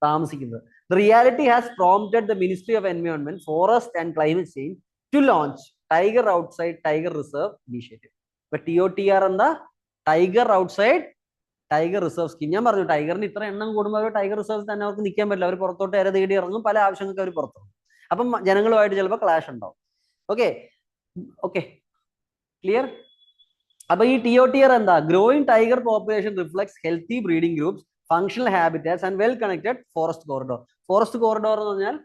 A: താമസിക്കുന്നത്. The reality has prompted the ministry of environment, forest and climate change to launch tiger outside tiger reserve initiative. ഇപ്പൊ TOTR എന്താ? Tiger outside tiger reserve scheme. ഞാൻ പറഞ്ഞു, ടൈഗറിന് ഇത്ര എണ്ണം കൂടുമ്പോൾ അവർ ടൈഗർ റിസർവ് തന്നെ അവർക്ക് നിൽക്കാൻ പറ്റില്ല. അവർ പുറത്തോട്ട് ഇര തേടി ഇറങ്ങും, പല ആവശ്യങ്ങൾക്ക് അവർ പുറത്തിറങ്ങും. അപ്പം ജനങ്ങളുമായിട്ട് ചിലപ്പോൾ ക്ലാഷ് ഉണ്ടാവും. Okay okay, clear? അപ്പൊ ഈ TOTR എന്താ? Growing tiger population reflects healthy breeding groups, functional habitats and well connected forest corridor. Forest corridor എന്ന് പറഞ്ഞാൽ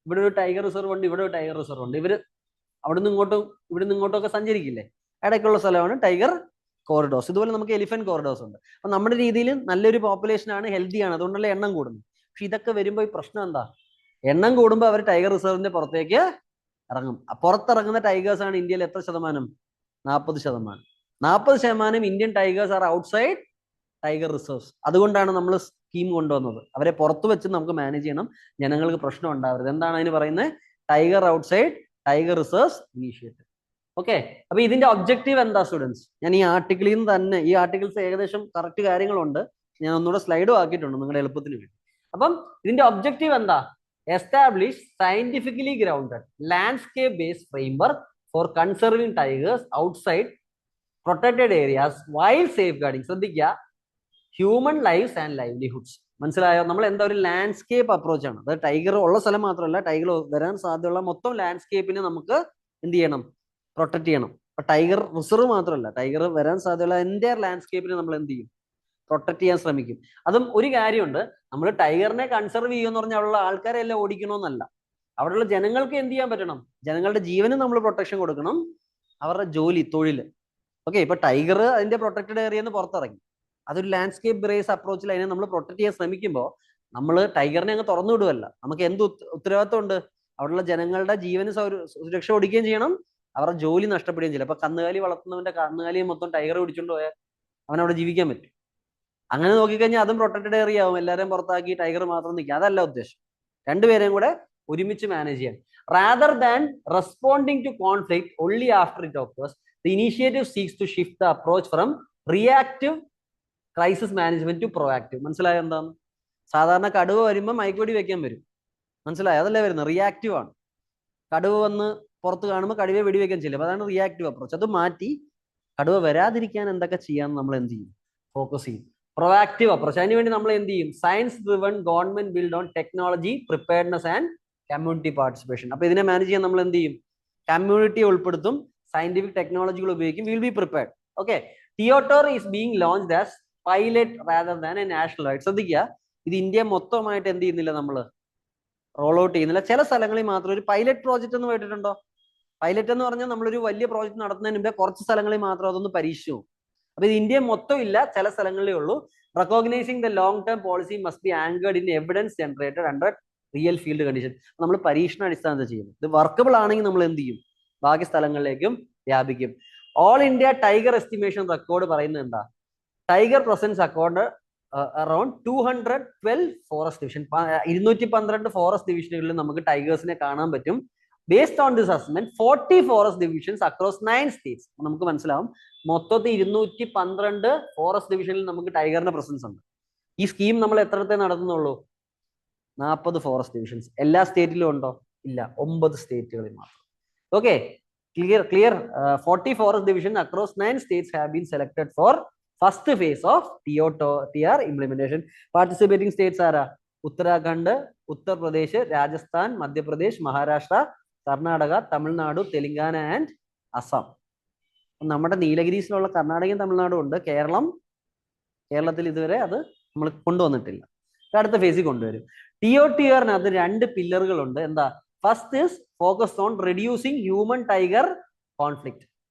A: ഇവിടെ ഒരു ടൈഗർ റിസർവ് ഉണ്ട്, ഇവിടെ ഒരു ടൈഗർ റിസർവ് ഉണ്ട്. ഇവര് അവിടുന്ന് ഇങ്ങോട്ടും ഇവിടുന്ന് ഇങ്ങോട്ടും ഒക്കെ സഞ്ചരിക്കില്ലേ? ഇടയ്ക്കുള്ള സ്ഥലമാണ് ടൈഗർ കോറിഡോർസ്. ഇതുപോലെ നമുക്ക് എലിഫന്റ് കോറിഡോർസ് ഉണ്ട്. അപ്പൊ നമ്മുടെ രീതിയിൽ നല്ലൊരു പോപ്പുലേഷൻ ആണ്, ഹെൽത്തി ആണ്, അതുകൊണ്ടുള്ള എണ്ണം കൂടുന്നു. പക്ഷെ ഇതൊക്കെ വരുമ്പോൾ ഈ പ്രശ്നം എന്താ? എണ്ണം കൂടുമ്പോൾ അവർ ടൈഗർ റിസർവിന്റെ പുറത്തേക്ക് ഇറങ്ങും. പുറത്തിറങ്ങുന്ന ടൈഗേഴ്സ് ആണ് ഇന്ത്യയിൽ എത്ര ശതമാനം? 40%. 40% Indian tigers are outside tiger reserves. അതുകൊണ്ടാണ് നമ്മൾ സ്കീം കൊണ്ടുവന്നത്. അവരെ പുറത്ത് വെച്ച് നമുക്ക് മാനേജ് ചെയ്യണം, ജനങ്ങൾക്ക് പ്രശ്നം ഉണ്ടാവരുത്. എന്താണ് അതിന് പറയുന്നത്? Tiger outside tiger reserves initiative. Okay, അപ്പൊ ഇതിന്റെ ഒബ്ജക്റ്റീവ് എന്താ സ്റ്റുഡൻസ്? ഞാൻ ഈ ആർട്ടിക്കിളിൽ നിന്ന് തന്നെ, ഈ ആർട്ടിക്കിൾസ് ഏകദേശം കറക്റ്റ് കാര്യങ്ങളുണ്ട്, ഞാൻ ഒന്നുകൂടെ സ്ലൈഡും ആക്കിയിട്ടുണ്ട് നിങ്ങളുടെ എളുപ്പത്തിന് വേണ്ടി. അപ്പം ഇതിന്റെ ഒബ്ജക്റ്റീവ് എന്താ? Establish scientifically grounded landscape based framework for conserving tigers outside protected areas while safeguarding. ശ്രദ്ധിക്കുക, ഹ്യൂമൻ ലൈഫ്സ് ആൻഡ് ലൈവ്ലിഹുഡ്സ്. മനസ്സിലായോ? നമ്മൾ എന്താ ഒരു ലാൻഡ്സ്കേപ്പ് അപ്രോച്ച് ആണ്. അത് ടൈഗർ ഉള്ള സ്ഥലം മാത്രമല്ല, ടൈഗർ വരാൻ സാധ്യതയുള്ള മൊത്തം ലാൻഡ്സ്കേപ്പിനെ നമുക്ക് എന്ത് ചെയ്യണം? പ്രൊട്ടക്ട് ചെയ്യണം. അപ്പൊ ടൈഗർ റിസർവ് മാത്രമല്ല, ടൈഗർ വരാൻ സാധ്യതയുള്ള എൻ്റയർ ലാൻഡ്സ്കേപ്പിനെ നമ്മൾ എന്ത് ചെയ്യും? പ്രൊട്ടക്ട് ചെയ്യാൻ ശ്രമിക്കും. അതും ഒരു കാര്യമുണ്ട്, നമ്മൾ ടൈഗറിനെ കൺസർവ് ചെയ്യുമെന്ന് പറഞ്ഞാൽ അവിടെയുള്ള ആൾക്കാരെ എല്ലാം ഓടിക്കണമെന്നല്ല. അവിടെയുള്ള ജനങ്ങൾക്ക് എന്ത് ചെയ്യാൻ പറ്റണം? ജനങ്ങളുടെ ജീവന് നമ്മൾ പ്രൊട്ടക്ഷൻ കൊടുക്കണം, അവരുടെ ജോലി, തൊഴിൽ. ഓക്കെ, ഇപ്പൊ ടൈഗർ അതിന്റെ പ്രൊട്ടക്റ്റഡ് ഏരിയയിൽ നിന്ന് പുറത്തിറങ്ങി, അതൊരു ലാൻഡ്സ്കേപ്പ് ബേസ് അപ്രോച്ചിൽ അതിനെ നമ്മൾ പ്രൊട്ടക്ട് ചെയ്യാൻ ശ്രമിക്കുമ്പോൾ നമ്മൾ ടൈഗറിനെ അങ്ങ് തുറന്നു വിടുവല്ല. നമുക്ക് എന്ത് ഉത്തരവാദിത്വം ഉണ്ട്? അവിടെയുള്ള ജനങ്ങളുടെ ജീവന് സുരക്ഷ കൊടുക്കുകയും ചെയ്യണം, അവരുടെ ജോലി നഷ്ടപ്പെടുകയും ചെയ്യില്ല. അപ്പൊ കന്നുകാലി വളർത്തുന്നവന്റെ കന്നുകാലിയെ മൊത്തം ടൈഗർ പിടിച്ചോണ്ട് പോയാൽ അവനവിടെ ജീവിക്കാൻ പറ്റും? അങ്ങനെ നോക്കിക്കഴിഞ്ഞാൽ അതും പ്രൊട്ടക്റ്റഡ് ഏരിയ ആവും. എല്ലാവരെയും പുറത്താക്കി ടൈഗർ മാത്രം നിൽക്കുക, അതല്ല ഉദ്ദേശം. രണ്ടുപേരെയും കൂടെ ഒരുമിച്ച് മാനേജ് ചെയ്യാൻ. Rather than responding to conflict only after it occurs, The initiative seeks to shift the approach from reactive crisis management to proactive. മനസ്സിലായോ എന്താണ്? സാധാരണ കടുവ വരുമ്പോൾ മയക്കുവെടി വെക്കാൻ വരും, മനസ്സിലായോ? അതല്ലേ വരുന്നത്, റിയാക്റ്റീവ് ആണ്. കടുവ വന്ന് പുറത്ത് കാണുമ്പോൾ കടുവയെ വെടിവെക്കാൻ ചെയ്യില്ല. അപ്പൊ അതാണ് റിയാക്റ്റീവ് അപ്രോച്ച്. അത് മാറ്റി കടുവ വരാതിരിക്കാൻ എന്തൊക്കെ ചെയ്യാന്ന് നമ്മൾ എന്ത് ചെയ്യും, ഫോക്കസ് ചെയ്യും. പ്രൊആക്റ്റീവ് അപ്രോച്ച്, അതിനുവേണ്ടി നമ്മൾ എന്ത് ചെയ്യും, science driven government build on technology preparedness and community participation. അപ്പൊ ഇതിനെ മാനേജ് ചെയ്യാൻ നമ്മൾ എന്ത് ചെയ്യും, കമ്മ്യൂണിറ്റിയെ ഉൾപ്പെടുത്തും, സയന്റിഫിക് ടെക്നോളജികൾ ഉപയോഗിക്കും, will be prepared. Okay, TOTR is being launched as pilot rather than a national wide. ശ്രദ്ധിക്കുക, ഇത് ഇന്ത്യ മൊത്തമായിട്ട് എന്ത് ചെയ്യുന്നില്ല, നമ്മൾ റോൾ ഔട്ട് ചെയ്യുന്നില്ല. ചില സ്ഥലങ്ങളിൽ മാത്രം ഒരു പൈലറ്റ് പ്രോജക്റ്റ് എന്ന് കേട്ടിട്ടുണ്ടോ? പൈലറ്റ് എന്ന് പറഞ്ഞാൽ നമ്മളൊരു വലിയ പ്രോജക്റ്റ് നടത്തുന്നതിന് മുമ്പേ കുറച്ച് സ്ഥലങ്ങളിൽ മാത്രം അതൊന്ന് പരീക്ഷിച്ചു. അപ്പൊ ഇത് ഇന്ത്യ മൊത്തം ഇല്ല, ചില സ്ഥലങ്ങളിലേ ഉള്ളൂ. Recognising the long term policy must be anchored in evidence generated under real field condition. നമ്മൾ പരീക്ഷണ അടിസ്ഥാനത്തിൽ ചെയ്യുന്നത്. ഇത് വർക്കബിൾ ആണെങ്കിൽ നമ്മൾ എന്ത് ചെയ്യും, ബാക്കി സ്ഥലങ്ങളിലേക്കും വ്യാപിക്കും. All India tiger estimation record പറയുന്നത് എന്താ, tiger presence recorded around 212 forest division. 212 forest ഡിവിഷനുകളിൽ നമുക്ക് ടൈഗേഴ്സിനെ കാണാൻ പറ്റും. Based on this assessment 40 forest divisions across 9 states. നമുക്ക് മനസ്സിലാവും മൊത്തത്തിൽ 212 ഫോറസ്റ്റ് ഡിവിഷനിൽ നമുക്ക് ടൈഗറിന്റെ പ്രസൻസ് ഉണ്ട്. ഈ സ്കീം നമ്മൾ എത്രത്തെ നടത്തുന്നുള്ളൂ, 40 ഫോറസ്റ്റ് ഡിവിഷൻസ്. എല്ലാ സ്റ്റേറ്റിലും ഉണ്ടോ? ഇല്ല, 9 സ്റ്റേറ്റുകളിൽ മാത്രം. Okay, clear. 40 forest division across 9 States have been selected for first phase of TOTR implementation. Participating States ആരാ? ഉത്തരാഖണ്ഡ്, ഉത്തർപ്രദേശ്, രാജസ്ഥാൻ, മധ്യപ്രദേശ്, മഹാരാഷ്ട്ര, കർണാടക, തമിഴ്നാട്, തെലങ്കാന ആൻഡ് അസം. നമ്മുടെ നീലഗിരീസിലുള്ള കർണാടകയും തമിഴ്നാടും ഉണ്ട്. കേരളത്തിൽ ഇതുവരെ അത് നമ്മൾ കൊണ്ടുവന്നിട്ടില്ല. അടുത്ത ഫേസിൽ കൊണ്ടുവരും. TOTRനകത്ത് 2 പില്ലറുകളുണ്ട്. എന്താ? First is focus on reducing human tiger conflict.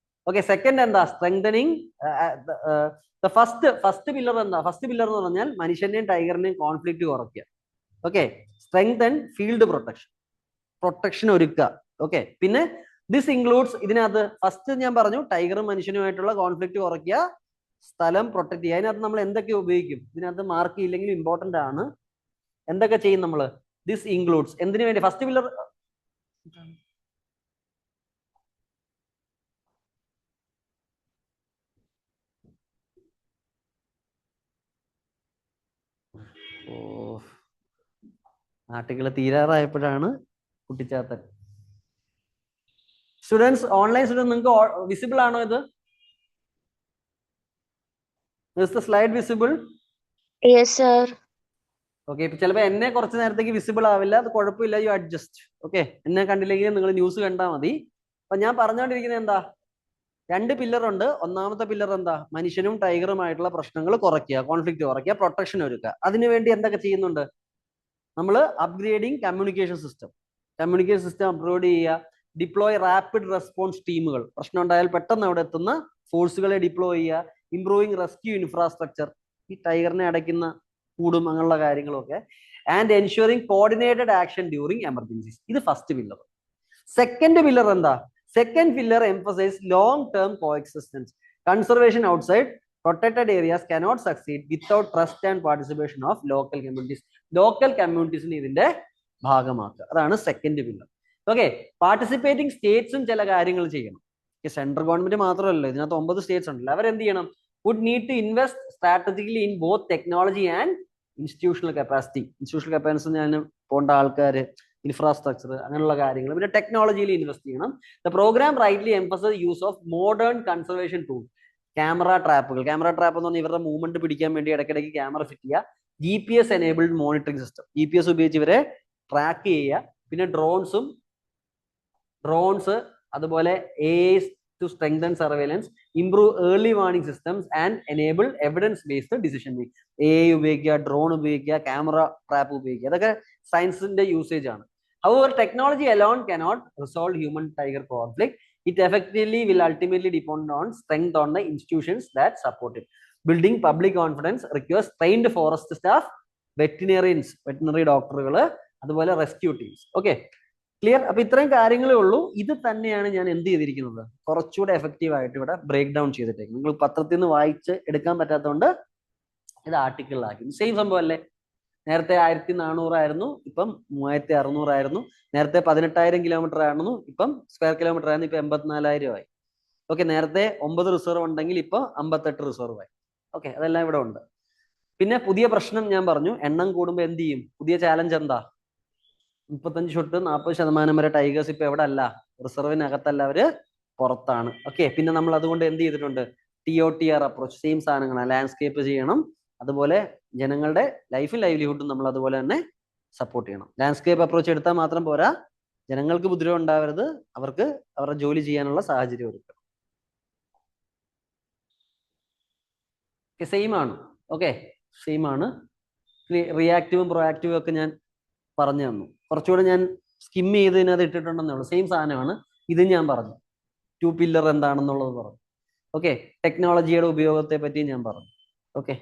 A: Okay, second എന്താ? സ്ട്രെങ്തനിങ്. ഫസ്റ്റ് പില്ലർ എന്താ? ഫസ്റ്റ് പില്ലർ എന്ന് പറഞ്ഞാൽ മനുഷ്യന്റെയും ടൈഗറിന്റെയും കോൺഫ്ലിക്ട് കുറയ്ക്കുക. ഓക്കെ, സ്ട്രെങ്തൻ ഫീൽഡ് പ്രൊട്ടക്ഷൻ ഒരുക്കുക. ഓക്കെ, പിന്നെ ദിസ് ഇൻക്ലൂഡ്സ്, ഇതിനകത്ത് ഫസ്റ്റ് ഞാൻ പറഞ്ഞു ടൈഗറും മനുഷ്യനുമായിട്ടുള്ള കോൺഫ്ലിക്ട് കുറയ്ക്കുക, സ്ഥലം പ്രൊട്ടക്ട് ചെയ്യുക. അതിനകത്ത് നമ്മൾ എന്തൊക്കെ ഉപയോഗിക്കും, ഇതിനകത്ത് മാർക്ക് ചെയ്യില്ലെങ്കിൽ ഇമ്പോർട്ടന്റ് ആണ്. എന്തൊക്കെ ചെയ്യും നമ്മൾ? This includes. എന്തിനു വേണ്ടി? ഫസ്റ്റ് പില്ലർ ആർട്ടിക്കിൾ തീരാറായപ്പോഴാണ് കുട്ടിച്ചാത്തൻ. സ്റ്റുഡൻസ്, ഓൺലൈൻ സ്റ്റുഡൻസ്, നിങ്ങൾക്ക് വിസിബിൾ ആണോ ഇത്? Is the slide visible?
B: Yes, sir.
A: Okay, ഇപ്പൊ ചിലപ്പോൾ എന്നെ കുറച്ച് നേരത്തേക്ക് വിസിബിൾ ആവില്ല, അത് കുഴപ്പമില്ല, യു അഡ്ജസ്റ്റ്. ഓക്കെ, എന്നെ കണ്ടില്ലെങ്കിൽ നിങ്ങൾ ന്യൂസ് കണ്ടാൽ മതി. അപ്പൊ ഞാൻ പറഞ്ഞുകൊണ്ടിരിക്കുന്നത് എന്താ, 2 പില്ലർ ഉണ്ട്. ഒന്നാമത്തെ പില്ലർ എന്താ? മനുഷ്യനും ടൈഗറുമായിട്ടുള്ള പ്രശ്നങ്ങൾ കുറയ്ക്കുക, കോൺഫ്ലിക്ട് കുറയ്ക്കുക, പ്രൊട്ടക്ഷൻ ഒരുക്കുക. അതിനുവേണ്ടി എന്തൊക്കെ ചെയ്യുന്നുണ്ട് നമ്മൾ? അപ്ഗ്രേഡിങ് കമ്മ്യൂണിക്കേഷൻ സിസ്റ്റം അപ്ഗ്രേഡ് ചെയ്യുക, ഡിപ്ലോയ് റാപ്പിഡ് റെസ്പോൺസ് ടീമുകൾ, പ്രശ്നം ഉണ്ടായാൽ പെട്ടെന്ന് അവിടെ എത്തുന്ന ഫോഴ്സുകളെ ഡിപ്ലോയ് ചെയ്യുക, ഇംപ്രൂവിങ് റെസ്ക്യൂ ഇൻഫ്രാസ്ട്രക്ചർ, ഈ ടൈഗറിനെ അടയ്ക്കുന്ന കൂടും അങ്ങനെയുള്ള കാര്യങ്ങളൊക്കെ, and ensuring coordinated action during emergencies. ഇത് ഫസ്റ്റ് പില്ലർ. സെക്കൻഡ് പില്ലർ എന്താ? Second pillar emphasise long term coexistence. Conservation outside protected areas cannot succeed without trust and participation of local communities. Local കമ്മ്യൂണിറ്റീസിനെ ഇതിന്റെ ഭാഗമാക്കുക. അതാണ് സെക്കൻഡ് പില്ലർ. ഓക്കെ, പാർട്ടിസിപ്പേറ്റിംഗ് സ്റ്റേറ്റ്സും ചില കാര്യങ്ങൾ ചെയ്യണം. സെൻട്രൽ ഗവൺമെന്റ് മാത്രമല്ല, ഇതിനകത്ത് 9 സ്റ്റേറ്റ്സ് ഉണ്ടല്ലോ, അവരെന്ത് ചെയ്യണം? Would need to invest strategically in both technology and institutional capacity. Institutional capacity ഞാൻ പോകേണ്ട ആൾക്കാർ, ഇൻഫ്രാസ്ട്രക്ചർ, അങ്ങനെയുള്ള കാര്യങ്ങൾ, പിന്നെ ടെക്നോളജിയിൽ ഇൻവെസ്റ്റ് ചെയ്യണം. The programme rightly emphasise use of modern conservation tool. Camera trap എന്ന് പറഞ്ഞാൽ ഇവരുടെ മൂവ്മെന്റ് പിടിക്കാൻ വേണ്ടി ഇടയ്ക്കിടയ്ക്ക് ക്യാമറ ഫിറ്റ് ചെയ്യുക. GPS enabled monitoring system, GPS ഉപയോഗിച്ച് ഇവരെ ട്രാക്ക് ചെയ്യുക. പിന്നെ ഡ്രോൺസ്, അതുപോലെ AI to strengthen surveillance, improve early warning systems and enable evidence-based decision making. AI ഉപയോഗിക്കുക, ഡ്രോൺ ഉപയോഗിക്കുക, ക്യാമറ ട്രാപ്പ് ഉപയോഗിക്കുക, അതൊക്കെ സയൻസിന്റെ യൂസേജ് ആണ്. However, technology alone cannot resolve human-tiger conflict. It effectively will ultimately depend on strength on the institutions that support it. Building public confidence requires trained forest staff, veterinary ഡോക്ടറുകൾ, അതുപോലെ റെസ്ക്യൂ ടീംസ്. Okay, clear? അപ്പൊ ഇത്രയും കാര്യങ്ങളേ ഉള്ളൂ. ഇത് തന്നെയാണ് ഞാൻ എന്ത് ചെയ്തിരിക്കുന്നത്, കുറച്ചുകൂടെ എഫക്റ്റീവ് ആയിട്ട് ഇവിടെ ബ്രേക്ക് ഡൗൺ ചെയ്തിട്ടേക്കും. നിങ്ങൾ പത്രത്തിൽ നിന്ന് വായിച്ച് എടുക്കാൻ പറ്റാത്തതുകൊണ്ട് ഇത് ആർട്ടിക്കിളിലാക്കി. സെയിം സംഭവം അല്ലേ? നേരത്തെ 1400 ആയിരുന്നു, ഇപ്പം 3600 ആയിരുന്നു. നേരത്തെ 18,000 കിലോമീറ്റർ ആയിരുന്നു, ഇപ്പം സ്ക്വയർ കിലോമീറ്റർ ആയിരുന്നു, ഇപ്പം 84,000 ആയി. ഓക്കെ, നേരത്തെ 9 റിസർവ് ഉണ്ടെങ്കിൽ ഇപ്പൊ 58 റിസർവ് ആയി. ഓക്കെ, അതെല്ലാം ഇവിടെ ഉണ്ട്. പിന്നെ പുതിയ പ്രശ്നം ഞാൻ പറഞ്ഞു, എണ്ണം കൂടുമ്പോൾ എന്ത് ചെയ്യും? പുതിയ ചാലഞ്ച് എന്താ? 35 തൊട്ട് 40% വരെ ടൈഗേഴ്സ് ഇപ്പൊ എവിടെ അല്ല, റിസർവിനകത്തല്ല, അവര് പുറത്താണ്. ഓക്കെ, പിന്നെ നമ്മൾ അതുകൊണ്ട് എന്ത് ചെയ്തിട്ടുണ്ട്? TOTR അപ്രോച്ച്, സെയിം സാധനങ്ങളാണ്. ലാൻഡ്സ്കേപ്പ് ചെയ്യണം, അതുപോലെ ജനങ്ങളുടെ ലൈഫും ലൈവ്ലിഹുഡും നമ്മൾ അതുപോലെ തന്നെ സപ്പോർട്ട് ചെയ്യണം. ലാൻഡ്സ്കേപ്പ് അപ്രോച്ച് എടുത്താൽ മാത്രം പോരാ, ജനങ്ങൾക്ക് ഉപദ്രവം ഉണ്ടാവരുത്, അവർക്ക് അവരുടെ ജോലി ചെയ്യാനുള്ള സാഹചര്യം ഒരുക്കണം. സെയിം ആണ്. ഓക്കെ, സെയിം ആണ്. റിയാക്റ്റീവും പ്രൊയാക്റ്റീവും ഒക്കെ ഞാൻ പറഞ്ഞു തന്നു. കുറച്ചുകൂടെ ഞാൻ സ്കിം ചെയ്ത് ഇതിനകത്ത് ഇട്ടിട്ടുണ്ടെന്നേ ഉള്ളൂ. സെയിം സാധനമാണ്. ഇത് ഞാൻ പറഞ്ഞു, 2 പില്ലർ എന്താണെന്നുള്ളത് പറഞ്ഞു. ഓക്കെ, ടെക്നോളജിയുടെ ഉപയോഗത്തെ പറ്റി ഞാൻ പറഞ്ഞു. ഓക്കെ,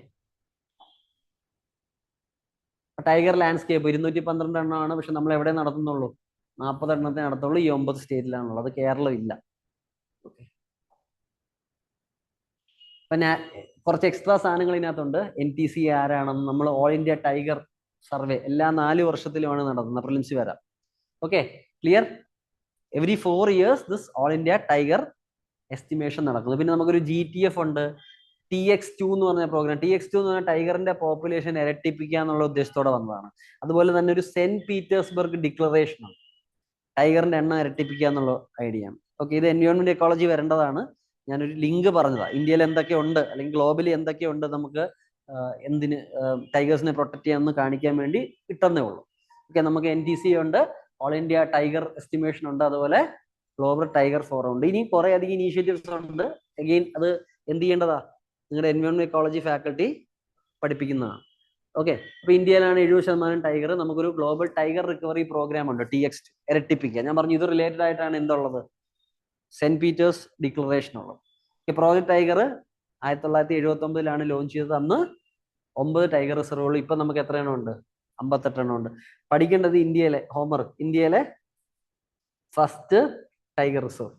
A: ടൈഗർ ലാൻഡ്സ്കേപ്പ് 212 എണ്ണമാണ്, പക്ഷെ നമ്മൾ എവിടെ നടത്തുന്നുള്ളൂ? 40 എണ്ണത്തെ നടത്തുള്ളൂ. ഈ 9 സ്റ്റേറ്റിലാണുള്ളത്, കേരളം ഇല്ല. ഓക്കെ, അപ്പൊ ഞാൻ കുറച്ച് എക്സ്ട്രാ സാധനങ്ങൾ ഇതിനകത്തുണ്ട്. NTC ആരാണെന്ന് നമ്മൾ ഓൾ ഇന്ത്യ ടൈഗർ സർവേ എല്ലാ 4 വർഷത്തിലുമാണ് നടത്തുന്നത്. പ്രിലിംസ് വരാം. Okay, clear? Every 4 years this all India tiger estimation നടക്കുന്നു. പിന്നെ നമുക്കൊരു GTF ഉണ്ട്, TX2 എന്ന് പറഞ്ഞ പ്രോഗ്രാം. TX2 എന്ന് പറഞ്ഞാൽ ടൈഗറിന്റെ പോപ്പുലേഷൻ ഇരട്ടിപ്പിക്കുക എന്നുള്ള ഉദ്ദേശത്തോടെ വന്നതാണ്. അതുപോലെ തന്നെ ഒരു സെന്റ് പീറ്റേഴ്സ്ബർഗ് ഡിക്ലറേഷൻ ആണ്, ടൈഗറിന്റെ എണ്ണം ഇരട്ടിപ്പിക്കുക എന്നുള്ള ഐഡിയ ആണ്. ഓക്കെ, ഇത് എൻവയോൺമെന്റ് എക്കോളജി വരേണ്ടതാണ്. ഞാനൊരു ലിങ്ക് പറഞ്ഞതാ. ഇന്ത്യയിൽ എന്തൊക്കെയുണ്ട് അല്ലെങ്കിൽ ഗ്ലോബലി എന്തൊക്കെയുണ്ട് നമുക്ക് എന്തിന് ടൈഗേഴ്സിനെ പ്രൊട്ടക്ട് ചെയ്യാമെന്ന് കാണിക്കാൻ വേണ്ടി ഇട്ടെന്നേ ഉള്ളൂ. ഓക്കെ, നമുക്ക് NTC ഉണ്ട്, ഓൾ ഇന്ത്യ ടൈഗർ എസ്റ്റിമേഷൻ ഉണ്ട്, അതുപോലെ ഗ്ലോബൽ ടൈഗർ ഫോറം ഉണ്ട്. ഇനി കുറെ അധികം ഇനീഷ്യേറ്റീവ്സ് ഉണ്ട്. അഗെയിൻ അത് എന്ത് ചെയ്യേണ്ടതാ? നിങ്ങളുടെ എൻവയോൺമെന്റ് എക്കോളജി ഫാക്കൽറ്റി പഠിപ്പിക്കുന്നതാണ്. ഓക്കെ, അപ്പൊ ഇന്ത്യയിലാണ് 70% ടൈഗർ. നമുക്കൊരു ഗ്ലോബൽ ടൈഗർ റിക്കവറി പ്രോഗ്രാം ഉണ്ട്, TX2, ഇരട്ടിപ്പിക്കുക. ഞാൻ പറഞ്ഞു ഇത് റിലേറ്റഡ് ആയിട്ടാണ് എന്തുള്ളത്? സെന്റ് പീറ്റേഴ്സ് ഡിക്ലറേഷൻ ഉള്ളത്. പ്രോജക്ട് ടൈഗർ 1979 ലോഞ്ച് ചെയ്തത്. അന്ന് 9 ടൈഗർ റിസർവുകൾ. ഇപ്പൊ നമുക്ക് എത്ര എണ്ണം ഉണ്ട്? 58 എണ്ണം ഉണ്ട്. പഠിക്കേണ്ടത് ഇന്ത്യയിലെ ഹോംവർക്ക്, ഇന്ത്യയിലെ ഫസ്റ്റ് ടൈഗർ റിസർവ്.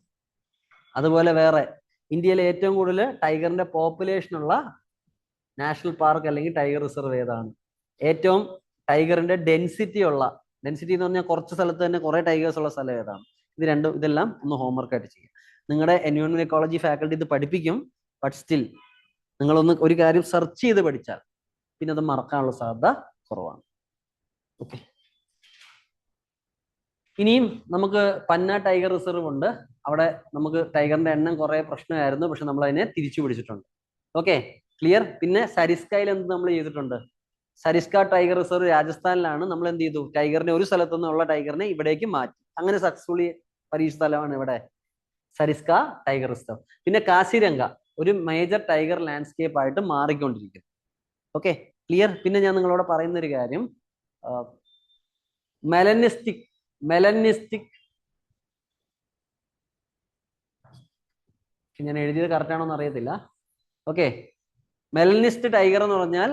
A: അതുപോലെ വേറെ ഇന്ത്യയിലെ ഏറ്റവും കൂടുതൽ ടൈഗറിന്റെ പോപ്പുലേഷൻ ഉള്ള നാഷണൽ പാർക്ക് അല്ലെങ്കിൽ ടൈഗർ റിസർവ് ഏതാണ്? ഏറ്റവും ടൈഗറിന്റെ ഡെൻസിറ്റി ഉള്ള, ഡെൻസിറ്റി എന്ന് പറഞ്ഞാൽ കുറച്ച് സ്ഥലത്ത് തന്നെ കുറെ ടൈഗേഴ്സ് ഉള്ള സ്ഥലം ഏതാണ്? ഇത് രണ്ടും, ഇതെല്ലാം ഒന്ന് ഹോംവർക്ക് ആയിട്ട് ചെയ്യുക. നിങ്ങളുടെ എൻവയോൺമെന്റ് എക്കോളജി ഫാക്കൽറ്റി ഇത് പഠിപ്പിക്കും. ബട്ട് സ്റ്റിൽ നിങ്ങളൊന്ന് ഒരു കാര്യം സെർച്ച് ചെയ്ത് പഠിച്ചാൽ പിന്നെ അത് മറക്കാനുള്ള സാധ്യത കുറവാണ്. ഓക്കെ, ഇനിയും നമുക്ക് പന്ന ടൈഗർ റിസർവ് ഉണ്ട്. അവിടെ നമുക്ക് ടൈഗറിന്റെ എണ്ണം കുറെ പ്രശ്നമായിരുന്നു, പക്ഷെ നമ്മൾ അതിനെ തിരിച്ചു പിടിച്ചിട്ടുണ്ട്. Okay, clear? പിന്നെ സരിസ്കയിൽ എന്ത് നമ്മൾ ചെയ്തിട്ടുണ്ട്? സരിസ്ക ടൈഗർ റിസർവ് രാജസ്ഥാനിലാണ്. നമ്മൾ എന്ത് ചെയ്തു? ടൈഗറിനെ ഒരു സ്ഥലത്തു നിന്നുള്ള ടൈഗറിനെ ഇവിടേക്ക് മാറ്റി. അങ്ങനെ സക്സസ്ഫുള്ളി പരീക്ഷ സ്ഥലമാണ് ഇവിടെ സരിസ്ക ടൈഗർ റിസർവ്. പിന്നെ കാസിരംഗ ഒരു മേജർ ടൈഗർ ലാൻഡ്സ്കേപ്പ് ആയിട്ട് മാറിക്കൊണ്ടിരിക്കുന്നു. Okay, clear? പിന്നെ ഞാൻ നിങ്ങളോട് പറയുന്ന ഒരു കാര്യം, മെലനിസ്റ്റിക് ഞാൻ എഴുതിയത് കറക്റ്റ് ആണോന്ന് അറിയത്തില്ല. ഓക്കെ, മെലനിസ്റ്റ് ടൈഗർ എന്ന് പറഞ്ഞാൽ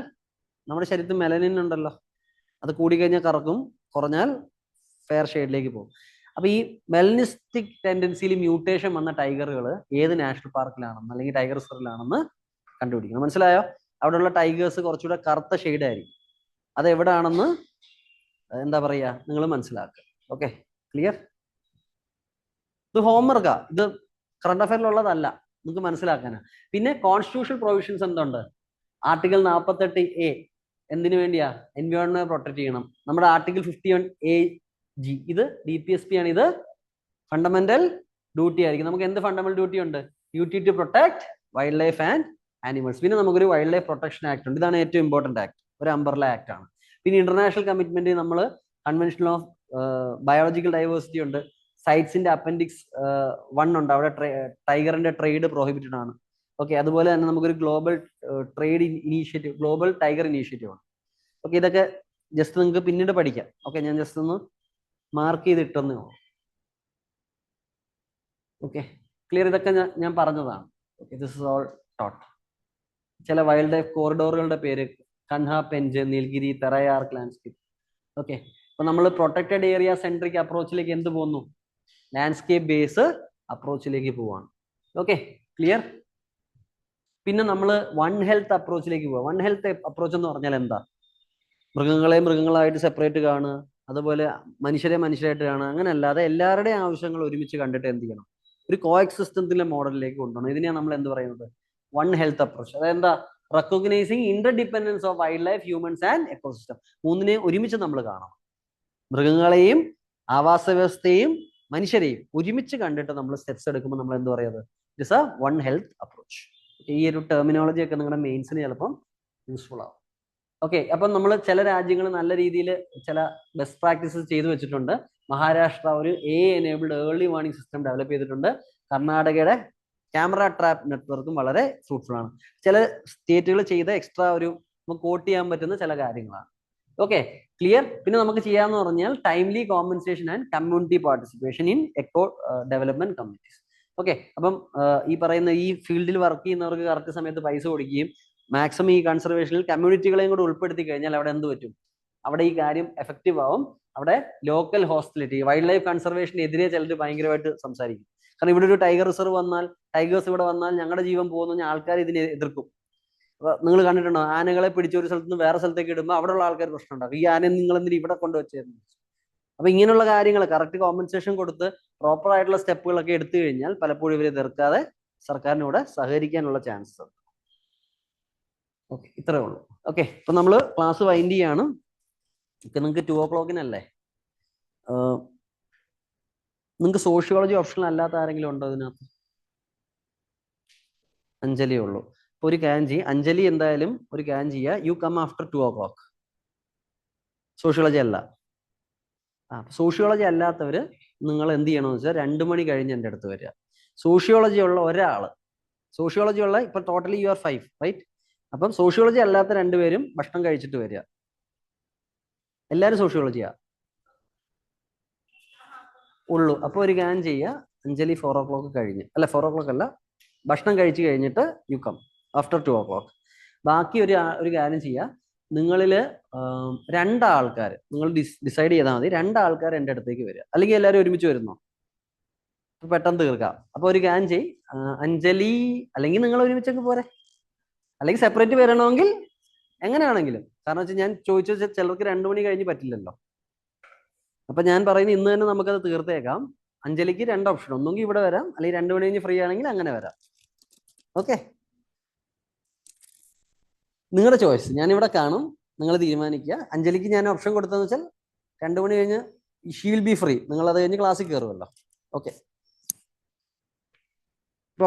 A: നമ്മുടെ ശരീരത്തിൽ മെലനിൻ ഉണ്ടല്ലോ, അത് കൂടിക്കഴിഞ്ഞാൽ കറക്കും, കുറഞ്ഞാൽ ഫെയർ ഷെയ്ഡിലേക്ക് പോകും. അപ്പൊ ഈ മെലനിസ്റ്റിക് ടെൻഡൻസിയിൽ മ്യൂട്ടേഷൻ വന്ന ടൈഗറുകൾ ഏത് നാഷണൽ പാർക്കിലാണെന്ന് അല്ലെങ്കിൽ ടൈഗർ റിസർവിലാണെന്ന് കണ്ടുപിടിക്കണം. മനസ്സിലായോ? അവിടെയുള്ള ടൈഗേഴ്സ് കുറച്ചുകൂടെ കറുത്ത ഷെയ്ഡ് ആയിരിക്കും. അത് എവിടെയാണെന്ന് എന്താ പറയാ നിങ്ങൾ മനസ്സിലാക്കുക. Okay, clear? ഇത് ഹോംവർക്കാ, ഇത് കറണ്ട് അഫയറിലുള്ളതല്ല, നിങ്ങൾക്ക് മനസ്സിലാക്കാനാ. പിന്നെ കോൺസ്റ്റിറ്റ്യൂഷണൽ പ്രൊവിഷൻസ് എന്തുണ്ട്? ആർട്ടിക്കിൾ 48A എന്തിനു വേണ്ടിയാ? എൻവയോൺമെന്റ് പ്രൊട്ടക്ട് ചെയ്യണം. നമ്മുടെ ആർട്ടിക്കിൾ 51AG ഇത് DPSP ആണ്. ഇത് ഫണ്ടമെന്റൽ ഡ്യൂട്ടി ആയിരിക്കും. നമുക്ക് എന്ത് ഫണ്ടമെന്റൽ ഡ്യൂട്ടി ഉണ്ട്? Duty to protect wildlife and animals. പിന്നെ നമുക്കൊരു വൈൽഡ് ലൈഫ് പ്രൊട്ടക്ഷൻ ആക്ട് ഉണ്ട്. ഇതാണ് ഏറ്റവും ഇമ്പോർട്ടന്റ് ആക്ട്, ഒരു അംബർല ആക്ട് ആണ്. പിന്നെ ഇന്റർനാഷണൽ കമ്മിറ്റ്മെന്റ് നമ്മൾ കൺവെൻഷൻ ഓഫ് ബയോളജിക്കൽ ഡൈവേഴ്സിറ്റി ഉണ്ട്. സൈറ്റ്സിന്റെ അപ്പൻഡിക്സ് 1 ഉണ്ട്, അവിടെ ടൈഗറിന്റെ ട്രേഡ് പ്രോഹിബിറ്റഡ് ആണ്. ഓക്കെ, അതുപോലെ തന്നെ നമുക്കൊരു global trade initiative, global tiger initiative ആണ്. ഓക്കെ, ഇതൊക്കെ ജസ്റ്റ് നിങ്ങൾക്ക് പിന്നീട് പഠിക്കാം. ഓക്കെ, ഞാൻ ജസ്റ്റ് ഒന്ന് മാർക്ക് ചെയ്തിട്ടെന്നേ ഉള്ളൂ. Okay, clear? ഇതൊക്കെ ഞാൻ പറഞ്ഞതാണ്. Okay, this is all taught. ചില വൈൽഡ് ലൈഫ് കോറിഡോറുകളുടെ പേര് കൻഹ പെഞ്ച്, നീൽഗിരി, തെറയാർക്ക് ലാൻഡ്സ്കേപ്പ്. ഓക്കെ, അപ്പൊ നമ്മൾ പ്രൊട്ടക്റ്റഡ് ഏരിയ സെൻട്രിക് അപ്രോച്ചിലേക്ക് എന്ത് പോകുന്നു? ലാൻഡ്സ്കേപ്പ് ബേസ് അപ്രോച്ചിലേക്ക് പോവാണ്. Okay, clear? പിന്നെ നമ്മൾ വൺ ഹെൽത്ത് അപ്രോച്ചിലേക്ക് പോവാം. വൺ ഹെൽത്ത് അപ്രോച്ച് എന്ന് പറഞ്ഞാൽ എന്താ? മൃഗങ്ങളെ മൃഗങ്ങളായിട്ട് സെപ്പറേറ്റ് കാണുക, അതുപോലെ മനുഷ്യരെ മനുഷ്യരായിട്ട് കാണുക. അങ്ങനെ അല്ലാതെ എല്ലാവരുടെയും ആവശ്യങ്ങൾ ഒരുമിച്ച് കണ്ടിട്ട് എന്ത് ചെയ്യണം? ഒരു കോ എക്സിസ്റ്റൻസിലെ മോഡലിലേക്ക് കൊണ്ടുപോകണം. ഇതിനെയാണ് നമ്മൾ എന്ത് പറയുന്നത്? One health approach. അതായത് എന്താ? Recognising interdependence of wildlife, humans and ecosystem. മൂന്നിനെയും ഒരുമിച്ച് നമ്മൾ കാണണം. മൃഗങ്ങളെയും ആവാസ വ്യവസ്ഥയെയും മനുഷ്യരെയും ഒരുമിച്ച് കണ്ടിട്ട് നമ്മൾ സ്റ്റെപ്സ് എടുക്കുമ്പോൾ നമ്മൾ എന്ത് പറയുന്നത്? It's A one health approach. ഈ ഒരു ടെർമിനോളജി ഒക്കെ നിങ്ങളുടെ മെയിൻസിന് ചിലപ്പം യൂസ്ഫുൾ ആവും. ഓക്കെ, അപ്പം നമ്മൾ ചില രാജ്യങ്ങൾ നല്ല രീതിയിൽ ചില ബെസ്റ്റ് പ്രാക്ടീസസ് ചെയ്തു വെച്ചിട്ടുണ്ട്. മഹാരാഷ്ട്ര ഒരു enabled early warning system develop ചെയ്തിട്ടുണ്ട്. കർണാടകയുടെ ക്യാമറ ട്രാപ്പ് നെറ്റ്വർക്കും വളരെ ഫ്രൂട്ട്ഫുൾ ആണ്. ചില സ്റ്റേറ്റുകൾ ചെയ്ത എക്സ്ട്രാ ഒരു നമുക്ക് കോട്ട് ചെയ്യാൻ പറ്റുന്ന ചില കാര്യങ്ങളാണ്. Okay, clear? പിന്നെ നമുക്ക് ചെയ്യാന്ന് പറഞ്ഞാൽ timely compensation and community participation in eco development communities. Okay, അപ്പം ഈ പറയുന്ന ഈ ഫീൽഡിൽ വർക്ക് ചെയ്യുന്നവർക്ക് കറക്റ്റ് സമയത്ത് പൈസ കൊടുക്കുകയും മാക്സിമം ഈ കൺസർവേഷനിൽ കമ്മ്യൂണിറ്റികളെയും കൂടെ ഉൾപ്പെടുത്തി കഴിഞ്ഞാൽ അവിടെ എന്ത് പറ്റും? അവിടെ ഈ കാര്യം എഫക്റ്റീവ് ആവും. അവിടെ ലോക്കൽ ഹോസ്റ്റിലിറ്റി, വൈൽഡ് ലൈഫ് കൺസർവേഷനെതിരെ ചിലർ ഭയങ്കരമായിട്ട് സംസാരിക്കും. കാരണം ഇവിടെ ഒരു ടൈഗർ റിസർവ് വന്നാൽ, ടൈഗേഴ്സ് ഇവിടെ വന്നാൽ ഞങ്ങളുടെ ജീവൻ പോകുന്ന ആൾക്കാർ ഇതിനെ എതിർക്കും. അപ്പൊ നിങ്ങൾ കണ്ടിട്ടുണ്ടോ? ആനകളെ പിടിച്ച ഒരു സ്ഥലത്ത് നിന്ന് വേറെ സ്ഥലത്തേക്ക് ഇടുമ്പോൾ അവിടെയുള്ള ആൾക്കാർ പ്രശ്നം ഉണ്ടാകും. ഈ ആനയെ നിങ്ങൾ എന്തിന് ഇവിടെ കൊണ്ടുവച്ചായിരുന്നു? അപ്പൊ ഇങ്ങനെയുള്ള കാര്യങ്ങൾ കറക്റ്റ് കോമ്പൻസേഷൻ കൊടുത്ത് പ്രോപ്പർ ആയിട്ടുള്ള സ്റ്റെപ്പുകളൊക്കെ എടുത്തു കഴിഞ്ഞാൽ പലപ്പോഴും ഇവരെ എതിർക്കാതെ സർക്കാരിനൂടെ സഹകരിക്കാനുള്ള ചാൻസസ് ഉണ്ട്. ഓക്കെ, ഇത്രേ ഉള്ളൂ. ഓക്കെ, ഇപ്പൊ നമ്മൾ ക്ലാസ് വൈൻഡ് ചെയ്യാണ്. നിങ്ങൾക്ക് 2 o'clockനല്ലേ? നിങ്ങൾക്ക് സോഷ്യോളജി ഓപ്ഷൻ അല്ലാത്ത ആരെങ്കിലും ഉണ്ടോ ഇതിനകത്ത്? അഞ്ജലിയേ ഉള്ളൂ. അപ്പൊ ഒരു കാര്യം ചെയ്യും, അഞ്ജലി എന്തായാലും ഒരു കാര്യം ചെയ്യുക. You come after 2 o'clock. Sociology അല്ല. സോഷ്യോളജി അല്ലാത്തവര് നിങ്ങൾ എന്ത് ചെയ്യണമെന്ന് വെച്ചാൽ 2 മണി കഴിഞ്ഞ് എൻ്റെ അടുത്ത് വരിക. സോഷ്യോളജി ഉള്ള ഒരാള്, സോഷ്യോളജി ഉള്ള ഇപ്പൊ ടോട്ടലി യു ആർ 5, റൈറ്റ്? അപ്പം സോഷ്യോളജി അല്ലാത്ത 2 പേരും ഭക്ഷണം കഴിച്ചിട്ട് വരിക. എല്ലാവരും സോഷ്യോളജിയാ ഉള്ളൂ. അപ്പൊ ഒരു കാര്യം ചെയ്യുക, അഞ്ജലി 4 o'clock കഴിഞ്ഞ്, അല്ല 4 o'clock അല്ല, ഭക്ഷണം കഴിച്ച് കഴിഞ്ഞിട്ട് യു കം ആഫ്റ്റർ 2 o'clock. ബാക്കി ഒരു കാര്യം ചെയ്യുക, നിങ്ങളില് 2 ആൾക്കാർ നിങ്ങൾ ഡിസൈഡ് ചെയ്താൽ മതി. 2 ആൾക്കാർ എൻ്റെ അടുത്തേക്ക് വരിക. അല്ലെങ്കിൽ എല്ലാവരും ഒരുമിച്ച് വരുന്നോ? പെട്ടെന്ന് തീർക്കാം. അപ്പൊ ഒരു കാര്യം ചെയ്, അഞ്ജലി അല്ലെങ്കിൽ നിങ്ങൾ ഒരുമിച്ചൊക്കെ പോരെ, അല്ലെങ്കിൽ സെപ്പറേറ്റ് വരണമെങ്കിൽ എങ്ങനെയാണെങ്കിലും. കാരണം വെച്ചാൽ ഞാൻ ചോദിച്ചു ചിലർക്ക് 2 മണി കഴിഞ്ഞ് പറ്റില്ലല്ലോ. അപ്പൊ ഞാൻ പറയുന്നത് ഇന്ന് തന്നെ നമുക്കത് തീർത്തേക്കാം. അഞ്ജലിക്ക് 2 ഓപ്ഷൻ, ഒന്നെങ്കിൽ ഇവിടെ വരാം, അല്ലെങ്കിൽ 2 മണി കഴിഞ്ഞ് ഫ്രീ ആണെങ്കിൽ അങ്ങനെ വരാം. ഓക്കെ, നിങ്ങളുടെ ചോയ്സ്. ഞാൻ ഇവിടെ കാണും, നിങ്ങൾ തീരുമാനിക്കുക. അഞ്ജലിക്ക് ഞാൻ ഓപ്ഷൻ കൊടുത്തതെന്ന് വെച്ചാൽ 2 മണി കഴിഞ്ഞ് ഷീ വിൽ ബി ഫ്രീ, നിങ്ങൾ അത് കഴിഞ്ഞ് ക്ലാസ്സിൽ കയറുമല്ലോ. Okay,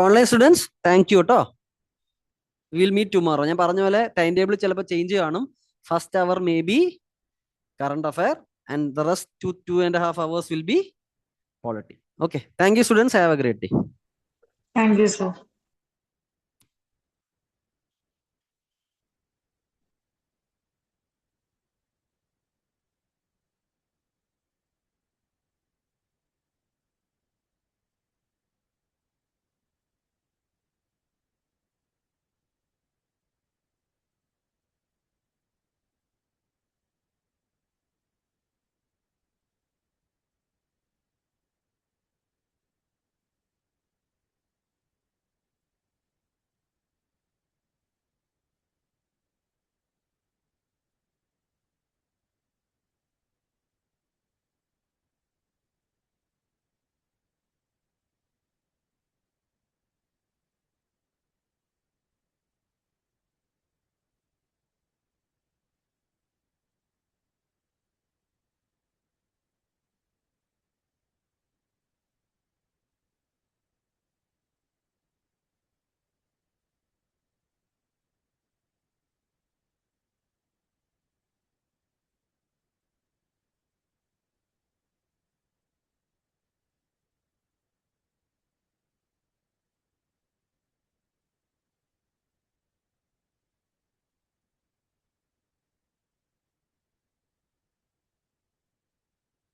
A: online students thank you കേട്ടോ. Will meet tomorrow. ഞാൻ പറഞ്ഞ പോലെ ടൈം ടേബിൾ ചിലപ്പോൾ ചേഞ്ച് കാണും. First hour may be current affair and the rest 2.5 hours will be polity. Okay, thank you students, have a great day.
C: Thank you, sir.